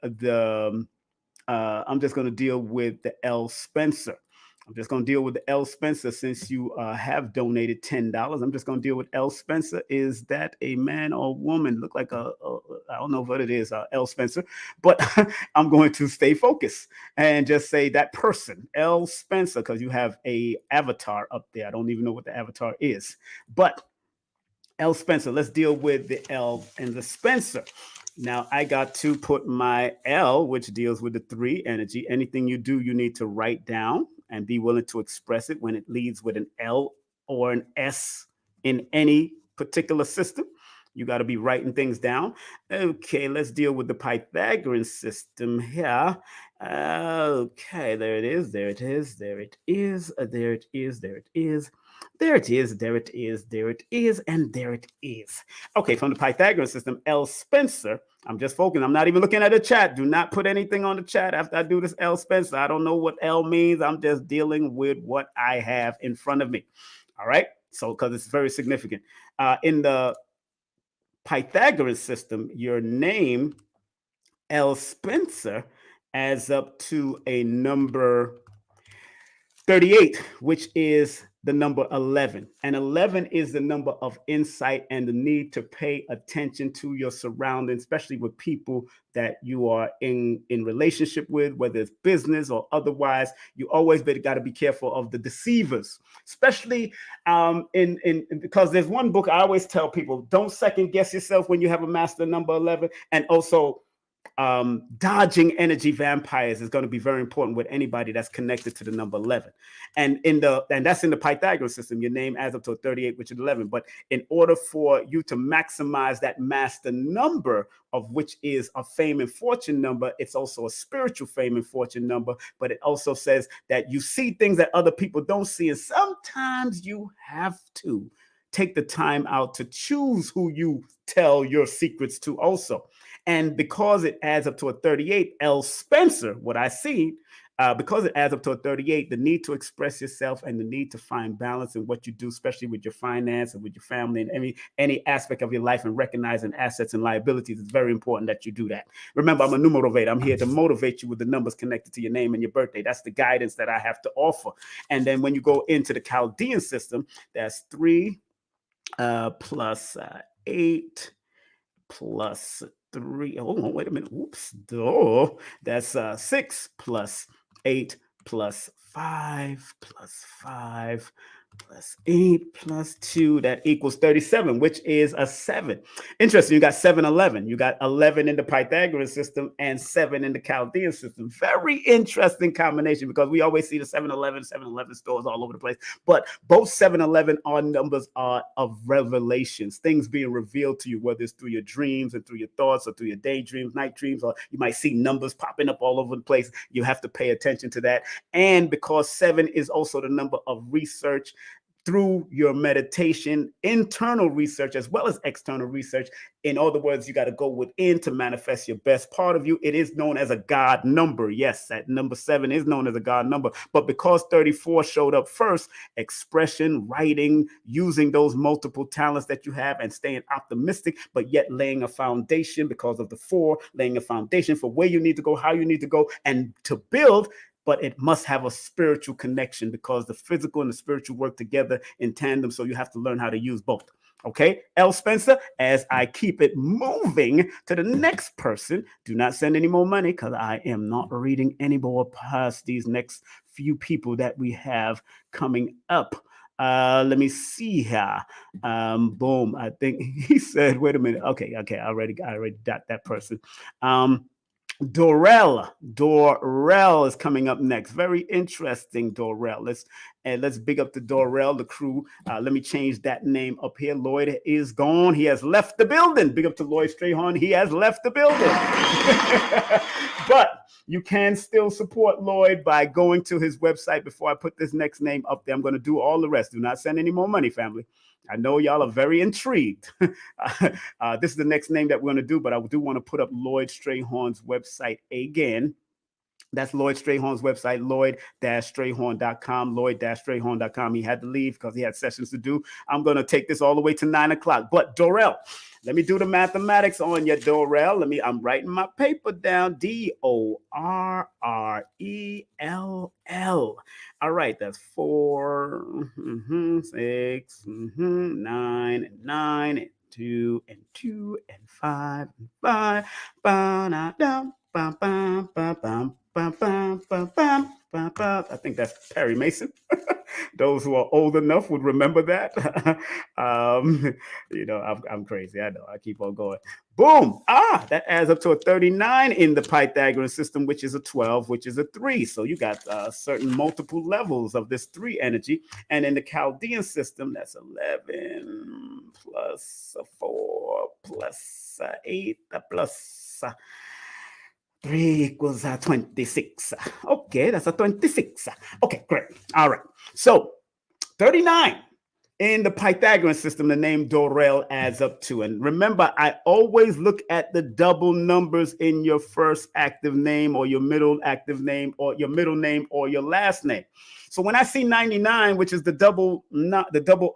I'm just going to deal with the L. Spencer. I'm just going to deal with the L. Spencer since you have donated $10. I'm just going to deal with L. Spencer. Is that a man or woman? Look like I don't know what it is, L. Spencer, but I'm going to stay focused and just say that person, L. Spencer, because you have a avatar up there. I don't even know what the avatar is, but L. Spencer. Let's deal with the L and the Spencer. Now, I got to put my L, which deals with the 3 energy. Anything you do, you need to write down and be willing to express it when it leads with an L or an S in any particular system. You got to be writing things down. Okay, let's deal with the Pythagorean system here. Okay, there it is. There it is. There it is. There it is. There it is. There it is, there it is, there it is, and there it is. Okay, from the Pythagorean system, L. Spencer. I'm just focusing. I'm not even looking at the chat. Do not put anything on the chat after I do this L. Spencer. I don't know what L means. I'm just dealing with what I have in front of me. All right? So, because it's very significant. In the Pythagorean system, your name, L. Spencer, adds up to a number 38, which is the number 11. And 11 is the number of insight and the need to pay attention to your surroundings, especially with people that you are in relationship with, whether it's business or otherwise. You always got to be careful of the deceivers, especially because there's one book I always tell people, don't second guess yourself when you have a master number 11. And also, dodging energy vampires is going to be very important with anybody that's connected to the number 11. And that's in the Pythagorean system. Your name adds up to a 38, which is 11. But in order for you to maximize that master number, of which is a fame and fortune number, it's also a spiritual fame and fortune number. But it also says that you see things that other people don't see. And sometimes you have to take the time out to choose who you tell your secrets to also. And because it adds up to a 38, L. Spencer, what I see, because it adds up to a 38, the need to express yourself and the need to find balance in what you do, especially with your finance and with your family and any aspect of your life, and recognizing assets and liabilities, it's very important that you do that. Remember, I'm a numerologist. I'm here to motivate you with the numbers connected to your name and your birthday. That's the guidance that I have to offer. And then when you go into the Chaldean system, that's 3 plus 8 plus 3. Oh, wait a minute. Oops. Oh, that's 6 plus 8 plus 5 plus 5 plus 8 plus 2. That equals 37, which is a 7. Interesting. You got 7, 11. You got 11 in the Pythagorean system and 7 in the Chaldean system. Very interesting combination, because we always see the 7-Eleven stores all over the place. But both 7-11 are numbers of revelations, things being revealed to you, whether it's through your dreams and through your thoughts or through your daydreams, night dreams, or you might see numbers popping up all over the place. You have to pay attention to that. And because 7 is also the number of research, through your meditation, internal research as well as external research. In other words, you got to go within to manifest your best part of you. It is known as a God number. Yes, that number 7 is known as a God number. But because 34 showed up first, expression, writing, using those multiple talents that you have and staying optimistic, but yet laying a foundation because of the 4, laying a foundation for where you need to go, how you need to go, and to build. But it must have a spiritual connection, because the physical and the spiritual work together in tandem. So you have to learn how to use both. Okay, L. Spencer, as I keep it moving to the next person, do not send any more money, because I am not reading any more past these next few people that we have coming up. Let me see here. Boom. I think he said, wait a minute. Okay. I already got that person. Dorel is coming up next. Very interesting, Dorel. Let's big up the Dorel, the crew. Let me change that name up here. Lloyd is gone. He has left the building. Big up to Lloyd Strayhorn. He has left the building. But you can still support Lloyd by going to his website. Before I put this next name up there, I'm going to do all the rest. Do not send any more money, family. I know y'all are very intrigued. This is the next name that we're going to do, but I do want to put up Lloyd Strayhorn's website again. That's Lloyd Strayhorn's website, lloyd-strayhorn.com, lloyd-strayhorn.com. He had to leave because he had sessions to do. I'm going to take this all the way to 9 o'clock. But Dorel, let me do the mathematics on you, Dorel. I'm writing my paper down. Dorrell. All right, that's 4, 6, 9, and 9, and 2, and 2, and 5, and 5. Down. Bam, bam, bam, bam, bam, bam, bam, bam, bam, bam. I think that's Perry Mason. Those who are old enough would remember that. I'm crazy. I know. I keep on going. Boom. That adds up to a 39 in the Pythagorean system, which is a 12, which is a 3. So you got certain multiple levels of this 3 energy. And in the Chaldean system, that's 11 plus 4 plus 8 plus 3 equals 26. Okay, that's a 26. Okay, great. All right. So 39 in the Pythagorean system, the name Dorel adds up to. And remember, I always look at the double numbers in your first active name or your middle active name or your middle name or your last name. So when I see 99, which is the double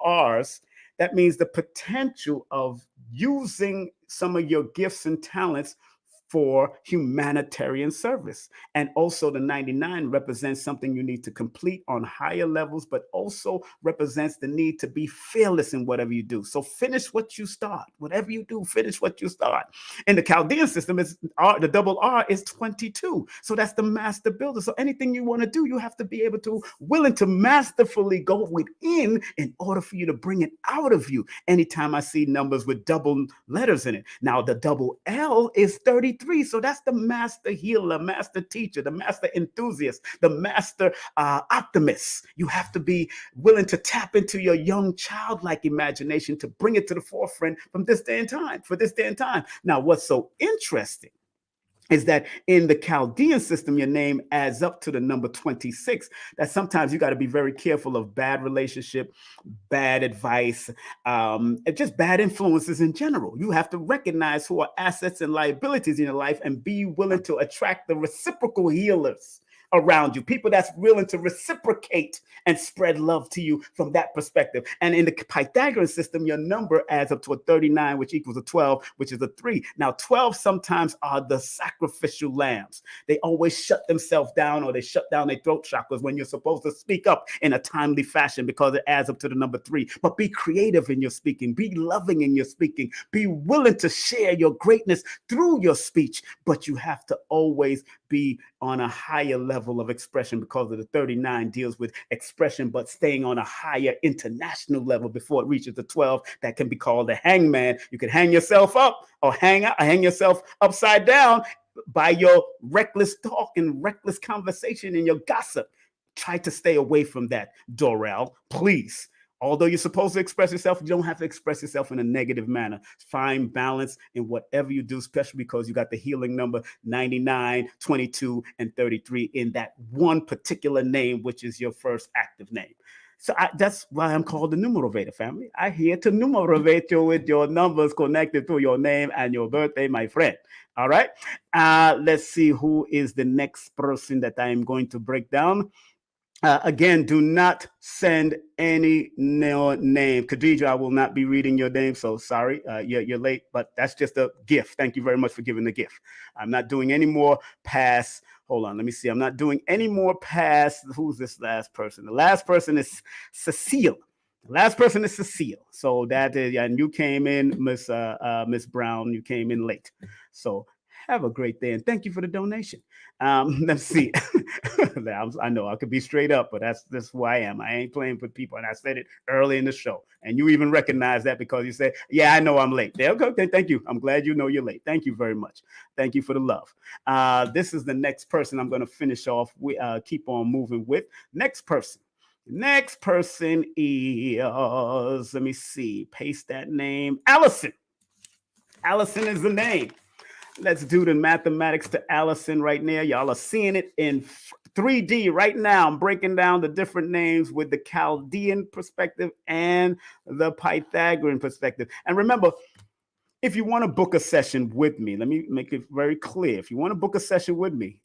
R's, that means the potential of using some of your gifts and talents for humanitarian service. And also the 99 represents something you need to complete on higher levels, but also represents the need to be fearless in whatever you do. So finish what you start. Whatever you do, finish what you start. In the Chaldean system, the double R is 22. So that's the master builder. So anything you want to do, you have to be able to, willing to masterfully go within in order for you to bring it out of you. Anytime I see numbers with double letters in it. Now the double L is 33. So that's the master healer, master teacher, the master enthusiast, the master optimist. You have to be willing to tap into your young childlike imagination to bring it to the forefront from this day and time, for this day and time. Now, what's so interesting is that in the Chaldean system, your name adds up to the number 26. That sometimes you got to be very careful of bad relationship, bad advice, and just bad influences in general. You have to recognize who are assets and liabilities in your life and be willing to attract the reciprocal healers around you, people that's willing to reciprocate and spread love to you from that perspective. And in the Pythagorean system, your number adds up to a 39, which equals a 12, which is a 3. Now, 12 sometimes are the sacrificial lambs. They always shut themselves down, or they shut down their throat chakras when you're supposed to speak up in a timely fashion because it adds up to the number 3. But be creative in your speaking, be loving in your speaking, be willing to share your greatness through your speech, but you have to always be on a higher level of expression because of the 39 deals with expression, but staying on a higher international level before it reaches the 12 that can be called the hangman. You can hang yourself up or hang yourself upside down by your reckless talk and reckless conversation and your gossip. Try to stay away from that, Dorel, please. Although you're supposed to express yourself, you don't have to express yourself in a negative manner. Find balance in whatever you do, especially because you got the healing number 99, 22, and 33 in that one particular name, which is your first active name. So that's why I'm called the Numerovator, family. I'm here to numerovate you with your numbers connected to your name and your birthday, my friend. All right. Let's see who is the next person that I am going to break down. Again, do not send any name. Khadija, I will not be reading your name, so sorry, you're late, but that's just a gift. Thank you very much for giving the gift. I'm not doing any more past. Hold on, let me see. I'm not doing any more past. Who's this last person? The last person is Cecile. The last person is Cecile. So that is, and you came in, Miss Brown. You came in late. So have a great day, and thank you for the donation. Let's see. I know I could be straight up, but that's who I am. I ain't playing with people, and I said it early in the show, and you even recognize that because you said, "Yeah, I know I'm late." There, okay, thank you. I'm glad you know you're late. Thank you very much. Thank you for the love. This is the next person I'm going to finish off. We keep on moving with next person. Next person is, let me see, paste that name, Allison. Allison is the name. Let's do the mathematics to Allison right now. Y'all are seeing it in 3D right now. I'm breaking down the different names with the Chaldean perspective and the Pythagorean perspective. And remember, if you want to book a session with me, let me make it very clear. If you want to book a session with me,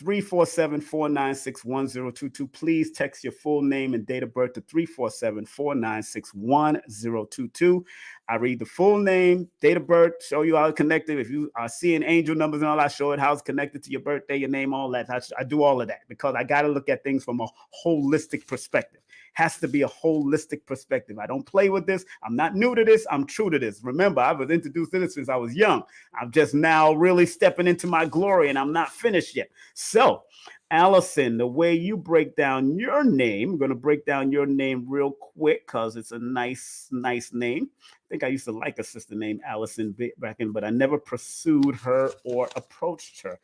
347-496-1022. Please text your full name and date of birth to 347-496-1022. I read the full name, date of birth, show you how it's connected. If you are seeing angel numbers and all, I show it how it's connected to your birthday, your name, all that. I do all of that because I got to look at things from a holistic perspective. Has to be a holistic perspective. I don't play with this. I'm not new to this. I'm true to this. Remember, I was introduced to this since I was young. I'm just now really stepping into my glory, and I'm not finished yet. So, Allison, the way you break down your name, I'm going to break down your name real quick because it's a nice name. I think I used to like a sister named Allison back in, but I never pursued her or approached her.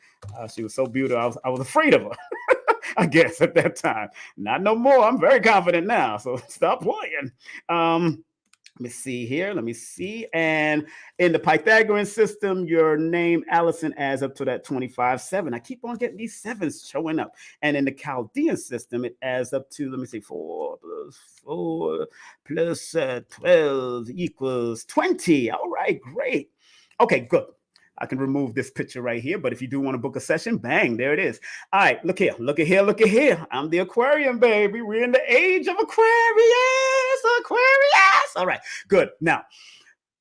She was so beautiful. I was afraid of her. I guess at that time. Not no more. I'm very confident now. So stop playing. Let me see here. Let me see. And in the Pythagorean system, your name, Allison, adds up to that 25-7. I keep on getting these sevens showing up. And in the Chaldean system, it adds up to, let me see, 4 plus 4 plus 12 equals 20. All right, great. Okay, good. I can remove this picture right here, but if you do want to book a session, bang, there it is. All right, look here, look at here, look at here. I'm the Aquarian, baby. We're in the age of Aquarius. All right, good. Now,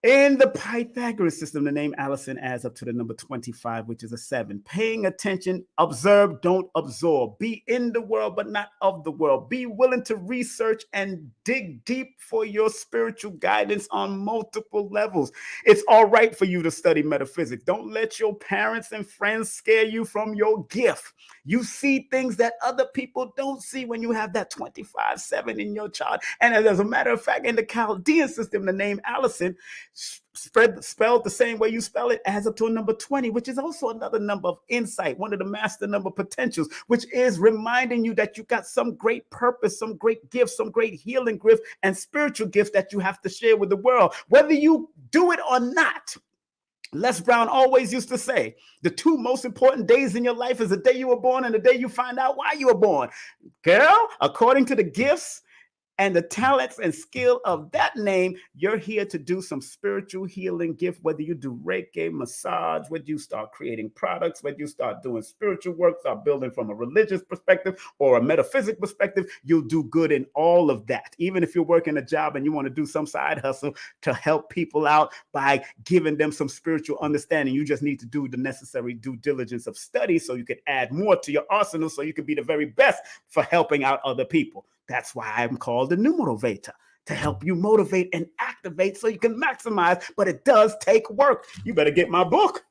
In the Pythagoras system, the name Allison adds up to the number 25, which is a 7. Paying attention, observe, don't absorb. Be in the world, but not of the world. Be willing to research and dig deep for your spiritual guidance on multiple levels. It's all right for you to study metaphysics. Don't let your parents and friends scare you from your gift. You see things that other people don't see when you have that 25-7 in your chart. And as a matter of fact, in the Chaldean system, the name Allison, spelled the same way you spell it, adds up to a number 20, which is also another number of insight, one of the master number potentials, which is reminding you that you got some great purpose, some great gifts, some great healing gifts and spiritual gifts that you have to share with the world, whether you do it or not. Les Brown always used to say, the two most important days in your life is the day you were born and the day you find out why you were born. Girl, according to the gifts and the talents and skill of that name, you're here to do some spiritual healing gift, whether you do Reiki, massage, whether you start creating products, whether you start doing spiritual work, start building from a religious perspective or a metaphysic perspective, you'll do good in all of that. Even if you're working a job and you want to do some side hustle to help people out by giving them some spiritual understanding, you just need to do the necessary due diligence of study so you can add more to your arsenal so you can be the very best for helping out other people. That's why I'm called the numerologator, to help you motivate and activate so you can maximize, but it does take work. You better get my book,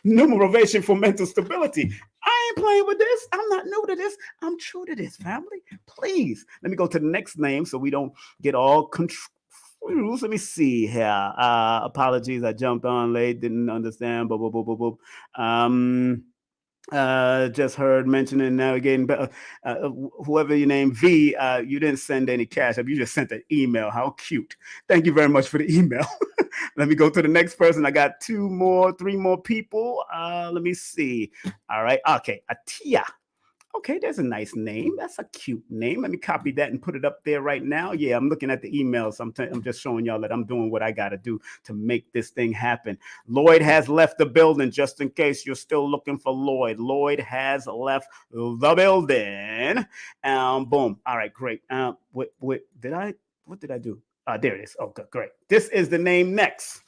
Numerovation for Mental Stability. I ain't playing with this. I'm not new to this. I'm true to this, family. Please, let me go to the next name so we don't get all confused. Let me see here. Apologies, I jumped on late, didn't understand. Just heard mentioning navigating, but whoever you name, V, you didn't send any cash up. You just sent an email. How cute. Thank you very much for the email. Let me go to the next person. I got three more people. Let me see. All right. Okay. Atia. Okay, there's a nice name. That's a cute name. Let me copy that and put it up there right now. Yeah, I'm looking at the emails. I'm just showing y'all that I'm doing what I got to do to make this thing happen. Lloyd has left the building, just in case you're still looking for Lloyd. Lloyd has left the building. Boom. All right, great. What did I do? There it is. Oh, good, great. This is the name next.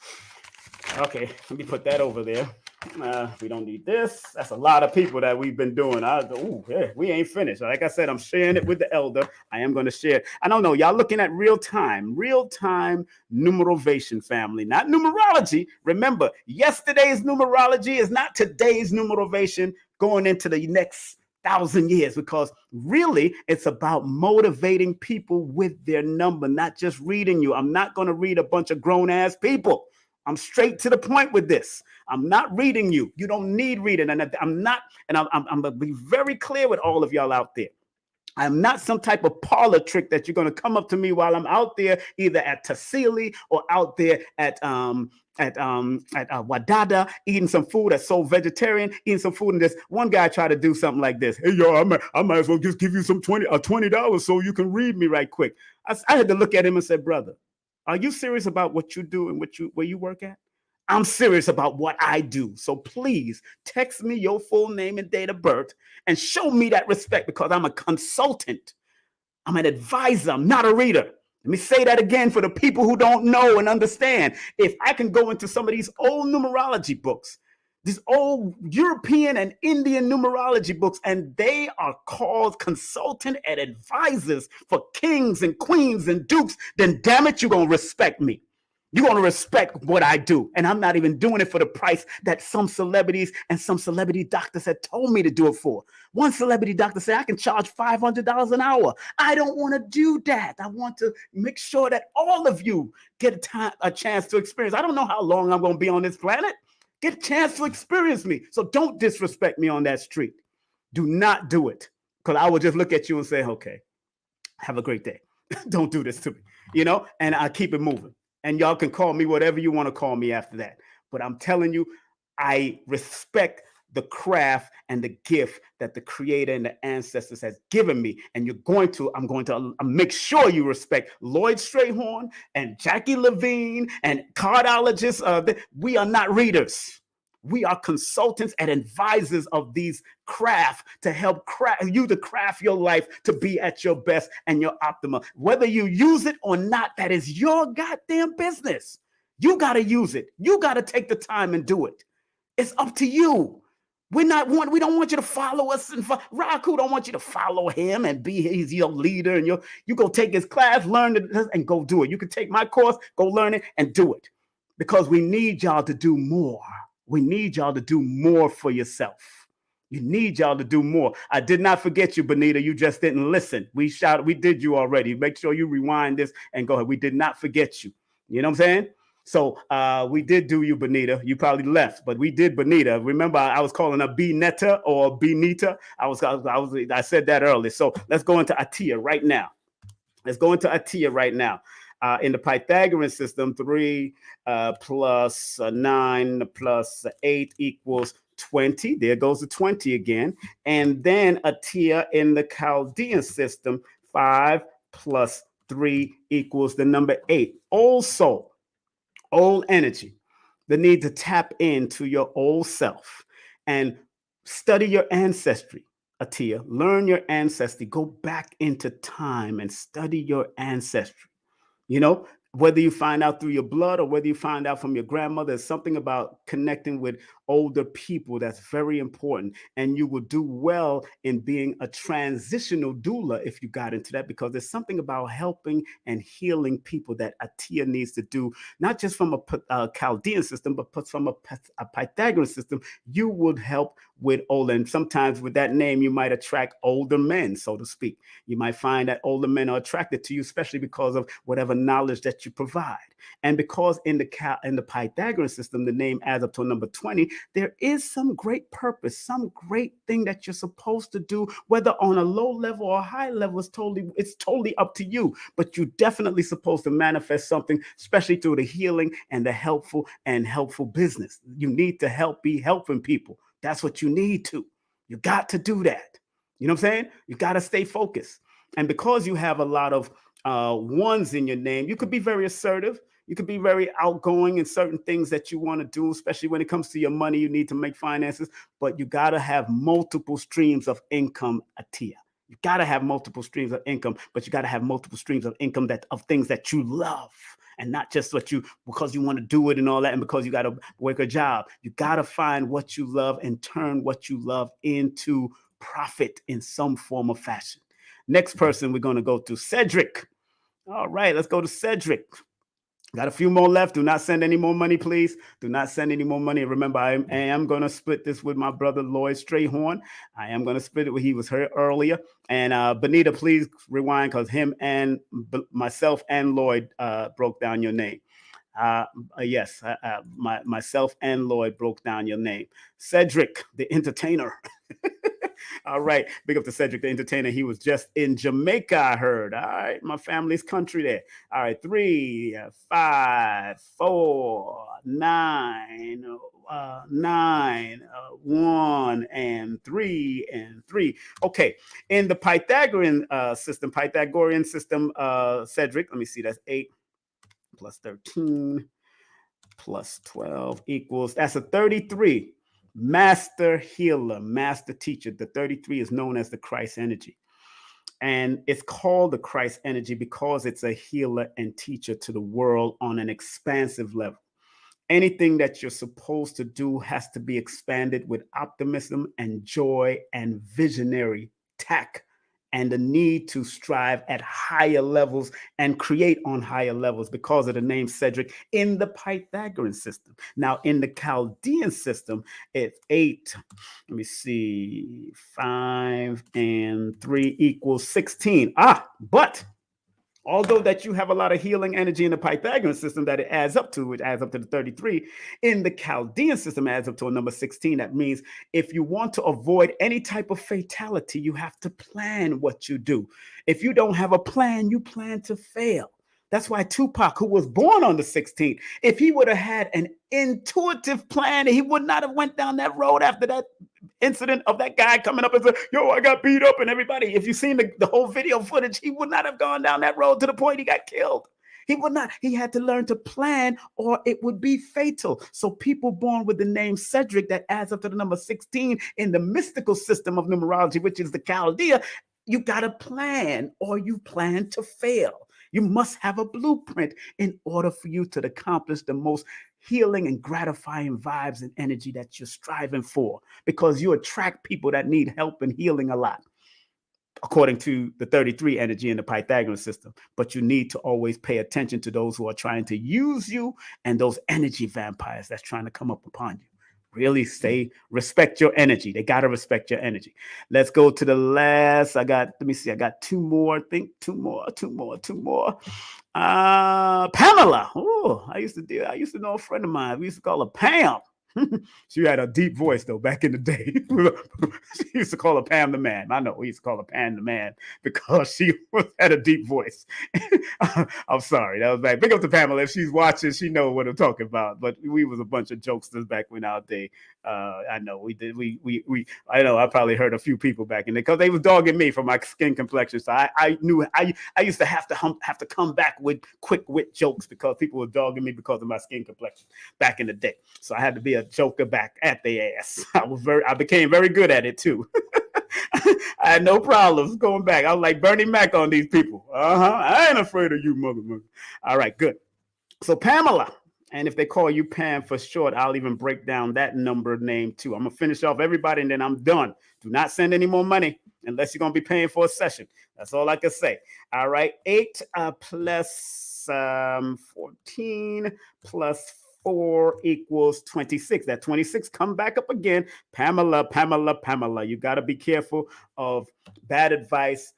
Okay, let me put that over there. We don't need this. That's a lot of people that we've been doing. We ain't finished. Like I said, I'm sharing it with the elder. I am going to share. I don't know. Y'all looking at real time numerovation, family, not numerology. Remember, yesterday's numerology is not today's numerovation going into the next 1,000 years, because really it's about motivating people with their number, not just reading you. I'm not going to read a bunch of grown ass people. I'm straight to the point with this. I'm not reading you. You don't need reading. And I'm going to be very clear with all of y'all out there. I'm not some type of parlor trick that you're going to come up to me while I'm out there, either at Tassili or out there at Wadada, eating some food that's so vegetarian, eating some food. And this one guy tried to do something like this. Hey, yo, I might as well just give you some $20 so you can read me right quick. I had to look at him and say, brother, are you serious about what you do and where you work at? I'm serious about what I do. So please text me your full name and date of birth and show me that respect, because I'm a consultant. I'm an advisor. I'm not a reader. Let me say that again for the people who don't know and understand. If I can go into some of these old numerology books, these old European and Indian numerology books, and they are called consultant and advisors for kings and queens and dukes, then damn it, you're going to respect me. You're going to respect what I do. And I'm not even doing it for the price that some celebrities and some celebrity doctors had told me to do it for. One celebrity doctor said I can charge $500 an hour. I don't want to do that. I want to make sure that all of you get a chance to experience. I don't know how long I'm going to be on this planet. Get a chance to experience me. So don't disrespect me on that street. Do not do it, because I will just look at you and say, okay, have a great day. Don't do this to me, and I keep it moving. And y'all can call me whatever you want to call me after that. But I'm telling you, I respect the craft and the gift that the creator and the ancestors has given me. And I'm going to make sure you respect Lloyd Strayhorn and Jackie Levine and cardologists. We are not readers. We are consultants and advisors of these craft to help craft your life to be at your best and your optimal. Whether you use it or not, that is your goddamn business. You got to use it. You got to take the time and do it. It's up to you. We don't want you to follow us, and Raku don't want you to follow him and be he's your leader, and you go take his class, learn it, and go do it. You can take my course, go learn it, and do it, because we need y'all to do more. We need y'all to do more for yourself. You need y'all to do more. I did not forget you, Benita. You just didn't listen. We did you already. Make sure you rewind this and go ahead. We did not forget you. You know what I'm saying? So we did do you, Benita. You probably left, but we did Benita. Remember, I was calling her Benetta or Benita. I said that earlier. So let's go into Atia right now. In the Pythagorean system, 3 plus 9 plus 8 equals 20. There goes the 20 again. And then Atia in the Chaldean system, 5 plus 3 equals the number 8. Also, old energy, the need to tap into your old self and study your ancestry. Atia, learn your ancestry. Go back into time and study your ancestry. You know, whether you find out through your blood or whether you find out from your grandmother, there's something about connecting with older people that's very important. And you will do well in being a transitional doula if you got into that, because there's something about helping and healing people that Atia needs to do, not just from a Chaldean system, but from a Pythagorean system. You would help with older, and sometimes with that name, you might attract older men, so to speak. You might find that older men are attracted to you, especially because of whatever knowledge that you provide. And because in the Pythagorean system, the name adds up to a number 20, there is some great purpose, some great thing that you're supposed to do, whether on a low level or high level. It's totally up to you. But you're definitely supposed to manifest something, especially through the healing and the helpful business. You need to be helping people. That's what you need to. You got to do that. You know what I'm saying? You got to stay focused. And because you have a lot of ones in your name, you could be very assertive. You could be very outgoing in certain things that you want to do, especially when it comes to your money. You need to make finances, but you got to have multiple streams of income, Atia. You got to have multiple streams of income, but you got to have multiple streams of income of things that you love, and not just because you want to do it and all that, and because you got to work a job. You got to find what you love and turn what you love into profit in some form or fashion. Next person we're going to go to, Cedric. All right, let's go to Cedric. Got a few more left. Do not send any more money, please. Do not send any more money. Remember, I am going to split this with my brother, Lloyd Strayhorn. I am going to split it with, he was here earlier. And Benita, please rewind, because him and myself and Lloyd broke down your name. Yes, myself and Lloyd broke down your name. Cedric, the entertainer. All right. Big up to Cedric, the entertainer. He was just in Jamaica, I heard. All right. My family's country there. All right. 3, 5, 4, 9, 1, and 3, and 3. Okay. In the Pythagorean system, Cedric, let me see. That's 8 plus 13 plus 12 equals, that's a 33. Master healer, master teacher. The 33 is known as the Christ energy. And it's called the Christ energy because it's a healer and teacher to the world on an expansive level. Anything that you're supposed to do has to be expanded with optimism and joy and visionary tact, and the need to strive at higher levels and create on higher levels because of the name Cedric in the Pythagorean system. Now, in the Chaldean system, it's 8. Let me see. 5 and 3 equals 16. But although that you have a lot of healing energy in the Pythagorean system that it adds up to, the 33. In the Chaldean system, it adds up to a number 16. That means if you want to avoid any type of fatality, you have to plan what you do. If you don't have a plan, you plan to fail. That's why Tupac, who was born on the 16th, if he would have had an intuitive plan, he would not have went down that road after that incident of that guy coming up and saying, yo, I got beat up, and everybody, if you've seen the whole video footage, he would not have gone down that road to the point he got killed. He would not. He had to learn to plan or it would be fatal. So people born with the name Cedric that adds up to the number 16 in the mystical system of numerology, which is the Chaldea, you got to plan or you plan to fail. You must have a blueprint in order for you to accomplish the most healing and gratifying vibes and energy that you're striving for, because you attract people that need help and healing a lot, according to the 33 energy in the Pythagorean system. But you need to always pay attention to those who are trying to use you and those energy vampires that's trying to come up upon you. Really respect your energy. They got to respect your energy. Let's go to the last. I got two more. I think two more. Pamela. Oh, I used to know a friend of mine. We used to call her Pam. She had a deep voice, though, back in the day. She used to call her Pam the Man. I know we used to call her Pam the Man because she had a deep voice. I'm sorry. That was bad. Big up to Pamela. If she's watching, she knows what I'm talking about. But we was a bunch of jokesters back when our day. I know we did. I know I probably hurt a few people back in there because they was dogging me for my skin complexion. So I knew I used to have to come back with quick wit jokes because people were dogging me because of my skin complexion back in the day. So I had to be a joker back at their ass. I became very good at it too. I had no problems going back. I was like Bernie Mac on these people. I ain't afraid of you, motherfucker. All right, good. So Pamela, and if they call you Pam for short, I'll even break down that number name too. I'm gonna finish off everybody and then I'm done. Do not send any more money unless you're gonna be paying for a session. That's all I can say. All right, 8 plus 14 plus 4 equals 26. That 26 come back up again. Pamela. You got to be careful of bad advice,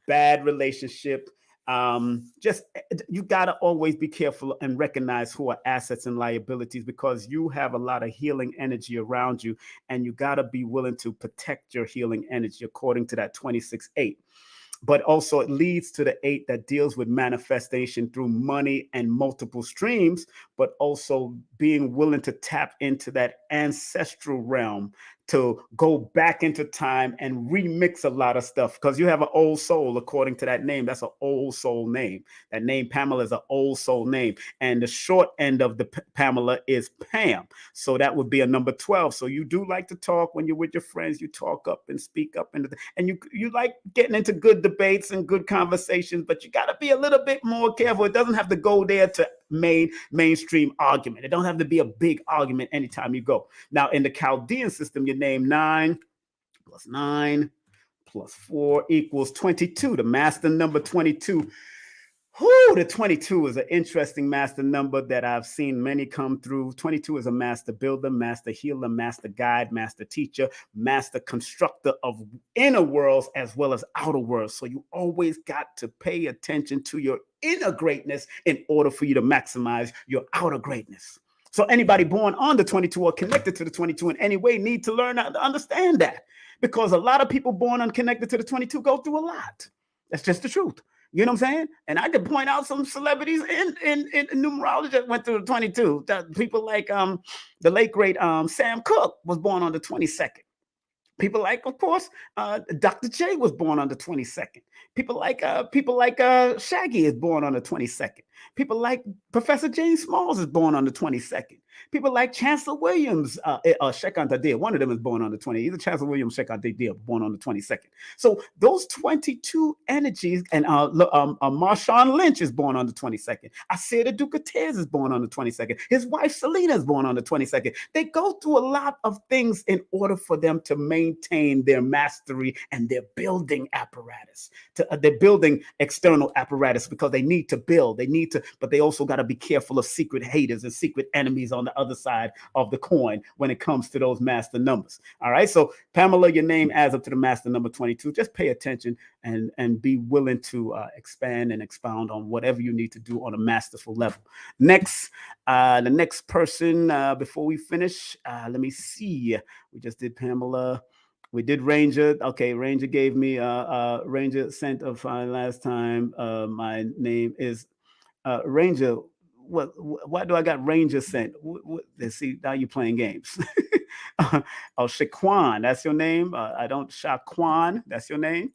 bad relationship. You got to always be careful and recognize who are assets and liabilities, because you have a lot of healing energy around you, and you got to be willing to protect your healing energy according to that 26-8. But also it leads to the 8 that deals with manifestation through money and multiple streams, but also being willing to tap into that ancestral realm to go back into time and remix a lot of stuff, because you have an old soul according to that name. That's an old soul name. That name Pamela is an old soul name, and the short end of the Pamela is Pam, so that would be a number 12. So you do like to talk when you're with your friends. You talk up and speak up, and you like getting into good debates and good conversations, but you got to be a little bit more careful. It doesn't have to go there to mainstream argument. It don't have to be a big argument anytime you go. Now in the Chaldean system, your name 9 plus 9 plus 4 equals 22. The master number 22. The 22 is an interesting master number that I've seen many come through. 22 is a master builder, master healer, master guide, master teacher, master constructor of inner worlds as well as outer worlds. So you always got to pay attention to your inner greatness in order for you to maximize your outer greatness. So anybody born on the 22 or connected to the 22 in any way need to learn how to understand that, because a lot of people born unconnected to the 22 go through a lot. That's just the truth. You know what I'm saying? And I could point out some celebrities in numerology that went through the 22. People like the late great Sam Cooke was born on the 22nd. People like, of course, Dr. J was born on the 22nd. People like Shaggy is born on the 22nd. People like Professor James Smalls is born on the 22nd. People like Chancellor Williams, Shekinah, one of them is born on the 20th. Either Chancellor Williams, Shekinah, born on the 22nd. So those 22 energies, and Marshawn Lynch is born on the 22nd. Asira Ducates is born on the 22nd. His wife Selena is born on the 22nd. They go through a lot of things in order for them to maintain their mastery and their building apparatus. They're building external apparatus because they need to build. But they also got to be careful of secret haters and secret enemies on the other side of the coin when it comes to those master numbers. All right. So Pamela, your name adds up to the master number 22. Just pay attention and be willing to expand and expound on whatever you need to do on a masterful level. Next, the next person, before we finish, let me see. We just did Pamela. We did Ranger. Okay, Ranger gave me Ranger sent of last time. My name is Ranger. Why do I got Ranger sent? Let's see, now you're playing games. Shaquan, that's your name. I don't Shaquan, that's your name.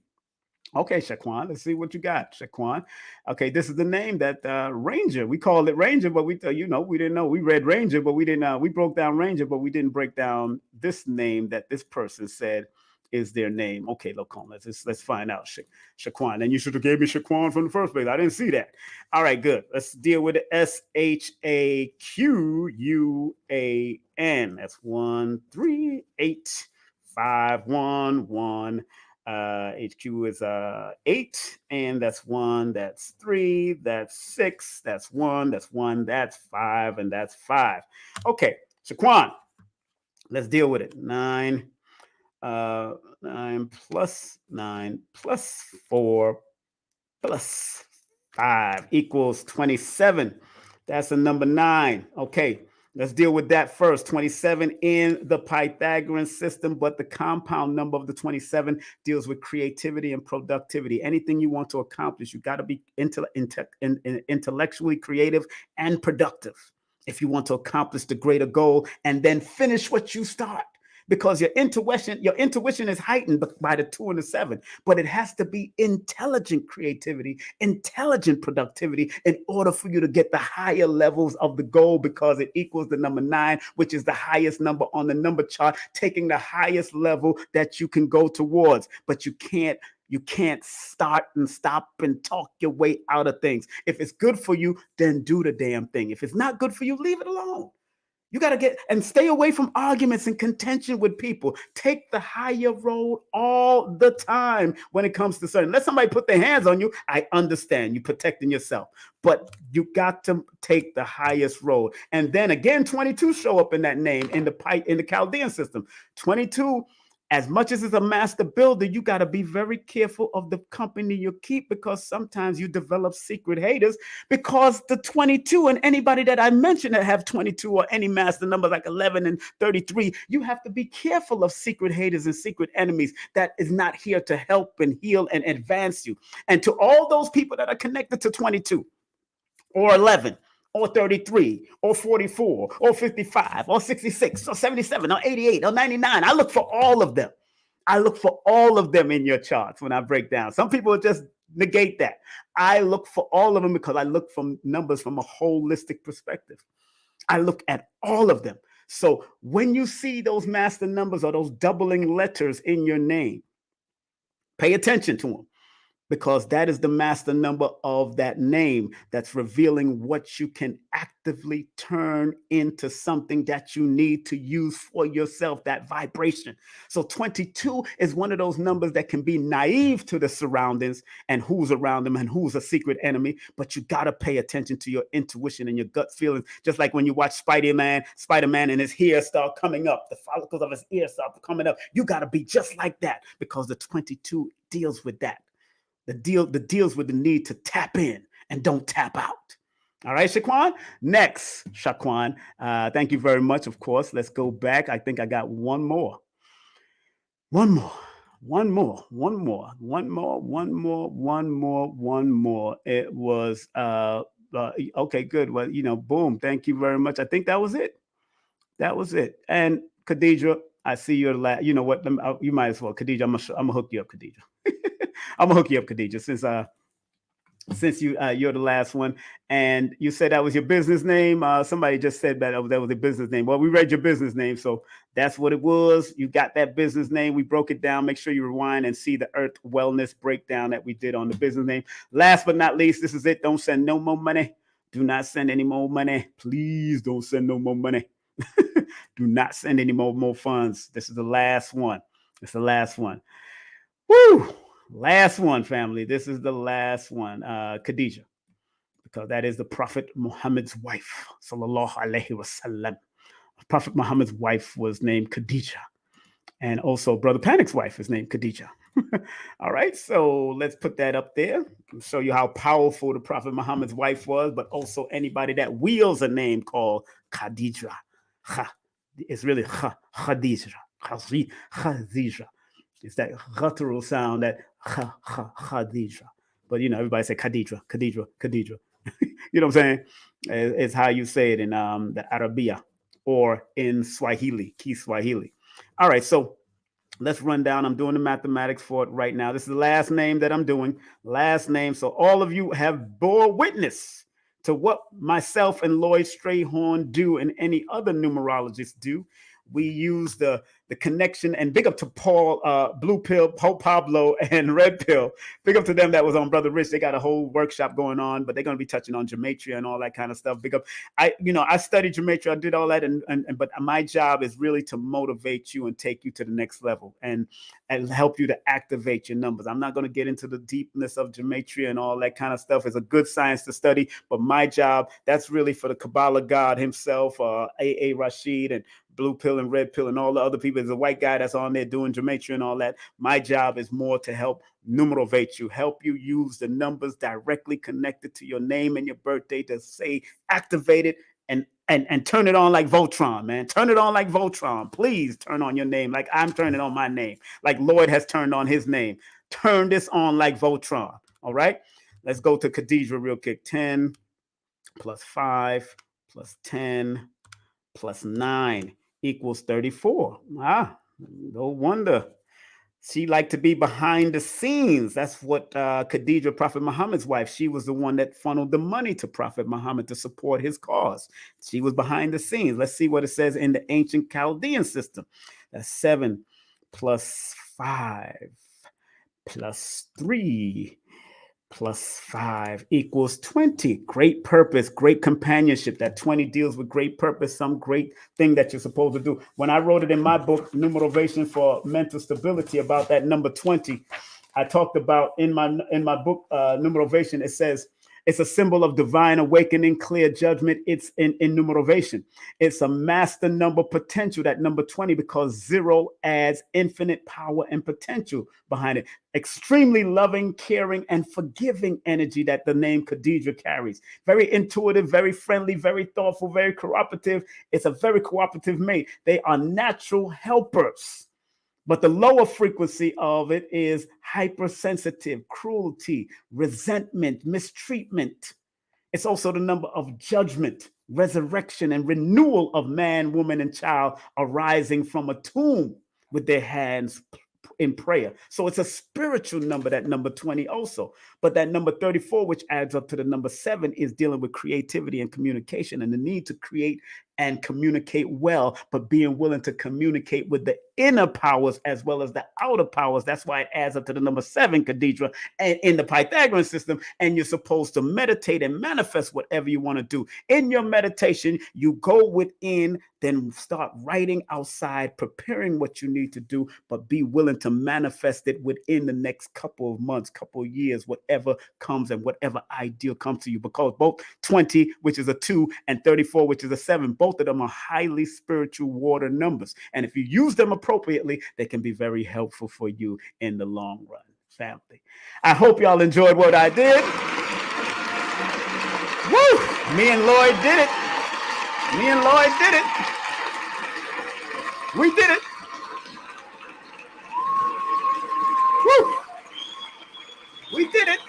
Okay, Shaquan, let's see what you got, Shaquan. Okay, this is the name that Ranger. We called it Ranger, but we didn't know. We read Ranger, but we didn't. We broke down Ranger, but we didn't break down this name that this person said is their name. Okay, Locon, let's find out. Shaquan. And you should have gave me Shaquan from the first place. I didn't see that. All right, good. Let's deal with the SHAQUAN. That's 1385111. HQ is 8, and that's 1, that's 3, that's 6, that's 1, that's 1, that's 5, and that's 5. Okay, Shaquan, let's deal with it. 9 plus 9 plus 4 plus 5 equals 27. That's the number 9. Okay, let's deal with that first. 27 in the Pythagorean system, but the compound number of the 27 deals with creativity and productivity. Anything you want to accomplish, you got to be intellectually creative and productive if you want to accomplish the greater goal and then finish what you start. Because your intuition is heightened by the 2 and the 7, but it has to be intelligent creativity, intelligent productivity in order for you to get the higher levels of the goal, because it equals the number 9, which is the highest number on the number chart, taking the highest level that you can go towards. But you can't start and stop and talk your way out of things. If it's good for you, then do the damn thing. If it's not good for you, leave it alone. You got to stay away from arguments and contention with people. Take the higher road all the time when it comes to certain. Let somebody put their hands on you. I understand you protecting yourself, but you got to take the highest road. And then again, 22 show up in that name in the Chaldean system. 22, as much as it's a master builder, you got to be very careful of the company you keep, because sometimes you develop secret haters, because the 22 and anybody that I mentioned that have 22 or any master number like 11 and 33, you have to be careful of secret haters and secret enemies that is not here to help and heal and advance you. And to all those people that are connected to 22 or 11, or 33, or 44, or 55, or 66, or 77, or 88, or 99. I look for all of them. I look for all of them in your charts when I break down. Some people just negate that. I look for all of them because I look for numbers from a holistic perspective. I look at all of them. So when you see those master numbers or those doubling letters in your name, pay attention to them, because that is the master number of that name that's revealing what you can actively turn into something that you need to use for yourself, that vibration. So 22 is one of those numbers that can be naive to the surroundings and who's around them and who's a secret enemy, but you got to pay attention to your intuition and your gut feelings. Just like when you watch Spider-Man and his hair start coming up, the follicles of his ear start coming up. You got to be just like that, because the 22 deals with that. The deals with the need to tap in and don't tap out. All right, Shaquan. Next, Shaquan. Thank you very much. Of course, let's go back. I think I got one more. It was okay, good. Well, boom. Thank you very much. I think that was it. And Khadija, I see you're you know what? You might as well, Khadija. I'm gonna hook you up, Khadija. I'm gonna hook you up, Khadija, since you're the last one, and you said that was your business name. Somebody just said that was a business name. Well, we read your business name, so that's what it was. You got that business name. We broke it down. Make sure you rewind and see the Earth Wellness breakdown that we did on the business name. Last but not least, this is it. Don't send no more money. Do not send any more money. Please don't send no more money. Do not send any more funds. This is the last one. It's the last one. Woo! Last one, family. This is the last one. Khadija, because that is the Prophet Muhammad's wife. Sallallahu alaihi wasallam. Prophet Muhammad's wife was named Khadija. And also Brother Panic's wife is named Khadija. All right, so let's put that up there and show you how powerful the Prophet Muhammad's wife was, but also anybody that wields a name called Khadija. It's really Khadija. Khadija. It's that guttural sound, that Khadija. But everybody say Khadija. You know what I'm saying? It's how you say it in the Arabia or in Swahili, Kiswahili. All right, so let's run down. I'm doing the mathematics for it right now. This is the last name that I'm doing. Last name. So all of you have bore witness to what myself and Lloyd Strayhorn do and any other numerologists do. We use the connection, and big up to Paul, Blue Pill, Pope Pablo, and Red Pill. Big up to them that was on Brother Rich. They got a whole workshop going on, but they're going to be touching on gematria and all that kind of stuff. Big up. I studied gematria. I did all that, but my job is really to motivate you and take you to the next level and help you to activate your numbers. I'm not going to get into the deepness of gematria and all that kind of stuff. It's a good science to study, but my job, that's really for the Kabbalah God himself, A.A. Rashid and Blue Pill and Red Pill and all the other people. There's a white guy that's on there doing gematria and all that. My job is more to help numerovate you, help you use the numbers directly connected to your name and your birthday to say activate it and turn it on like Voltron, man. Turn it on like Voltron. Please turn on your name like I'm turning on my name, like Lloyd has turned on his name. Turn this on like Voltron. All right. Let's go to Khadijah real quick. 10 plus 5 plus 10 plus 9 equals 34. No wonder. She liked to be behind the scenes. That's what Khadijah, Prophet Muhammad's wife, she was the one that funneled the money to Prophet Muhammad to support his cause. She was behind the scenes. Let's see what it says in the ancient Chaldean system. That's 7 plus 5 plus 3 plus 5 equals 20. Great purpose, great companionship. That 20 deals with great purpose, some great thing that you're supposed to do. When I wrote it in my book, Numerovation for Mental Stability, about that number 20, I talked about in my book, Numerovation, it says, it's a symbol of divine awakening, clear judgment. It's in numerovation. It's a master number potential, that number 20, because 0 adds infinite power and potential behind it. Extremely loving, caring, and forgiving energy that the name Khadijah carries. Very intuitive, very friendly, very thoughtful, very cooperative. It's a very cooperative mate. They are natural helpers. But the lower frequency of it is hypersensitive, cruelty, resentment, mistreatment. It's also the number of judgment, resurrection, and renewal of man, woman, and child arising from a tomb with their hands in prayer. So it's a spiritual number, that number 20 also. But that number 34, which adds up to the number 7, is dealing with creativity and communication and the need to create and communicate well, but being willing to communicate with the inner powers as well as the outer powers. That's why it adds up to the number 7, Khadijah, and in the Pythagorean system. And you're supposed to meditate and manifest whatever you want to do. In your meditation, you go within, then start writing outside, preparing what you need to do, but be willing to manifest it within the next couple of months, couple of years, whatever comes and whatever ideal comes to you. Because both 20, which is a 2, and 34, which is a 7, both of them are highly spiritual water numbers. And if you use them appropriately, they can be very helpful for you in the long run, family. I hope y'all enjoyed what I did. Woo! Me and Lloyd did it. Me and Lloyd did it. We did it. Woo! We did it.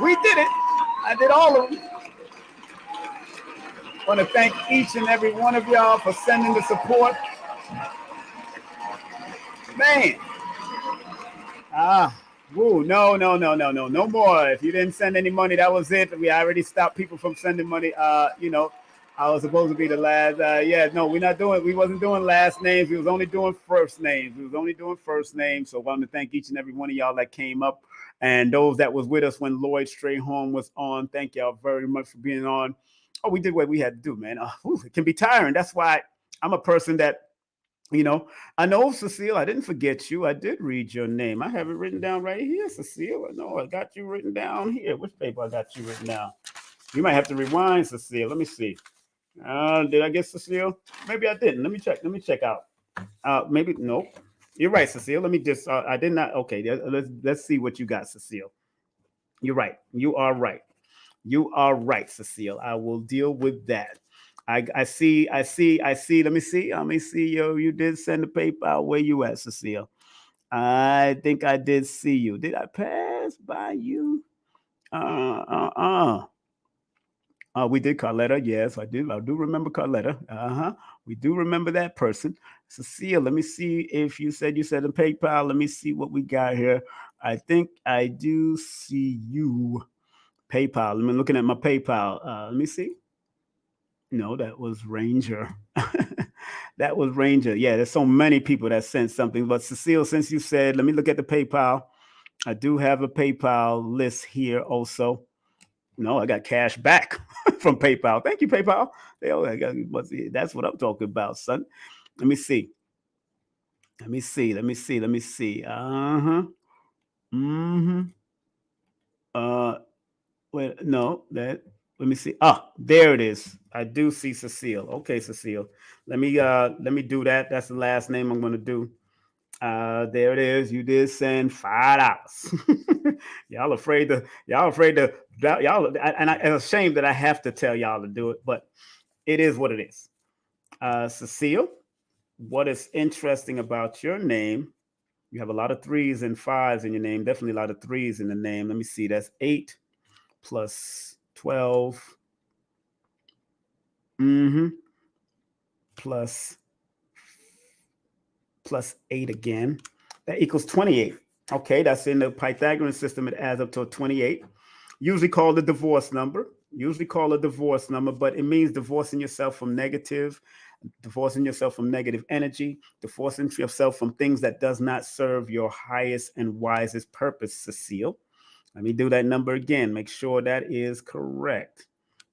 We did it. I did all of them. I want to thank each and every one of y'all for sending the support. Man. No more. If you didn't send any money, that was it. We already stopped people from sending money. I was supposed to be the last. We wasn't doing last names. We was only doing first names. So I want to thank each and every one of y'all that came up and those that was with us when Lloyd Strayhorn was on. Thank y'all very much for being on. Oh, we did what we had to do, man. It can be tiring. That's why I'm a person that, I know, Cecile, I didn't forget you. I did read your name. I have it written down right here, Cecile. I know I got you written down here. Which paper I got you written down? You might have to rewind, Cecile. Let me see. Did I get Cecile? Maybe I didn't. Let me check out. Maybe, nope. You're right, Cecile. Let me just, I did not. Okay, let's see what you got, Cecile. You're right. You are right. You are right, Cecile. I will deal with that. I see. Let me see. You did send the paper out. Where you at, Cecile? I think I did see you. Did I pass by you? We did Carletta. Yes, I do. I do remember Carletta. We do remember that person. Cecile, let me see if you said in PayPal. Let me see what we got here. I think I do see you. PayPal. I'm looking at my PayPal. Let me see. No, that was Ranger. That was Ranger. Yeah, there's so many people that sent something. But Cecile, since you said, let me look at the PayPal. I do have a PayPal list here also. No, I got cash back from PayPal. Thank you, PayPal. That's what I'm talking about, son. Let me see. Let me see. Uh-huh. Mm-hmm. Wait, no, let me see. Ah, there it is. I do see Cecile. Okay, Cecile. Let me do that. That's the last name I'm gonna do. There it is. You did send $5. Y'all afraid to, and it's a shame that I have to tell y'all to do it, but it is what it is. Cecile, what is interesting about your name? You have a lot of 3s and 5s in your name. Definitely a lot of 3s in the name. Let me see. That's 8 plus 12. Plus 8 again. That equals 28. Okay, that's in the Pythagorean system. It adds up to a 28. Usually called a divorce number. But it means divorcing yourself from negative energy, divorcing yourself from things that does not serve your highest and wisest purpose, Cecile. Let me do that number again. Make sure that is correct.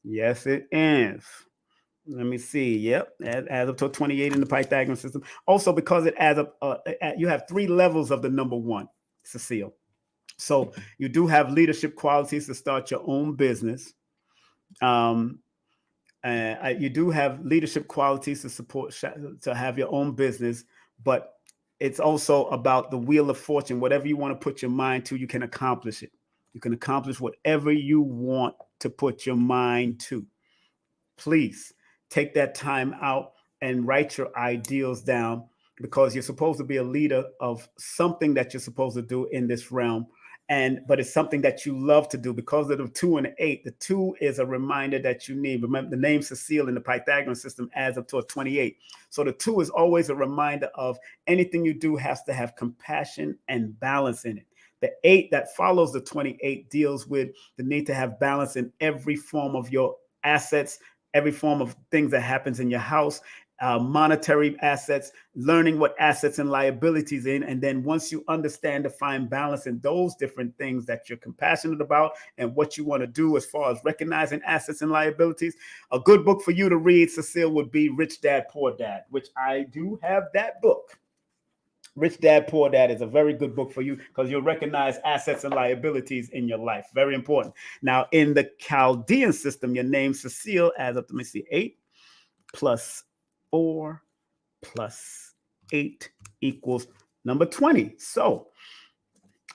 Yes, it is. Let me see. Yep, it adds up to 28 in the Pythagorean system. Also, because it adds up, you have 3 levels of the number 1, Cecile. So you do have leadership qualities to start your own business. You do have leadership qualities to have your own business, but it's also about the wheel of fortune. Whatever you want to put your mind to, you can accomplish it. You can accomplish whatever you want to put your mind to. Please take that time out and write your ideals down, because you're supposed to be a leader of something that you're supposed to do in this realm. But it's something that you love to do. Because of the 2 and the 8, the 2 is a reminder that you need. Remember, the name Cecile in the Pythagorean system adds up to a 28. So the 2 is always a reminder of anything you do has to have compassion and balance in it. The 8 that follows the 28 deals with the need to have balance in every form of your assets, every form of things that happens in your house, monetary assets, learning what assets and liabilities in. And then once you understand to find balance in those different things that you're compassionate about and what you want to do as far as recognizing assets and liabilities, a good book for you to read, Cecile, would be Rich Dad, Poor Dad, which I do have that book. Rich Dad, Poor Dad is a very good book for you, because you'll recognize assets and liabilities in your life. Very important. Now, in the Chaldean system, your name Cecile adds up to, let me see, 8 plus 4 plus 8 equals number 20. So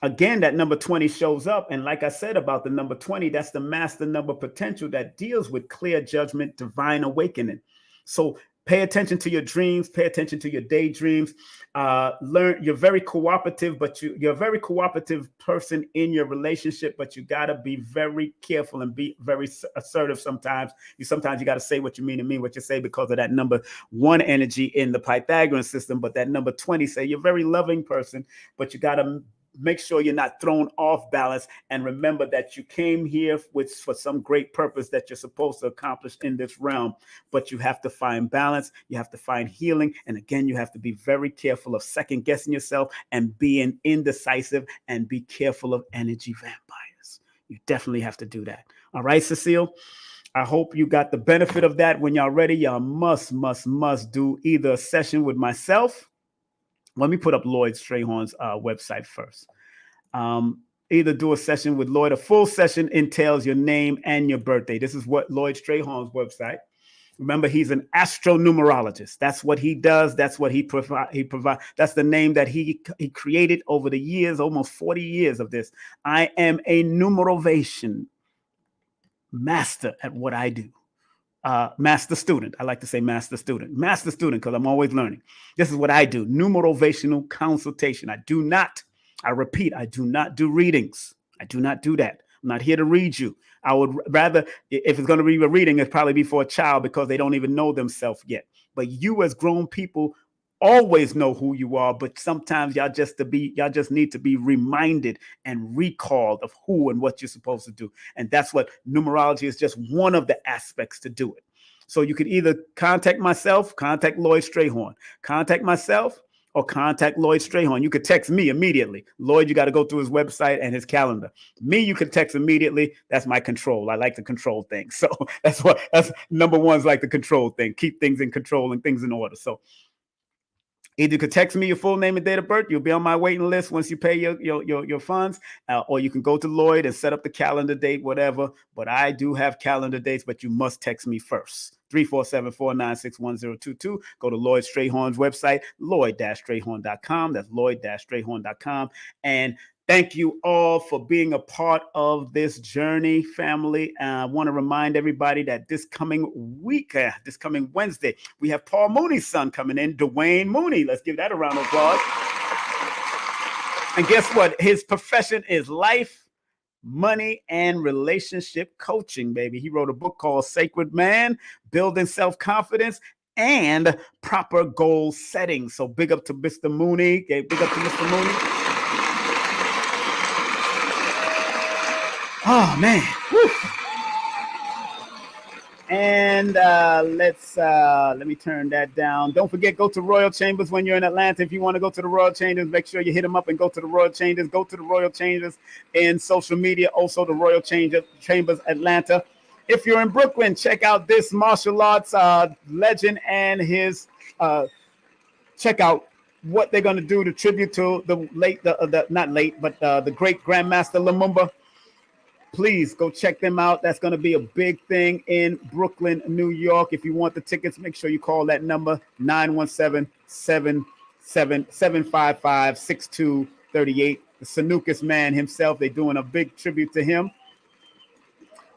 again, that number 20 shows up. And like I said about the number 20, that's the master number potential that deals with clear judgment, divine awakening. So pay attention to your dreams, pay attention to your daydreams. You're very cooperative, but you're a very cooperative person in your relationship, but you got to be very careful and be very assertive sometimes. Sometimes you got to say what you mean and mean what you say, because of that number 1 energy in the Pythagorean system. But that number 20 say you're a very loving person, but you got to make sure you're not thrown off balance, and remember that you came here for some great purpose that you're supposed to accomplish in this realm. But you have to find balance, you have to find healing, and again, you have to be very careful of second guessing yourself and being indecisive, and be careful of energy vampires. You definitely have to do that. All right, Cecile, I hope you got the benefit of that. When y'all ready, y'all must do either a session with myself. Let me put up Lloyd Strayhorn's website first. Either do a session with Lloyd. A full session entails your name and your birthday. This is what Lloyd Strayhorn's website. Remember, he's an astro numerologist. That's what he does. That's what he provide. That's the name that he created over the years, almost 40 years of this. I am a numerovation master at what I do. Master student. I like to say master student, because I'm always learning. This is what I do. Numerovational consultation. I repeat, I do not do readings. I do not do that. I'm not here to read you. I would rather, if it's going to be a reading, it'd probably be for a child, because they don't even know themselves yet. But you as grown people always know who you are, but sometimes y'all just need to be reminded and recalled of who and what you're supposed to do. And that's what numerology is, just one of the aspects to do it. So you could either contact myself, contact Lloyd Strayhorn, contact myself, or contact Lloyd Strayhorn. You could text me immediately. Lloyd, you got to go through his website and his calendar. Me, you could text immediately. That's my control. I like to control things. So that's number one is like the control thing. Keep things in control and things in order. So either you could text me your full name and date of birth. You'll be on my waiting list once you pay your funds, or you can go to Lloyd and set up the calendar date, whatever. But I do have calendar dates, but you must text me first. 347-496-1022. Go to Lloyd Strayhorn's website, lloyd-strayhorn.com. That's lloyd-strayhorn.com. And thank you all for being a part of this journey, family. I want to remind everybody that this coming Wednesday, we have Paul Mooney's son coming in, Dwayne Mooney. Let's give that a round of applause. And guess what? His profession is life, money, and relationship coaching, baby. He wrote a book called Sacred Man, Building Self-Confidence and Proper Goal Setting. So big up to Mr. Mooney. Okay, big up to Mr. Mooney. Oh, man. Woo. And let me turn that down. Don't forget, go to Royal Chambers when you're in Atlanta. If you want to go to the Royal Chambers, make sure you hit them up and go to the Royal Chambers. Go to the Royal Chambers in social media. Also, the Royal Chambers Atlanta. If you're in Brooklyn, check out this martial arts legend and his check out what they're going to do to tribute to the great Grandmaster Lumumba. Please go check them out. That's going to be a big thing in Brooklyn, New York. If you want the tickets, make sure you call that number, 917-755-6238. The Sanukis man himself, they're doing a big tribute to him.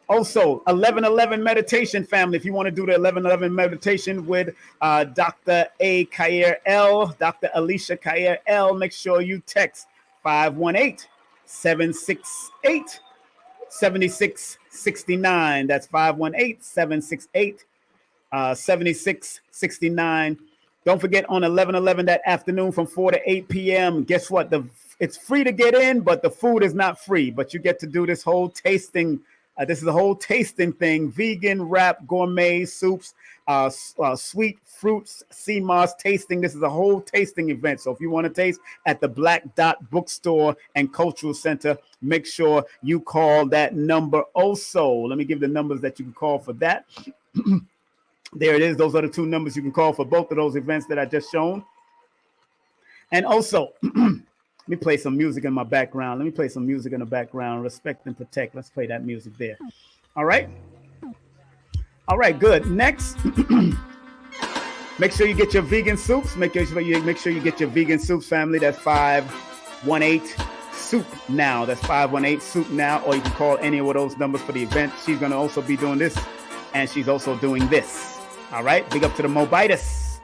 Also, 1111 meditation, family. If you want to do the 1111 meditation with Dr. A. Kair L., Dr. Alicia Kair L., make sure you text 518-768-7669. That's 518-768-7669. Don't forget, on 11/11 that afternoon from 4 to 8 p.m. Guess what? It's free to get in, but the food is not free. But you get to do this whole tasting. This is a whole tasting thing: vegan, wrap, gourmet soups, sweet fruits, sea moss tasting. This is a whole tasting event. So if you want to taste at the Black Dot Bookstore and Cultural Center, make sure you call that number. Also, let me give the numbers that you can call for that. There it is. Those are the two numbers you can call for both of those events that I just shown. And also, let me play some music in my background. Respect and protect. Let's play that music there. All right. All right, good. Next, make sure you get your vegan soups. Make sure you get your vegan soups, family. That's 518 Soup Now. That's 518 Soup Now. Or you can call any of those numbers for the event. She's going to also be doing this, and she's also doing this. All right. Big up to the Mobitus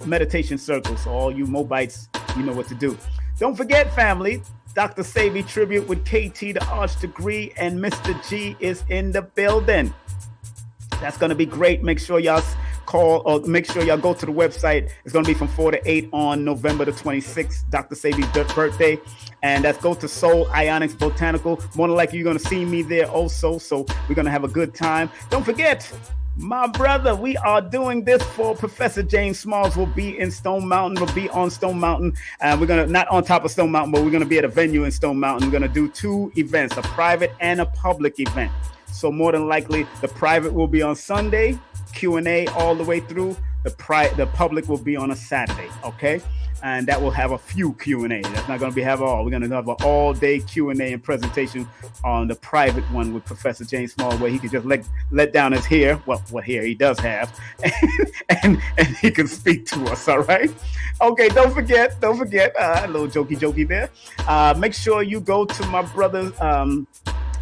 meditation circle. So all you Mobites, you know what to do. Don't forget, family, Dr. Savy tribute with KT, the Arch Degree, and Mr. G is in the building. That's going to be great. Make sure y'all call, or make sure y'all go to the website. It's going to be from 4 to 8 on November the 26th, Dr. Savy's birthday. And that's go to Soul Ionics Botanical. More than likely, you're going to see me there also. So we're going to have a good time. Don't forget, my brother, we are doing this for Professor James Smalls. Will be in Stone Mountain. We'll be on Stone Mountain. We're going to, not on top of Stone Mountain, but we're going to be at a venue in Stone Mountain. We're going to do two events, a private and a public event. So more than likely, the private will be on Sunday, Q&A all the way through. The public will be on a Saturday, okay? And that will have a few Q&A. That's not going to have all. We're going to have an all-day Q&A and presentation on the private one with Professor James Small, where he can just let down his hair. Well, what hair he does have, and he can speak to us. All right. Okay. Don't forget. A little jokey there. Make sure you go to my brother's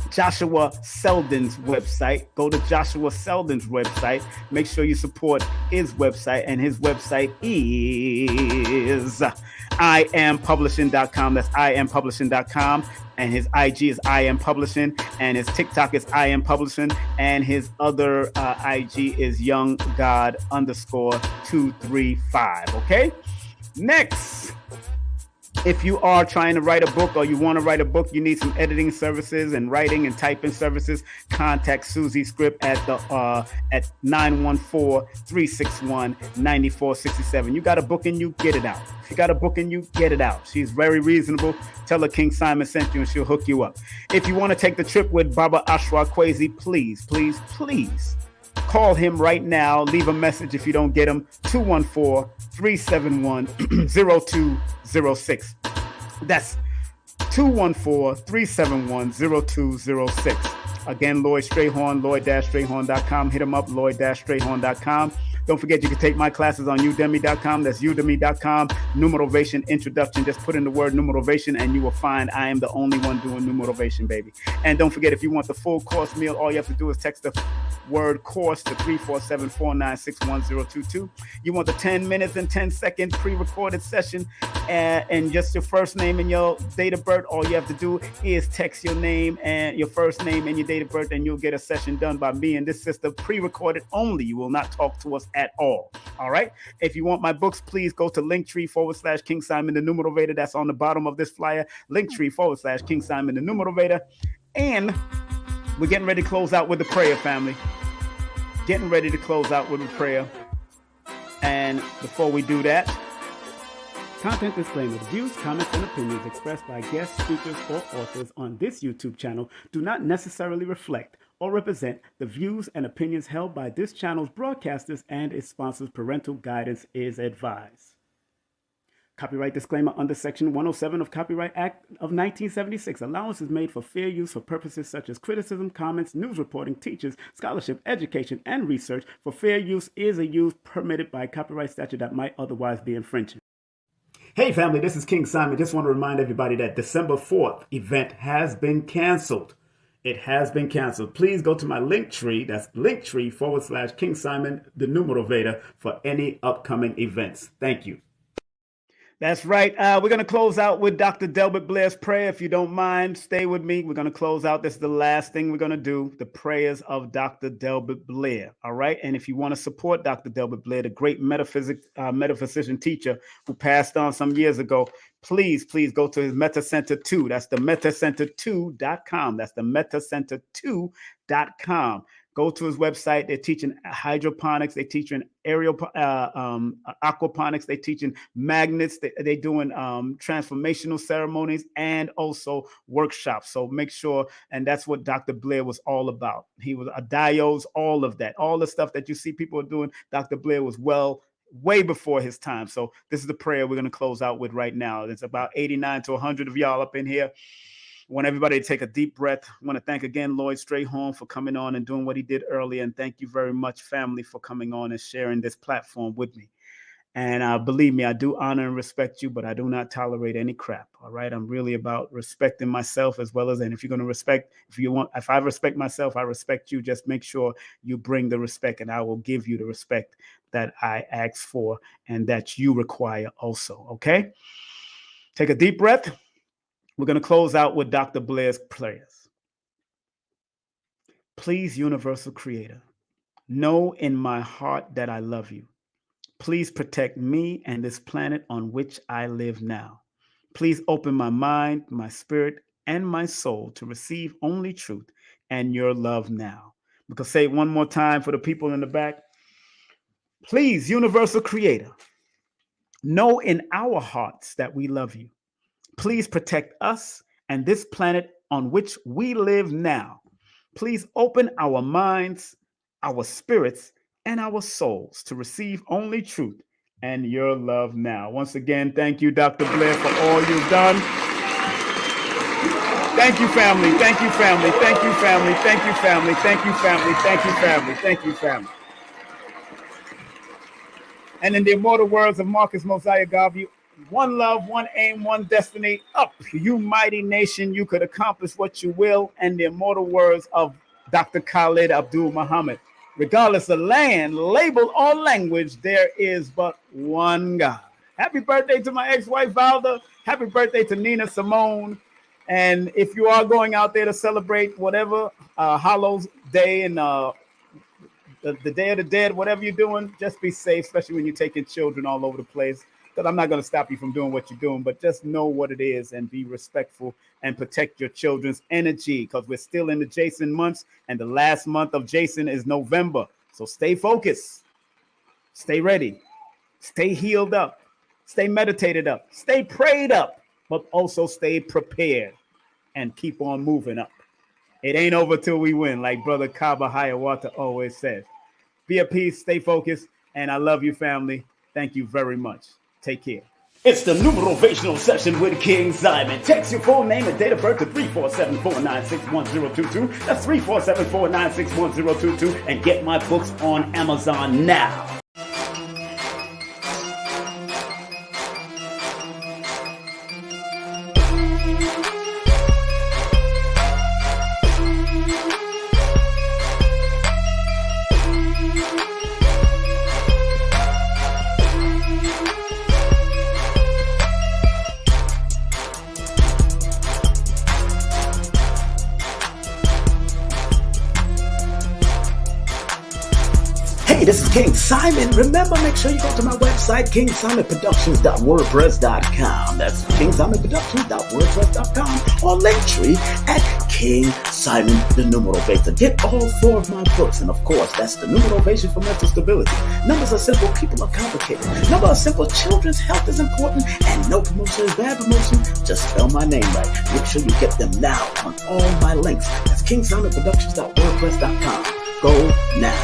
Joshua Selden's website. Go to Joshua Selden's website. Make sure you support his website, and his website is iampublishing.com. That's iampublishing.com. And his IG is iampublishing, and his TikTok is iampublishing, and his other IG is YoungGod_235. Okay. Next, If you are trying to write a book or you want to write a book, you need some editing services and writing and typing services, contact Susie Script at 914-361-9467. You got a book and you get it out. If you got a book and you get it out. She's very reasonable. Tell her King Simon sent you and she'll hook you up. If you want to take the trip with Baba Ashra Kwesi, please call him right now. Leave a message if you don't get him. 214-371-0206. That's 214-371-0206. Again, Lloyd Strayhorn, Lloyd-Strayhorn.com. Hit him up, Lloyd-Strayhorn.com. Don't forget, you can take my classes on udemy.com. That's udemy.com. Numerovation introduction. Just put in the word numerovation and you will find I am the only one doing numerovation, baby. And don't forget, if you want the full course meal, all you have to do is text the word course to 347-496-1022. You want the 10 minutes and 10-second pre-recorded session and just your first name and your date of birth. All you have to do is text your name and your first name and your date of birth, and you'll get a session done by me and this sister, pre-recorded only. You will not talk to us at all. All right. If you want my books, please go to linktree/King Simon the Numerovator. That's on the bottom of this flyer. Linktree/King Simon the Numerovator. And we're getting ready to close out with the prayer, family. Getting ready to close out with a prayer. And before we do that, content disclaimer. The views, comments, and opinions expressed by guest speakers or authors on this YouTube channel do not necessarily reflect or represent the views and opinions held by this channel's broadcasters and its sponsors. Parental guidance is advised. Copyright disclaimer under Section 107 of Copyright Act of 1976. Allowance is made for fair use for purposes such as criticism, comments, news reporting, teachers, scholarship, education, and research. For fair use is a use permitted by copyright statute that might otherwise be infringing. Hey family, this is King Simon. Just want to remind everybody that December 4th event has been canceled. It has been canceled. Please go to my link tree. That's linktree/King Simon the Numerovator for any upcoming events. Thank you. That's right. We're going to close out with Dr. Delbert Blair's prayer. If you don't mind, stay with me. We're going to close out. This is the last thing we're going to do, the prayers of Dr. Delbert Blair. All right. And if you want to support Dr. Delbert Blair, the great metaphysician teacher who passed on some years ago, please go to his Meta Center 2. That's the metacenter2.com. That's the metacenter2.com. Go to his website. They're teaching hydroponics. They're teaching aerial aquaponics. They're teaching magnets. They're doing transformational ceremonies and also workshops. So make sure, and that's what Dr. Blair was all about. He was a diodes, all of that. All the stuff that you see people doing, Dr. Blair was way before his time. So this is the prayer we're going to close out with right now. There's about 89 to 100 of y'all up in here. I want everybody to take a deep breath. I want to thank again Lloyd Strayhorn for coming on and doing what he did earlier. And thank you very much, family, for coming on and sharing this platform with me. And believe me, I do honor and respect you, but I do not tolerate any crap. All right. I'm really about respecting myself as well as, and if you're going to respect, if I respect myself, I respect you. Just make sure you bring the respect and I will give you the respect that I ask for and that you require also. Okay. Take a deep breath. We're going to close out with Dr. Blair's prayers. Please, universal creator, know in my heart that I love you. Please protect me and this planet on which I live now. Please open my mind, my spirit, and my soul to receive only truth and your love now. We can say it one more time for the people in the back. Please, universal creator, know in our hearts that we love you. Please protect us and this planet on which we live now. Please open our minds, our spirits, and our souls to receive only truth and your love now. Once again, thank you, Dr. Blair, for all you've done. Thank you, family. Thank you, family. Thank you, family. Thank you, family. Thank you, family. Thank you, family. Thank you, family. And in the immortal words of Marcus Mosiah Garvey, one love, one aim, one destiny. Up, you mighty nation, you could accomplish what you will. And the immortal words of Dr. Khalid Abdul Muhammad. Regardless of land, label, or language, there is but one God. Happy birthday to my ex-wife, Valda. Happy birthday to Nina Simone. And if you are going out there to celebrate whatever Hallows Day and the Day of the Dead, whatever you're doing, just be safe, especially when you're taking children all over the place. because I'm not going to stop you from doing what you're doing, but just know what it is and be respectful and protect your children's energy, because we're still in the Jason months, and the last month of Jason is November. So stay focused, stay ready, stay healed up, stay meditated up, stay prayed up, but also stay prepared and keep on moving up. It ain't over till we win, like Brother Kaba Hiawatha always says. Be at peace, stay focused, and I love you, family. Thank you very much. Take care. It's the numerological session with King Simon. Text your full name and date of birth to 347-496-1022. That's 347-496-1022. And get my books on Amazon now. Hey, this is King Simon. Remember, make sure you go to my website, kingsimonproductions.wordpress.com. That's kingsimonproductions.wordpress.com, or Linktree at King Simon the Numerologator. Get all 4 of my books, and of course, that's the Numerologation for Mental Stability. Numbers are simple, people are complicated. Numbers are simple, children's health is important, and no promotion is bad promotion. Just spell my name right. Make sure you get them now on all my links. That's kingsimonproductions.wordpress.com. Go now.